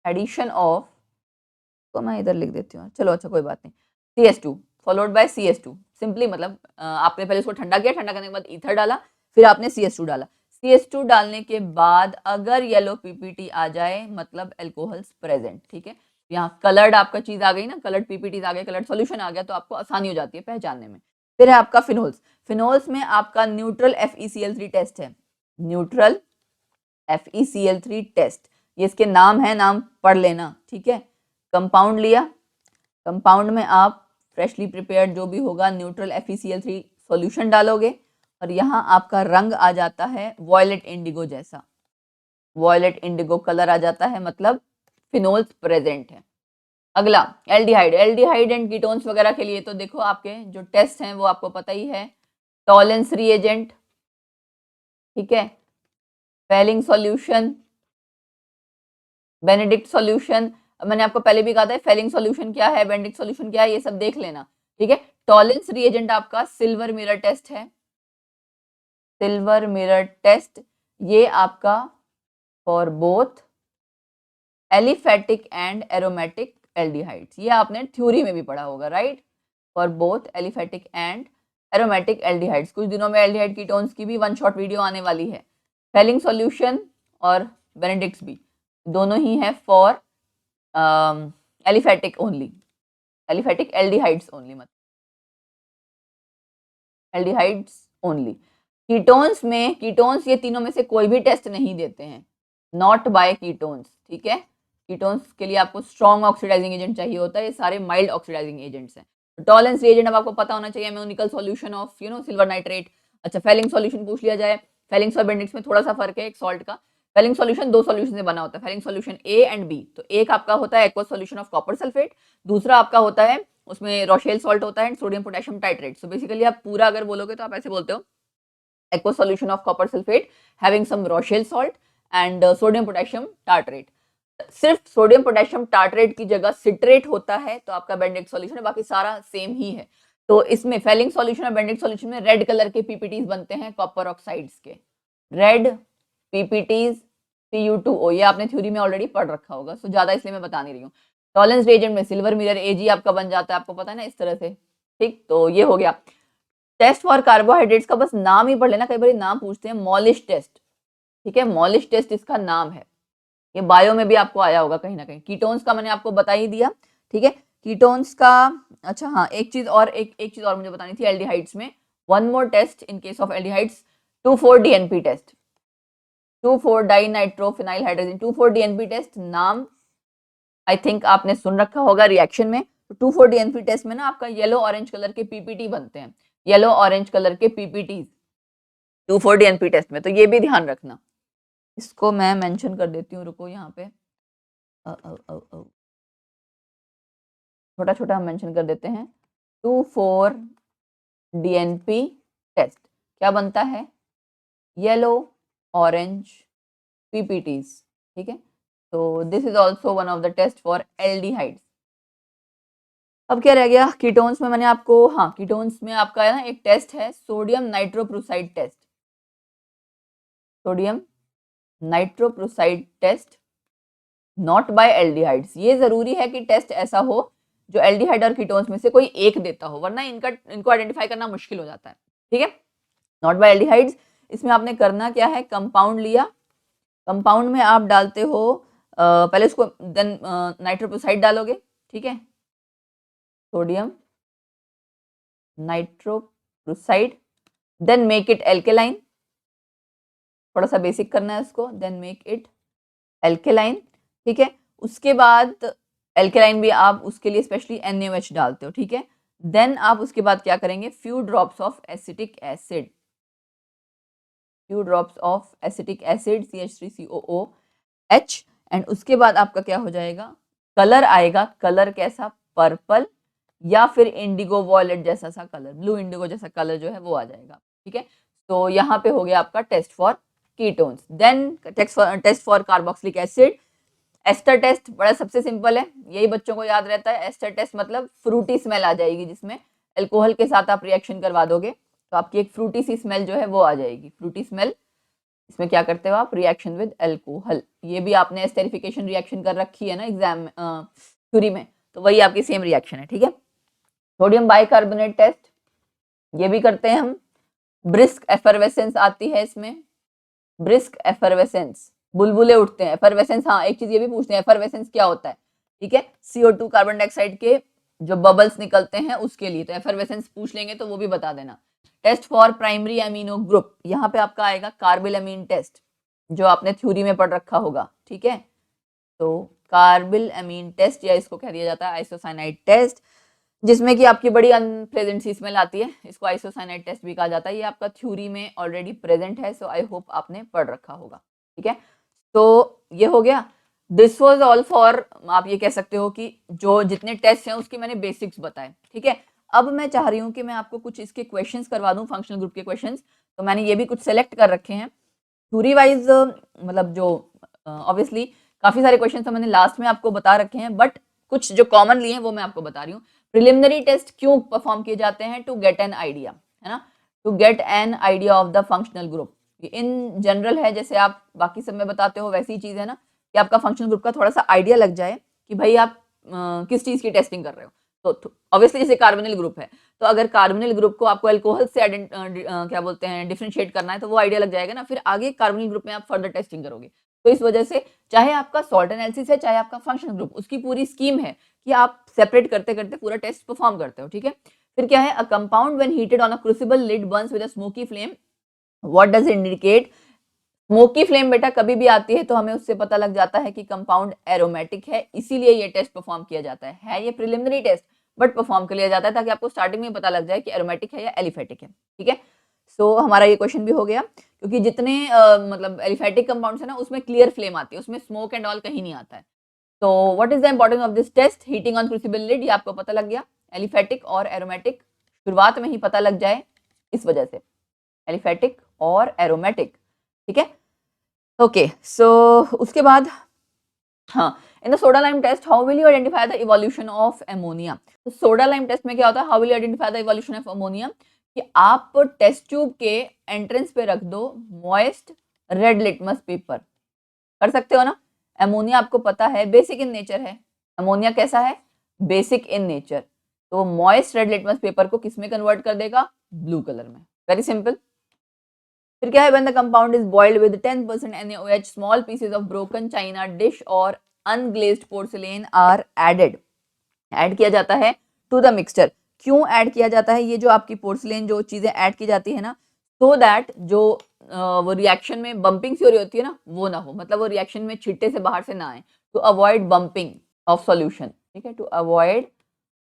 addition of, तो मैं इधर लिख देती हूँ, चलो अच्छा कोई बात नहीं, CS2 followed by CS2। Simply मतलब आपने पहले उसको ठंडा किया, ठंडा करने के बाद ईथर डाला, फिर आपने CS2 डाला। CS2 डालने के बाद अगर येलो पीपीटी आ जाए मतलब अल्कोहल्स प्रेजेंट। ठीक है। यहाँ कलर्ड आपका चीज आ गई ना, कलर्ड पीपीटीज आ गए, कलर्ड सॉल्यूशन आ गया, तो आपको आसानी हो जाती है पहचानने में। फिर है आपका फिनोल्स। फिनोल्स में आपका न्यूट्रल FeCl3 टेस्ट है, न्यूट्रल FeCl3 टेस्ट, ये इसके नाम है, नाम पढ़ लेना। ठीक है। कंपाउंड लिया, कंपाउंड में आप फ्रेशली प्रिपेयर्ड जो भी होगा न्यूट्रल FeCl3 सॉल्यूशन डालोगे और यहाँ आपका रंग आ जाता है वॉयलेट इंडिगो जैसा, वॉयलेट इंडिगो कलर आ जाता है, मतलब फिनोल्स प्रेजेंट है। अगला एल्डिहाइड, एल्डिहाइड एंड कीटोन्स वगैरह के लिए तो देखो आपके जो टेस्ट हैं वो आपको पता ही है, टॉलेंस रिएजेंट, ठीक है, फेलिंग सॉल्यूशन, बेनेडिक्ट सॉल्यूशन। मैंने आपको पहले भी कहा था फेलिंग सॉल्यूशन क्या है, बेनेडिक्ट सॉल्यूशन क्या है, ये सब देख लेना। ठीक है। टॉलेंस रिएजेंट आपका सिल्वर मिरर टेस्ट है, सिल्वर मिरर टेस्ट, ये आपका for both aliphatic and aromatic aldehydes, ये आपने थ्योरी में भी पढ़ा होगा, right, for both aliphatic and aromatic aldehydes. कुछ दिनों में एल्डिहाइड कीटोन्स की भी वन शॉट वीडियो आने वाली है। फेलिंग सॉल्यूशन और बेनेडिक्ट्स भी दोनों ही है for aliphatic only, aliphatic aldehydes only, मतलब एल्डिहाइड्स ओनली। कीटोन्स में, कीटोन्स ये तीनों में से कोई भी टेस्ट नहीं देते हैं, नॉट बाय कीटोन्स। ठीक है। कीटोन्स के लिए आपको स्ट्रॉन्ग ऑक्सीडाइजिंग एजेंट चाहिए होता है, ये सारे माइल्ड ऑक्सीडाइजिंग एजेंट्स हैं। टॉलेंस रिएजेंट अब आपको पता होना चाहिए, ammoniacal solution of silver nitrate. अच्छा, फेलिंग सॉल्यूशन पूछ लिया जाए, फेलिंग और बेनेडिक्ट्स में थोड़ा सा फर्क है एक सॉल्ट का। फेलिंग सॉल्यूशन दो सॉल्यूशन से बना होता है, Fehling solution A and B। तो एक आपका होता है aqueous solution of copper sulphate, दूसरा आपका होता है उसमें रोशेल सॉल्ट होता है, sodium potassium tartrate. So basically आप पूरा अगर बोलोगे तो आप ऐसे बोलते हो, aqueous solution of copper sulfate having some Rochelle salt and sodium potassium tartrate। सिर्फ सोडियम पोटेशियम टार्ट्रेट की जगह सिट्रेट होता है तो आपका बेनेडिक्ट सॉल्यूशन है, बाकी सारा सेम ही है। तो इसमें फेलिंग सॉल्यूशन और बेनेडिक्ट सॉल्यूशन में रेड कलर के पीपीटीज बनते हैं कॉपर ऑक्साइड्स के, रेड पीपीटीज Cu2O, ये आपने थ्योरी में ऑलरेडी पढ़ रखा होगा, सो ज्यादा इसलिए मैं बता नहीं रही हूँ। टॉलेंस रिएजेंट में सिल्वर मिरर Ag आपका बन जाता है, आपको पता है ना, इस तरह से। ठीक, तो ये हो गया। टेस्ट फॉर कार्बोहाइड्रेट्स का बस नाम ही पढ़ लेना, कई बार नाम पूछते हैं, मॉलिश टेस्ट। ठीक है, मॉलिश टेस्ट इसका नाम है, ये बायो में भी आपको आया होगा कहीं ना कहीं। कीटोन्स का मैंने आपको बता ही दिया। ठीक है, कीटोन्स का, अच्छा हाँ, एक चीज और मुझे बतानी थी एल्डिहाइड्स में, one more test in case of aldehydes, 2,4-DNP test, two four dinitrophenyl hydrogen, 2,4-DNP test. नाम आई थिंक आपने सुन रखा होगा रिएक्शन में। 2,4-DNP टेस्ट में ना आपका येलो ऑरेंज कलर के पीपीटी बनते हैं, येलो ऑरेंज कलर के पीपीटी 2,4-DNP टेस्ट में, तो ये भी ध्यान रखना। इसको मैं मेंशन कर देती हूँ, रुको यहाँ पे छोटा छोटा हम मेंशन कर देते हैं। 2,4-DNP टेस्ट क्या बनता है, येलो ऑरेंज पीपीटीज। ठीक है, तो this is also one of the test for aldehydes. अब क्या रह गया कीटोन्स में, मैंने आपको, हाँ, कीटोन्स में आपका है ना एक टेस्ट है sodium nitroprusside test, sodium nitroprusside test, not by aldehydes. ये जरूरी है कि टेस्ट ऐसा हो जो एल्डिहाइड और कीटोन्स में से कोई एक देता हो, वरना इनको आइडेंटिफाई करना मुश्किल हो जाता है। ठीक है, नॉट बाय एल्डिहाइड्स। इसमें आपने करना क्या है, कंपाउंड लिया, कंपाउंड में आप डालते हो पहले इसको, देन नाइट्रोप्रोसाइड डालोगे, ठीक है, sodium nitroprusside, then make it alkaline, थोड़ा सा बेसिक करना है इसको, देन मेक इट एल्केलाइन, ठीक है। उसके बाद एल्केलाइन भी आप उसके लिए स्पेशली NaOH डालते हो, ठीक है। देन आप उसके बाद क्या करेंगे, few drops of acetic acid, few drops of acetic acid CH3COOH, and उसके बाद आपका क्या हो जाएगा, कलर आएगा, कलर कैसा, पर्पल या फिर इंडिगो वॉयलेट जैसा सा कलर, ब्लू इंडिगो जैसा कलर जो है वो आ जाएगा, ठीक है। तो यहाँ पे हो गया आपका test for ketones. Then test for carboxylic acid, ester test बड़ा सबसे सिंपल है, यही बच्चों को याद रहता है। एस्टर टेस्ट मतलब फ्रूटी स्मेल आ जाएगी, जिसमें अल्कोहल के साथ आप रिएक्शन करवा दोगे तो आपकी एक फ्रूटी सी स्मेल जो है वो आ जाएगी, फ्रूटी स्मेल। इसमें क्या करते हो आप, रिएक्शन विद अल्कोहल, ये भी आपने एस्टेरिफिकेशन रिएक्शन कर रखी है ना एग्जाम थ्योरी में, तो वही आपकी सेम रिएक्शन है, ठीक है। सोडियम बाइकार्बोनेट टेस्ट, ये भी करते हैं हम। ब्रिस्क एफरवेसेंस आती है इसमें, ब्रिस्क एफरवेसेंस, बुलबुले उठते हैं, एफरवेसेंस, हाँ एक चीज ये भी पूछते हैं एफरवेसेंस क्या होता है, ठीक है, CO2 कार्बन डाइऑक्साइड के जो बबल्स निकलते हैं उसके लिए, तो एफरवेसेंस पूछ लेंगे तो वो भी बता देना। Test for primary amino group, यहाँ पे आपका आएगा कार्बिलअमीन टेस्ट, जो आपने थ्योरी में पढ़ रखा होगा, ठीक है। तो कार्बिलअमीन टेस्ट, या इसको कह दिया जाता है आइसोसाइनाइड टेस्ट, जिसमें कि आपकी बड़ी अनप्लेजेंट सी स्मेल आती है, इसको आइसोसाइनाइड टेस्ट भी कहा जाता है। ये आपका थ्योरी में ऑलरेडी प्रेजेंट है, सो आई होप आपने पढ़ रखा होगा, ठीक है। तो ये हो गया, दिस वाज ऑल फॉर, आप ये कह सकते हो कि जो जितने टेस्ट हैं उसके मैंने बेसिक्स बताए, ठीक है। अब मैं चाह रही हूँ कि मैं आपको कुछ इसके क्वेश्चंस करवा दूं, फंक्शनल ग्रुप के क्वेश्चंस, तो मैंने ये भी कुछ सेलेक्ट कर रखे हैं थ्योरी वाइज, मतलब जो ऑब्वियसली काफी सारे क्वेश्चन तो मैंने लास्ट में आपको बता रखे हैं, बट कुछ जो कॉमन लिए हैं वो मैं आपको बता रही हूँ। प्रिलिमिनरी टेस्ट क्यों परफॉर्म किए जाते हैं, टू गेट एन आइडिया, है ना, to get an idea of the functional group. In general है, जैसे आप बाकी सब में बताते हो वैसी चीज है ना, कि आपका फंक्शनल ग्रुप का थोड़ा सा आइडिया लग जाए कि भाई आप किस चीज की टेस्टिंग कर रहे हो। तो ऑब्वियसली जैसे कार्बोनिल ग्रुप है, तो अगर कार्बोनिल ग्रुप को आपको अल्कोहल से क्या बोलते हैं डिफरेंशिएट करना है, तो वो आइडिया लग जाएगा ना, फिर आगे कार्बोनिल ग्रुप में आप फर्दर टेस्टिंग करोगे। तो इस वजह से चाहे आपका सॉल्ट एनालिसिस है, चाहे आपका फंक्शनल ग्रुप, उसकी पूरी स्कीम है कि आप सेपरेट करते करते पूरा टेस्ट परफॉर्म करते हो, ठीक है। फिर क्या है, a compound when heated on a crucible lid burns with a smoky flame, what does it indicate. Smoky flame बेटा कभी भी आती है तो हमें उससे पता लग जाता है कि कंपाउंड एरोमेटिक है, इसीलिए ये टेस्ट परफॉर्म किया जाता है ये प्रिलिमिनरी टेस्ट, बट परफॉर्म कर लिया जाता है ताकि आपको स्टार्टिंग में पता लग जाए कि एरोमेटिक है या एलिफेटिक है, ठीक है। सो हमारा ये क्वेश्चन भी हो गया, क्योंकि जितने मतलब एलिफेटिक कंपाउंड्स है ना, उसमें क्लियर फ्लेम आती है, उसमें स्मोक एंड ऑल कहीं नहीं आता है। तो what is the importance of this test, heating on crucible lid, ये आपको पता लग गया, एलिफेटिक और एरोमेटिक शुरुआत में ही पता लग जाए, इस वजह से एलिफेटिक और एरोमेटिक, ठीक है। ओके सो उसके बाद, हाँ, in the soda lime test how will you identify the evolution of ammonia. तो सोडा लाइम टेस्ट में क्या होता है, how will you identify the evolution of ammonia, कि आप टेस्ट ट्यूब के एंट्रेंस पे रख दो मॉइस्ट रेड लिटमस पेपर, कर सकते हो ना। अमोनिया आपको पता है बेसिक इन नेचर है, अमोनिया कैसा है, बेसिक इन नेचर, तो मॉइस्ट रेड लिटमस पेपर को किस में कन्वर्ट कर देगा, ब्लू कलर में, वेरी सिंपल। फिर क्या है, when the compound is boiled with 10% NaOH, small pieces of broken china dish or unglazed porcelain are added, add किया जाता है टू द मिक्सचर। क्यों ऐड किया जाता है, ये जो आपकी पोर्सलेन जो चीजें ऐड की जाती है ना, सो दैट जो वो रिएक्शन में बम्पिंग सी हो रही होती है ना, वो ना हो, मतलब वो रिएक्शन में छिट्टे से बाहर से ना आए, to avoid bumping of solution, ठीक है, to avoid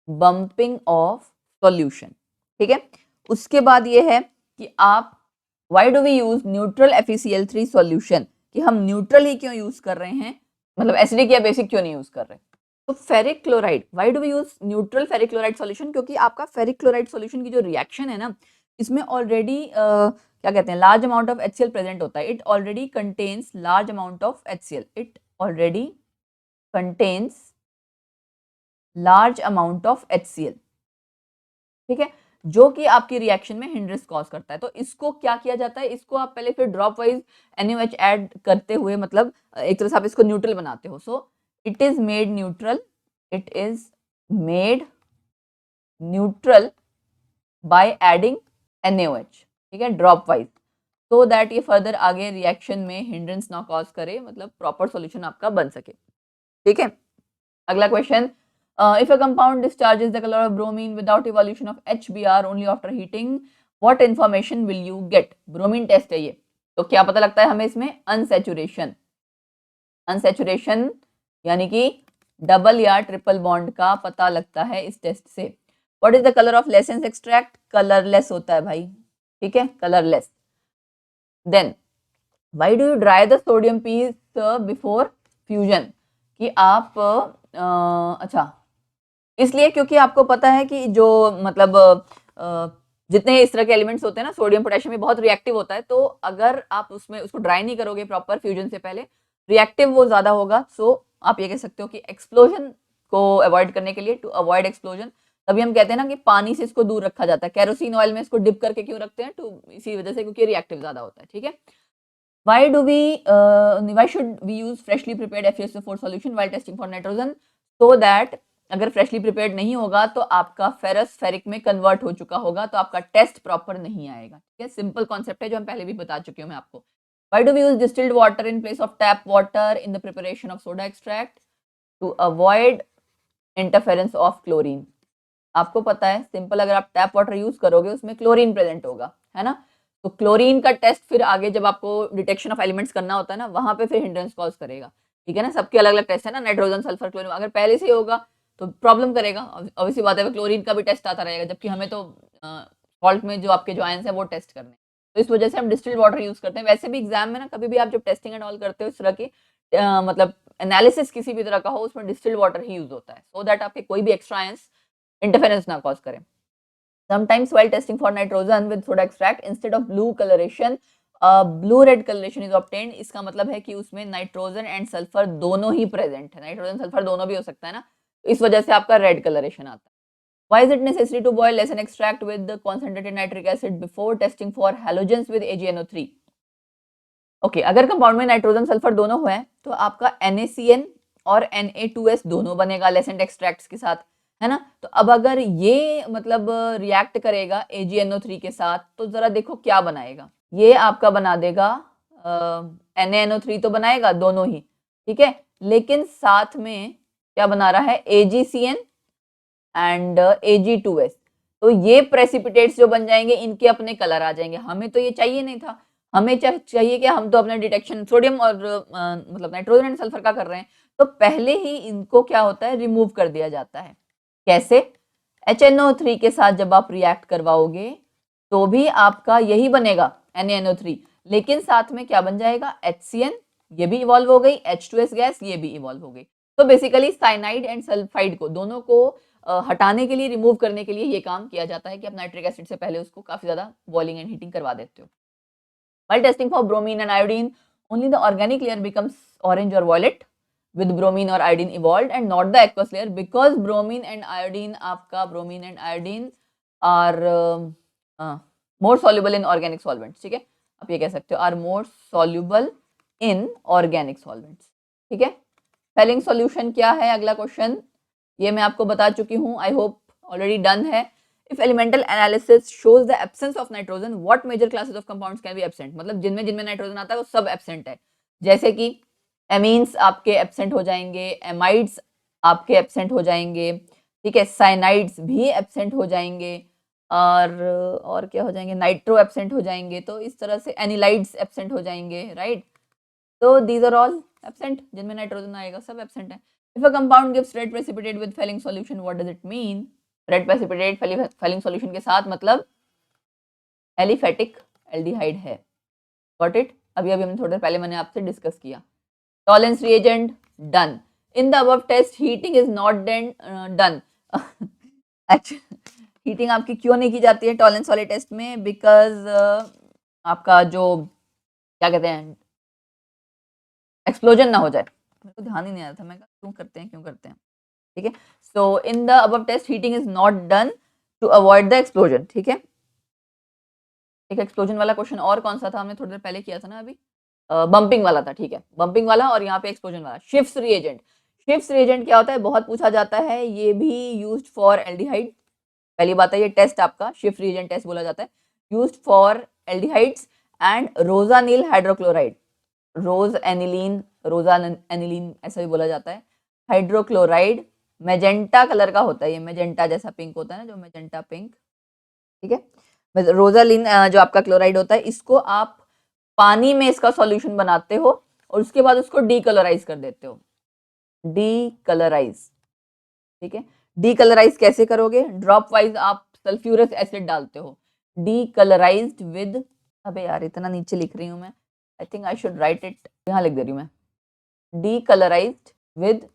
bumping of solution, ठीक है। उसके बाद ये है कि आप why do we use neutral FeCl3 solution, कि हम न्यूट्रल ही क्यों यूज कर रहे हैं, मतलब एसिडिक या बेसिक क्यों नहीं यूज कर रहे। तो ferric chloride, why do we use neutral ferric chloride solution, क्योंकि आपका फेरिक क्लोराइड सॉल्यूशन की जो रिएक्शन है ना, इसमें ऑलरेडी क्या कहते हैं, large amount of HCl present होता है, it already contains large amount of HCl, it already contains large amount of HCl, ठीक है, जो कि आपकी रिएक्शन में हिंड्रेंस कॉज करता है। तो इसको क्या किया जाता है, इसको आप पहले फिर ड्रॉप वाइज NaOH ऐड करते हुए, मतलब एक तरह से आप इसको न्यूट्रल बनाते हो। So it is made neutral, it is made neutral by adding NaOH, ठीक है, ड्रॉप वाइज। सो दैट ये फर्दर आगे रिएक्शन में हिंड्रेंस ना कॉज करे, मतलब प्रॉपर सॉल्यूशन आपका बन सके। ठीक है, अगला question, if a compound discharges the colour of bromine without evolution of HBr only after heating, what information will you get? Bromine test है ये, तो क्या पता लगता है हमें इसमें? अनसैचुरेशन। अनसैचुरेशन यानी कि डबल या ट्रिपल बॉन्ड का पता लगता है इस टेस्ट से। What is the colour of Lassaigne's extract? Colourless होता है भाई, ठीक है, colourless. Then why do you dry the sodium piece before fusion? कि आप अच्छा, इसलिए क्योंकि आपको पता है कि जो मतलब जितने इस तरह के एलिमेंट्स होते हैं ना, सोडियम पोटेशियम में बहुत रिएक्टिव होता है, तो अगर आप उसमें उसको ड्राई नहीं करोगे प्रॉपर फ्यूजन से पहले, रिएक्टिव वो ज्यादा होगा। सो आप ये कह सकते हो कि एक्सप्लोजन को अवॉइड करने के लिए, टू अवॉइड एक्सप्लोजन, तभी हम कहते हैं ना कि पानी से इसको दूर रखा जाता है। केरोसिन ऑयल में इसको डिप करके क्यों रखते हैं? तो इसी वजह से, क्योंकि रिएक्टिव ज्यादा होता है। ठीक है, why should we use freshly prepared FeSO4 solution while testing for nitrogen? So that अगर फ्रेशली प्रिपेयर्ड नहीं होगा तो आपका फेरस फेरिक में कन्वर्ट हो चुका होगा, तो आपका टेस्ट प्रॉपर नहीं आएगा। ठीक है, सिंपल कॉन्सेप्ट है जो हम पहले भी बता चुकी हूँ मैं आपको। Why do we use distilled water in place of tap water in the preparation of soda extract? To avoid interference of chlorine. आपको पता है सिंपल, अगर आप टैप वाटर यूज करोगे उसमें क्लोरीन प्रेजेंट होगा, है ना, तो क्लोरीन का टेस्ट फिर आगे जब आपको डिटेक्शन ऑफ एलिमेंट्स करना होता है ना, वहां पे फिर हिंड्रेंस कॉज करेगा। ठीक है ना, सबके अलग अलग टेस्ट है ना, नाइट्रोजन, सल्फर, क्लोरीन, अगर पहले से ही होगा तो प्रॉब्लम करेगा। ऑब्वियसली बात है, क्लोरीन का भी टेस्ट आता रहेगा, जबकि हमें तो सॉल्ट में जो आपके जो आयंस है वो टेस्ट करने हैं, तो इस वजह से हम डिस्टिल्ड वाटर यूज करते हैं। वैसे भी एग्जाम में ना, कभी भी आप जब टेस्टिंग एंड ऑल करते हो इस तरह की मतलब एनालिसिस किसी भी तरह का हो, उसमें डिस्टिल्ड वाटर ही यूज होता है, सो दैट आपके कोई भी एक्स्ट्रा आयंस इंटरफेरेंस ना कॉज करें। Sometimes while testing for nitrogen with soda extract, instead of blue coloration, blue red coloration is obtained। इसका मतलब है कि उसमें नाइट्रोजन एंड सल्फर दोनों ही प्रेजेंट है, नाइट्रोजन सल्फर दोनों भी हो सकता है ना, इस वजह से आपका रेड कलरेशन आता है। Why is it necessary to boil lesson extract with the concentrated nitric acid before testing for halogens with AgNO3? Okay, अगर कंपाउंड में नाइट्रोजन सल्फर दोनों हुए तो आपका NaCN और Na2S दोनों बनेगा लेसेंट एक्सट्रैक्ट्स के साथ, है ना। तो अब अगर ये मतलब रिएक्ट करेगा AgNO3 के साथ, तो जरा देखो क्या बनाएगा, ये आपका बना देगा NaNO3 तो बनाएगा दोनों ही, ठीक है, लेकिन साथ में क्या बना रहा है? AgCN and Ag2S। तो ये प्रेसिपिटेट्स जो बन जाएंगे, इनके अपने कलर आ जाएंगे। हमें तो ये चाहिए नहीं था, हमें चाहिए कि हम तो अपना डिटेक्शन सोडियम और मतलब नाइट्रोजन एंड सल्फर का कर रहे हैं, तो पहले ही इनको क्या होता है? रिमूव कर दिया जाता है। कैसे? HNO3 के साथ जब आप रिएक्ट करवाओगे तो भी आपका यही बनेगा NaNO3, लेकिन साथ में क्या बन जाएगा? HCN, ये भी इवॉल्व हो गई, H2S गैस ये भी इवॉल्व हो गई। तो बेसिकली साइनाइड एंड सल्फाइड को दोनों को हटाने के लिए, रिमूव करने के लिए ये काम किया जाता है कि आप नाइट्रिक एसिड से पहले उसको काफी ज्यादा बॉइलिंग एंड हीटिंग करवा देते हो। While testing for bromine and iodine, only the organic layer becomes orange or violet with bromine or iodine evolved and not the aqueous layer, because bromine and iodine are more soluble in organic solvents। ठीक है, आप ये कह सकते हो are more soluble in organic solvents। ठीक है, Fehling solution क्या है? अगला क्वेश्चन, ये मैं आपको बता चुकी हूँ, आई होप ऑलरेडी डन है। If elemental analysis shows the absence of nitrogen, what major classes of compounds can be absent? मतलब जिनमें जिनमें नाइट्रोजन आता है वो सब एब्सेंट है, जैसे कि एमीन्स आपके एब्सेंट हो जाएंगे, एमाइड्स आपके एब्सेंट हो जाएंगे, ठीक है, साइनाइड्स भी एब्सेंट हो जाएंगे, और क्या हो जाएंगे? नाइट्रो एब्सेंट हो जाएंगे, तो इस तरह से एनिलाइड्स एब्सेंट हो जाएंगे, राइट। तो दीज आर ऑल एब्सेंट, जिनमें नाइट्रोजन आएगा सब एब्सेंट है। If a compound gives red precipitate with Fehling solution, what does it mean? Red precipitate Fehling solution के साथ मतलब एलिफेटिक एल्डिहाइड है। Got it? अभी अभी हमने थोड़ी देर पहले मैंने आपसे डिस्कस किया। Tollens reagent done. In the above test heating is not done. Heating आपकी क्यों नहीं की जाती है टॉलेंस वाले टेस्ट में? बिकॉज आपका जो क्या कहते हैं, एक्सप्लोजन ना हो जाए। मेरे को ध्यान ही नहीं आया था, मैं क्यों करते हैं। ठीक है, so in the above test heating is not done to avoid the explosion. ठीक है, एक एक्सप्लोजन वाला क्वेश्चन और कौन सा था? हमने थोड़ी देर पहले किया था ना अभी, बम्पिंग वाला था। ठीक है, बम्पिंग वाला, और यहाँ पे एक्सप्लोजन वाला। शिफ्स रिएजेंट, शिफ्स रिएजेंट क्या होता है? बहुत पूछा जाता है, ये भी यूज्ड फॉर एल्डिहाइड। पहली बात है, ये टेस्ट आपका शिफ्ट रिएजेंट टेस्ट बोला जाता है, used for aldehydes and rosaniline hydrochloride, rose aniline, rosa aniline ऐसा भी बोला जाता है, हाइड्रोक्लोराइड मैजेंटा कलर का होता है, ये मैजेंटा जैसा पिंक होता है ना, जो मैजेंटा पिंक, ठीक है। रोजालिन जो आपका क्लोराइड होता है, इसको आप पानी में इसका सॉल्यूशन बनाते हो और उसके बाद उसको डीकलराइज कर देते हो, डीकलराइज, ठीक है। डीकलराइज कैसे करोगे? ड्रॉप वाइज आप सल्फ्यूरस एसिड डालते हो, डीकलराइज्ड विद, अबे यार इतना नीचे लिख रही हूं मैं, I think I should write it, यहाँ लिख दे रही हूँ मैं, डीकलराइज्ड विद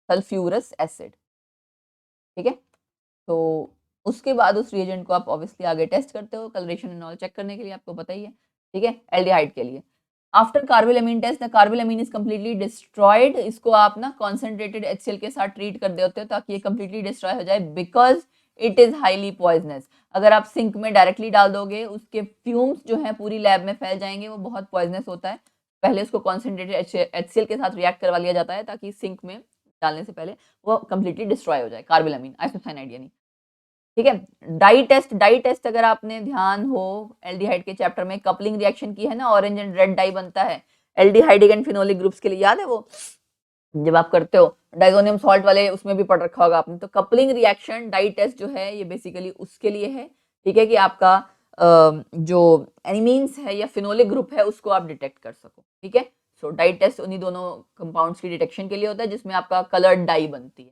सल्फ्यूरस एसिड, ठीक है। तो उसके बाद उस रिएजेंट को आप ऑब्वियसली आगे टेस्ट करते हो कलरेशन एंड ऑल चेक करने के लिए, आपको पता ही है, ठीक है, एल्डिहाइड के लिए। After carbylamine test the carbylamine is completely destroyed, इसको आप ना कॉन्सेंट्रेटेड HCl के साथ ट्रीट कर देते हो ताकि ये कम्प्लीटली डिस्ट्रॉय हो जाए, because it is highly poisonous. अगर आप सिंक में डायरेक्टली डाल दोगे, उसके फ्यूम्स जो है पूरी लैब में फैल जाएंगे, वो बहुत पॉइजनस होता है। पहले उसको कॉन्सेंट्रेटेड HCl के साथ रिएक्ट करवा लिया जाता है ताकि सिंक में डालने से पहले वो कम्प्लीटली डिस्ट्रॉय हो जाए, कार्बिलमिन, आइसोसाइनाइड यानी, ठीक है। डाई टेस्ट अगर आपने ध्यान हो एल्डिहाइड के चैप्टर में, कपलिंग रिएक्शन की है ना, ऑरेंज एंड रेड डाई बनता है एल्डिहाइड एंड फिनोलिक ग्रुप्स के लिए, याद है वो जब आप करते हो डाइजोनियम सॉल्ट वाले, उसमें भी पढ़ रखा होगा आपने। तो कपलिंग रिएक्शन डाई टेस्ट जो है ये बेसिकली उसके लिए है, ठीक है, कि आपका जो एनिमीन्स है या फिनोलिक ग्रुप है उसको आप डिटेक्ट कर सको, ठीक है। सो डाई टेस्ट उन्हीं दोनों कंपाउंड्स की डिटेक्शन के लिए होता है जिसमें आपका कलर्ड डाई बनती है।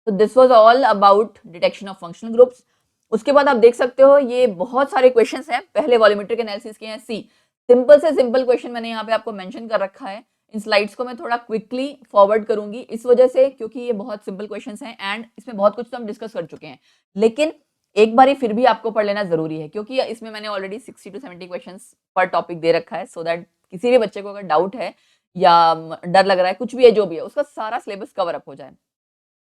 तो this was all about detection of functional groups. उसके बाद आप देख सकते हो ये बहुत सारे क्वेश्चंस हैं, पहले वॉल्यूमेट्रिक एनालिसिस के हैं, सी सिंपल से सिंपल क्वेश्चन मैंने यहाँ पे आपको मेंशन कर रखा है। इन स्लाइड्स को मैं थोड़ा क्विकली फॉरवर्ड करूंगी इस वजह से क्योंकि ये बहुत सिंपल क्वेश्चंस हैं एंड इसमें बहुत कुछ तो हम डिस्कस कर चुके हैं, लेकिन एक बार फिर भी आपको पढ़ लेना जरूरी है क्योंकि इसमें मैंने ऑलरेडी 60 to 70 क्वेश्चंस पर टॉपिक दे रखा है, सो दैट किसी भी बच्चे को अगर डाउट है या डर लग रहा है, कुछ भी है, जो भी है, उसका सारा सिलेबस कवर अप हो जाए।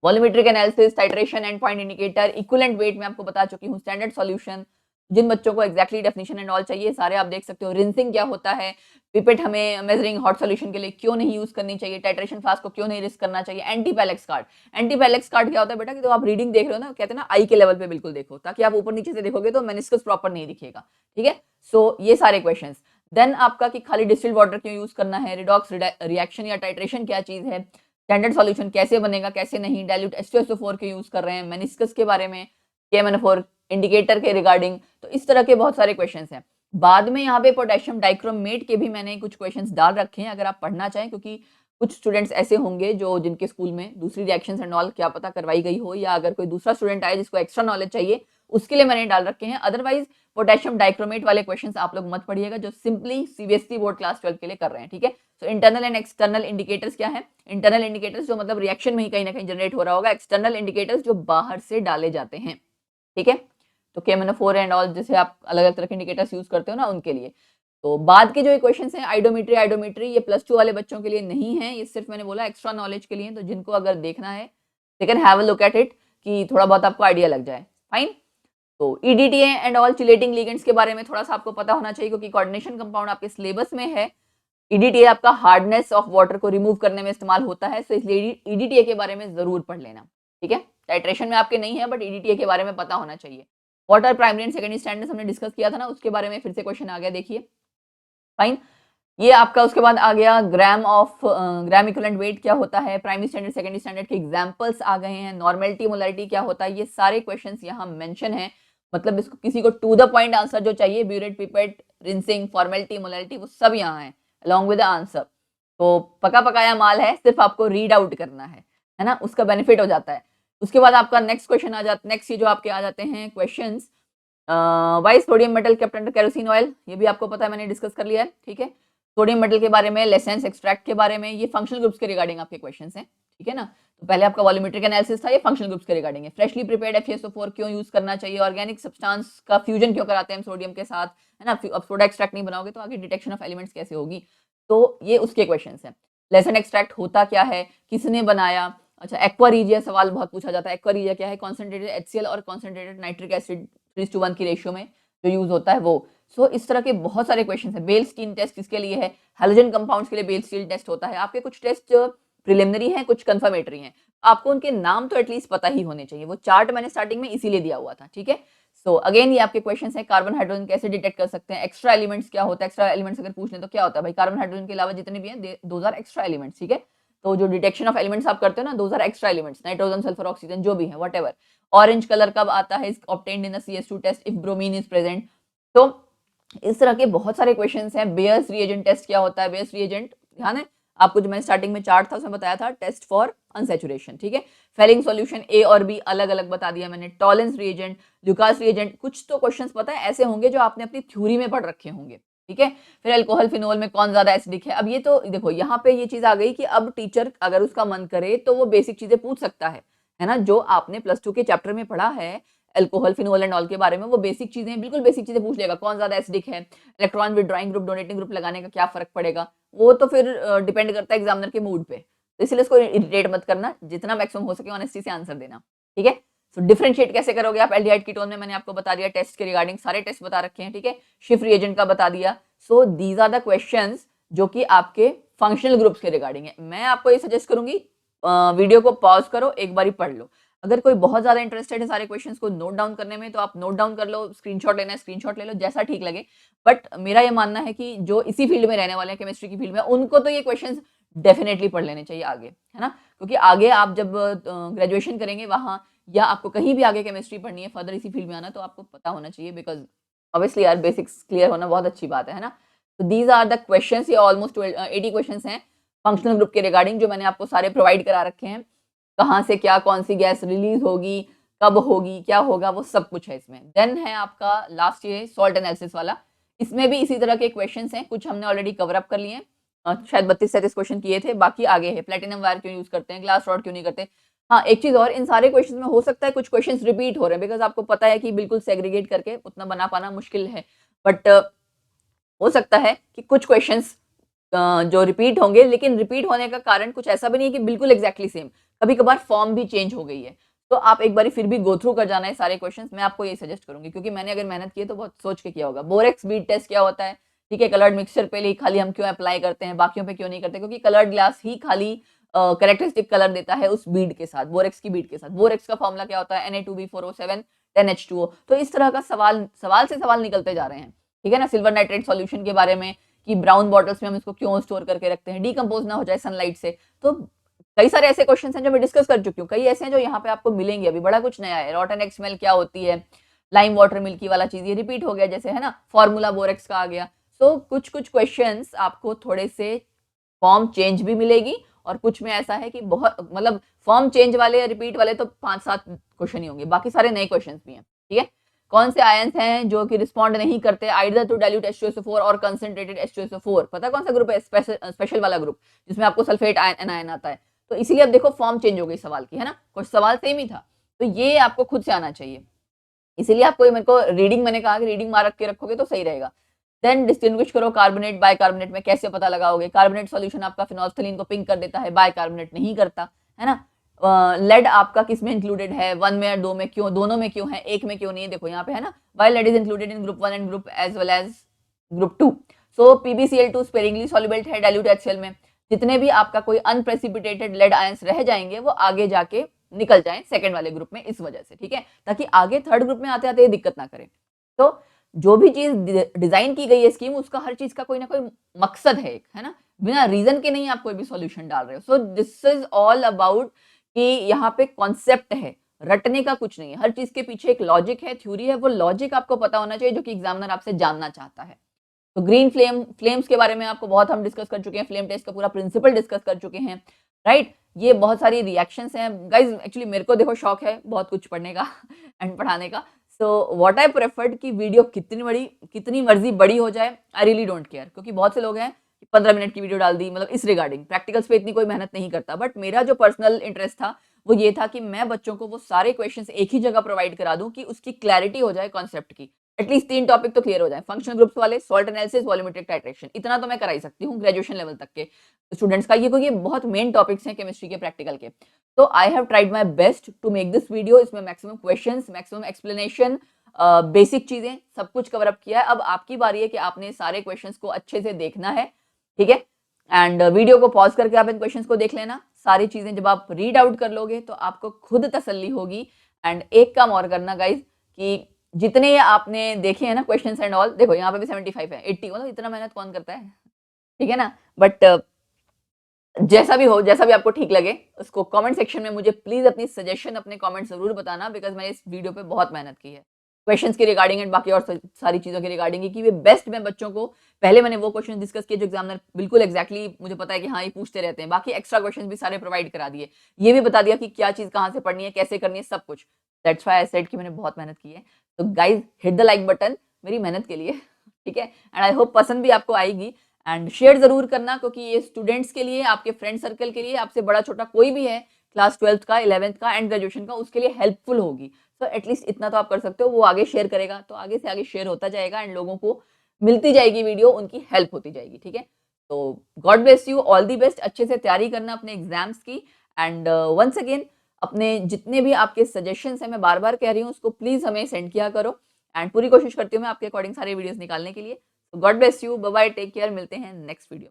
Volumetric analysis, titration, and point indicator, equivalent weight में आपको बता चुकी हूँ, स्टैंडर्ड सॉल्यूशन, जिन बच्चों को एक्जैक्टली डेफिनेशन एंड ऑल चाहिए सारे आप देख सकते हो। रिंसिंग क्या होता है, पिपेट हमें मेजरिंग हॉट सॉल्यूशन के लिए क्यों नहीं यूज करनी चाहिए, टाइट्रेशन फ्लास्क को क्यों नहीं रिस्क करना चाहिए, एंटीपैलेक्स कार्ड। एंटीपैलेक्स कार्ड क्या होता है बेटा कि तो आप रीडिंग देख रहे हो ना, कहते हैं ना आई के लेवल पे बिल्कुल देखो ताकि आप ऊपर नीचे से देखोगे तो मेनिस्कस प्रॉपर नहीं दिखेगा, ठीक है। सो ये सारे क्वेश्चंस। देन आपका कि खाली डिस्टिल्ड वाटर क्यों यूज करना है, रिडॉक्स रिएक्शन या टाइट्रेशन क्या चीज है, स्टैंडर्ड सॉल्यूशन कैसे बनेगा कैसे नहीं, डाइल्यूट H2SO4 के यूज कर रहे हैं, मेनिस्कस के बारे में, KMnO4 इंडिकेटर के रिगार्डिंग, तो इस तरह के बहुत सारे क्वेश्चंस हैं। बाद में यहाँ पे पोटेशियम डाइक्रोमेट के भी मैंने कुछ क्वेश्चंस डाल रखे हैं अगर आप पढ़ना चाहें, क्योंकि कुछ स्टूडेंट्स ऐसे होंगे जो जिनके स्कूल में दूसरी रिएक्शंस एंड ऑल क्या पता करवाई गई हो, या अगर कोई दूसरा स्टूडेंट आए जिसको एक्स्ट्रा नॉलेज चाहिए उसके लिए मैंने डाल रखे हैं। अदरवाइज पोटेशियम डाइक्रोमेट वाले क्वेश्चंस आप लोग मत पढ़िएगा जो सिंपली CBSE बोर्ड क्लास 12 के लिए कर रहे हैं, ठीक है। तो इंटरनल एंड एक्सटर्नल इंडिकेटर्स क्या है, इंटरनल इंडिकेटर्स जो मतलब रिएक्शन में ही कहीं ना कहीं जनरेट हो रहा होगा, एक्सटर्नल इंडिकेटर्स जो बाहर से डाले जाते हैं, ठीक है। तो KMnO4 एंड ऑल जैसे आप अलग अलग तरह के इंडिकेटर्स यूज करते हो ना उनके लिए। तो बाद के जो क्वेश्चन हैं आइडोमेट्री ये +2 वाले बच्चों के लिए नहीं है, ये सिर्फ मैंने बोला एक्स्ट्रा नॉलेज के लिए, तो जिनको अगर देखना है they can have a look at it कि थोड़ा बहुत आपको आइडिया लग जाए, फाइन। तो EDTA and all chelating ligands के बारे में थोड़ा सा आपको पता होना चाहिए क्योंकि कोऑर्डिनेशन कंपाउंड आपके सिलेबस में है। EDTA आपका हार्डनेस ऑफ वाटर को रिमूव करने में इस्तेमाल होता है, तो इसलिए EDTA के बारे में जरूर पढ़ लेना, ठीक है। टाइट्रेशन में आपके नहीं है बट EDTA के बारे में पता होना चाहिए। Water primary and secondary standards हमने डिस्कस किया था ना, उसके बारे में फिर से क्वेश्चन आ गया, देखिए, फाइन। ये आपका उसके बाद आ गया ग्राम इक्विवेलेंट वेट क्या होता है, प्राइमरी स्टैंडर्ड सेकेंडरी स्टैंडर्ड के एग्जांपल्स आ गए हैं, नॉर्मेलिटी मोलैरिटी क्या होता है, ये सारे क्वेश्चंस यहाँ मेंशन है। मतलब इसको किसी को टू द पॉइंट आंसर जो चाहिए, burette, pipette, rinsing, formality, molarity, वो सब यहाँ है अलॉन्ग विद द आंसर। तो पका पकाया माल है, सिर्फ आपको रीड आउट करना है ना, उसका बेनिफिट हो जाता है। उसके बाद आपका नेक्स्ट क्वेश्चन आ जाता, नेक्स्ट ये जो आपके आ जाते हैं questions, why sodium metal kept under kerosene oil, ये भी आपको पता है, मैंने डिस्कस कर लिया है, ठीक है। सोडियम मेटल के बारे में, लेसेंस एक्सट्रैक्ट के बारे में, ये फंक्शनल ग्रुप्स के रिगार्डिंग आपके क्वेश्चंस हैं, ठीक है ना। तो पहले आपका वॉल्यूमेट्रिक एनालिसिस था, ये फंक्शनल ग्रुप्स के रिगार्डिंग है। फ्रेशली प्रिपेयर्ड FeSO4 क्यों यूज करना चाहिए, ऑर्गेनिक सब्सटेंस का फ्यूजन क्यों कराते हैं हम सोडियम के साथ, है ना। अब सोडा एक्सट्रैक्ट नहीं बनाओगे तो आगे डिटेक्शन ऑफ एलिमेंट्स कैसे होगी, तो ये उसके क्वेश्चंस हैं। लेसन एक्सट्रैक्ट होता क्या है, किसने बनाया, अच्छा। एक्वा रीजिया सवाल बहुत पूछा जाता है, एक्वा रीजिया क्या है, कॉन्सेंट्रेटेड HCl और कॉन्सेंट्रेटेड नाइट्रिक एसिड 3:1 की रेशियो में जो यूज होता है वो। सो इस तरह के बहुत सारे क्वेश्चन है। बेल स्टीन टेस्ट किसके लिए है, हैलोजन कंपाउंड्स के लिए बेल स्टीन टेस्ट होता है। आपके कुछ टेस्ट प्रिलिमिनरी हैं, कुछ कंफर्मेटरी हैं, आपको उनके नाम तो एटलीस्ट पता ही होने चाहिए। वो चार्ट मैंने स्टार्टिंग में इसीलिए दिया हुआ था, ठीक है। सो अगेन ये आपके क्वेश्चन है, कार्बन हाइड्रोजन कैसे डिटेक्ट कर सकते हैं, एक्स्ट्रा एलिमेंट्स क्या होता है, एक्स्ट्रा एलिमेंट्स अगर पूछ लें तो क्या होता है भाई, कार्बन हाइड्रोजन के अलावा जितने भी हैं दोज आर एक्स्ट्रा एलिमेंट्स, ठीक है। तो जो डिटेक्शन ऑफ एलिमेंट्स आप करते हो ना, those are extra elements, nitrogen, sulphur, oxygen जो भी है व्हाटएवर। ऑरेंज कलर कब आता है, obtained in the CS2 test if bromine is present. तो इस तरह के बहुत सारे क्वेश्चंस हैं। बेयर्स रिएजेंट टेस्ट क्या होता है, बेयर्स रिएजेंट ध्यान है आपको, जो मैंने स्टार्टिंग में चार्ट था उसमें बताया था, टेस्ट फॉर अनसैचुरेशन, ठीक है। फेलिंग सॉल्यूशन ए और बी अलग अलग बता दिया मैंने। टॉलेंस रिएजेंट, लुकास रिएजेंट, कुछ तो क्वेश्चंस पता है ऐसे होंगे जो आपने अपनी थ्योरी में पढ़ रखे होंगे, ठीक है। फिर अल्कोहल फिनोल में कौन ज्यादा एसिडिक है, अब ये तो देखो यहाँ पे ये चीज आ गई कि अब टीचर अगर उसका मन करे तो वो बेसिक चीजें पूछ सकता है ना, जो आपने +2 के चैप्टर में पढ़ा है अल्कोहल फिनोल एंड ऑल के बारे में, वो बेसिक चीजें, बिल्कुल बेसिक चीजें पूछ लेगा। कौन ज्यादा एसिडिक है, electron withdrawing group donating group लगाने का क्या फर्क पड़ेगा, वो तो फिर डिपेंड करता है एग्जामिनर के मूड पे, तो इसलिए इसको इरिटेट मत करना, जितना मैक्सिमम हो सके ऑनेस्टी से आंसर देना, ठीक है। तो डिफरेंशिएट कैसे करोगे आप एल्डिहाइड कीटोन में, मैंने आपको बता दिया, टेस्ट के रिगार्डिंग सारे टेस्ट बता रखे हैं, ठीक है। शिफ्ट रिएजेंट का बता दिया। So these are the questions जो कि आपके फंक्शनल ग्रुप्स के रिगार्डिंग है। मैं आपको ये सजेस्ट करूंगी वीडियो को पॉज करो, एक बार पढ़ लो। अगर कोई बहुत ज्यादा इंटरेस्टेड है सारे क्वेश्चंस को नोट डाउन करने में, तो आप नोट डाउन कर लो, स्क्रीनशॉट लेना है स्क्रीनशॉट ले लो, जैसा ठीक लगे। बट मेरा ये मानना है कि जो इसी फील्ड में रहने वाले हैं, केमिस्ट्री की फील्ड में, उनको तो ये क्वेश्चंस डेफिनेटली पढ़ लेने चाहिए आगे, है ना। क्योंकि आगे आप जब ग्रेजुएशन करेंगे वहां, या आपको कहीं भी आगे केमिस्ट्री पढ़नी है, फर्दर इसी फील्ड में आना, तो आपको पता होना चाहिए, बिकॉज ऑब्वियसली यार बेसिक्स क्लियर होना बहुत अच्छी बात है ना। तो दीज आर द क्वेश्चंस, ये ऑलमोस्ट 80 क्वेश्चंस हैं फंक्शनल ग्रुप के रिगार्डिंग, जो मैंने आपको सारे प्रोवाइड करा रखे हैं। कहाँ से क्या, कौन सी गैस रिलीज होगी, कब होगी, क्या होगा, वो सब कुछ है इसमें। देन है आपका लास्ट ये सॉल्ट एनालिसिस वाला, इसमें भी इसी तरह के क्वेश्चंस हैं, कुछ हमने ऑलरेडी कवर अप कर लिए हैं, शायद 32-37 क्वेश्चन किए थे, बाकी आगे है। प्लेटिनम वायर क्यों यूज करते हैं, ग्लास रॉड क्यों नहीं करते। हाँ एक चीज और, इन सारे क्वेश्चन में हो सकता है कुछ क्वेश्चन रिपीट हो रहे हैं, बिकॉज आपको पता है कि बिल्कुल सेग्रीगेट करके उतना बना पाना मुश्किल है, बट हो सकता है कि कुछ क्वेश्चंस जो रिपीट होंगे, लेकिन रिपीट होने का कारण कुछ ऐसा भी नहीं है कि बिल्कुल एग्जैक्टली सेम, कभी कभार फॉर्म भी चेंज हो गई है। तो आप एक बार फिर भी गो थ्रू कर जाना है सारे क्वेश्चंस, मैं आपको ये सजेस्ट करूंगी, क्योंकि मैंने अगर मेहनत की है तो बहुत सोच के किया होगा। बोरेक्स बीड टेस्ट क्या होता है, ठीक है, कलर्ड मिक्सचर पे ही खाली हम क्यों अप्लाई करते हैं, बाकियों पे क्यों नहीं करते, क्योंकि कलर्ड ग्लास ही खाली कैरेक्टरिस्टिक कलर देता है उस बीड के साथ, बोरेक्स की बीड के साथ। बोरेक्स का फॉर्मूला क्या होता है, Na2B4O7 10H2O। तो इस तरह का सवाल से सवाल निकलते जा रहे हैं, ठीक है ना। सिल्वर नाइट्रेट सॉल्यूशन के बारे में, कि ब्राउन बॉटल्स में हम इसको क्यों स्टोर करके रखते हैं, डिकम्पोज ना हो जाए सनलाइट से। तो कई सारे ऐसे क्वेश्चन हैं जो मैं डिस्कस कर चुकी हूँ, कई ऐसे हैं जो यहाँ पे आपको मिलेंगे, अभी बड़ा कुछ नया है। रॉटन एक्समेल क्या होती है, लाइम वाटर मिल्की वाला चीज ये रिपीट हो गया, जैसे है ना, फॉर्मूला बोरेक्स का आ गया। सो कुछ कुछ क्वेश्चंस आपको थोड़े से फॉर्म चेंज भी मिलेगी, और कुछ में ऐसा है कि बहुत, मतलब फॉर्म चेंज वाले या रिपीट वाले तो 5-7 क्वेश्चन ही होंगे, बाकी सारे नए क्वेश्चन भी हैं, ठीक है। कौन से आयंस हैं जो कि रिस्पॉन्ड नहीं करते, आइदर टू डाइल्यूट H2SO4 और कंसंट्रेटेड H2SO4। पता कौन सा ग्रुप है, स्पेशल वाला ग्रुप, जिसमें आपको सल्फेट आयन आता है। तो इसीलिए अब देखो फॉर्म चेंज हो गई सवाल की, है ना, कुछ सवाल सेम ही था, तो ये आपको खुद से आना चाहिए। इसीलिए आपको मेरे को रीडिंग, मैंने कहा कि रीडिंग मार्क के रखोगे तो सही रहेगा। देन डिस्टिंग्विश करो कार्बोनेट बाइकार्बोनेट में, कैसे पता लगाओगे। कार्बोनेट सॉल्यूशन आपका फिनोल्फथलीन को पिंक कर देता है, बाइकार्बोनेट नहीं करता, है ना। लेड आपका किस में इंक्लूडेड है, 1 में या 2 में क्यों, दोनों में क्यों है, एक में क्यों नहीं है, देखो यहाँ पे है ना, while lead is included in group 1 and group as well as group 2। So PbCl2 sparingly soluble है डाइल्यूट HCl में। जितने भी आपका कोई अनप्रेसिपिटेटेड लेड आयंस रह जाएंगे वो आगे जाके निकल जाएं सेकंड वाले ग्रुप में, इस वजह से, ठीक है, ताकि आगे थर्ड ग्रुप में आते आते ये दिक्कत ना करे। तो जो भी चीज डिजाइन की गई है स्कीम, उसका हर चीज का कोई ना कोई मकसद है, है ना, बिना रीजन के नहीं आप कोई भी सॉल्यूशन डाल रहे हो। So this is all about कि यहाँ पे कॉन्सेप्ट है, रटने का कुछ नहीं है, हर चीज के पीछे एक लॉजिक है, थ्योरी है, वो लॉजिक आपको पता होना चाहिए, जो कि एग्जामिनर आपसे जानना चाहता है। तो ग्रीन फ्लेम्स के बारे में आपको बहुत हम डिस्कस कर चुके हैं, फ्लेम टेस्ट का पूरा प्रिंसिपल डिस्कस कर चुके हैं, राइट। ये बहुत सारी रिएक्शंस हैं गाइज, एक्चुअली मेरे को देखो शौक है बहुत कुछ पढ़ने का एंड पढ़ाने का। सो व्हाट आई प्रेफर्ड कि वीडियो कितनी मर्जी बड़ी हो जाए, आई रियली डोंट केयर, क्योंकि बहुत से लोग हैं 15 मिनट की वीडियो डाल दी, मतलब इस रिगार्डिंग प्रैक्टिकल्स पे इतनी कोई मेहनत नहीं करता। बट मेरा जो पर्सनल इंटरेस्ट था वो ये था कि मैं बच्चों को वो सारे क्वेश्चंस एक ही जगह प्रोवाइड करा दूं, कि उसकी क्लैरिटी हो जाए कॉन्सेप्ट की, एटलीस्ट 3 टॉपिक तो क्लियर हो जाए, फंक्शनल ग्रुप्स वाले, सॉल्ट एनालिसिस, वॉल्यूमेट्रिक टाइट्रेशन, इतना तो मैं करा ही सकती हूँ ग्रेजुएशन लेवल तक के स्टूडेंट्स का, ये क्योंकि बहुत मेन टॉपिक्स हैं केमिस्ट्री के प्रैक्टिकल के। तो I have tried my best to make this video, इसमें maximum questions, maximum explanation, basic चीजें सब कुछ कवर अप किया है। अब आपकी बारी है कि आपने सारे क्वेश्चंस को अच्छे से देखना है, ठीक है, एंड वीडियो को पॉज करके आप इन क्वेश्चंस को देख लेना। सारी चीजें जब आप रीड आउट कर लोगे तो आपको खुद तसल्ली होगी। एंड एक काम और करना गाइज, कि जितने आपने देखे हैं ना क्वेश्चंस एंड ऑल, देखो यहाँ पे भी 75 है, 80 मतलब इतना मेहनत कौन करता है, ठीक है ना? बट जैसा भी हो, जैसा भी आपको ठीक लगे, उसको कमेंट सेक्शन में मुझे प्लीज अपनी सजेशन, अपने कमेंट जरूर बताना, बिकॉज मैंने इस वीडियो पे बहुत मेहनत की है क्वेश्चंस के रिगार्डिंग एंड बाकी और सारी चीजों के रिगार्डिंग, कि वे बेस्ट मैं बच्चों को, पहले मैंने वो क्वेश्चन डिस्कस किए जो एग्जामिनर बिल्कुल एग्जैक्टली मुझे पता है कि हाँ ये पूछते रहते हैं, बाकी एक्स्ट्रा क्वेश्चन भी सारे प्रोवाइड करा दिए, ये भी बता दिया कि क्या चीज कहाँ से पढ़नी है, कैसे करनी है, सब कुछ। दैट्स व्हाई आई सेड कि मैंने बहुत मेहनत की है। तो guys hit the like button मेरी मेहनत के लिए, ठीक है? एंड आई होप पसंद भी आपको आएगी, एंड शेयर जरूर करना, क्योंकि ये स्टूडेंट्स के लिए, आपके फ्रेंड सर्कल के लिए, आपसे बड़ा छोटा कोई भी है, क्लास 12th का, 11th का एंड ग्रेजुएशन का, उसके लिए हेल्पफुल होगी। तो एटलीस्ट इतना तो आप कर सकते हो, वो आगे शेयर करेगा तो आगे से आगे शेयर होता जाएगा एंड लोगों को मिलती जाएगी वीडियो, उनकी हेल्प होती जाएगी, ठीक है? तो God bless you, all the best, अच्छे से तैयारी करना अपने एग्जाम्स की। एंड वंस अगेन, अपने जितने भी आपके सजेशंस हैं, मैं बार बार कह रही हूँ, उसको प्लीज हमें सेंड किया करो, एंड पूरी कोशिश करती हूँ मैं आपके अकॉर्डिंग सारे वीडियोस निकालने के लिए। God bless you, bye bye, take care, मिलते हैं नेक्स्ट वीडियो।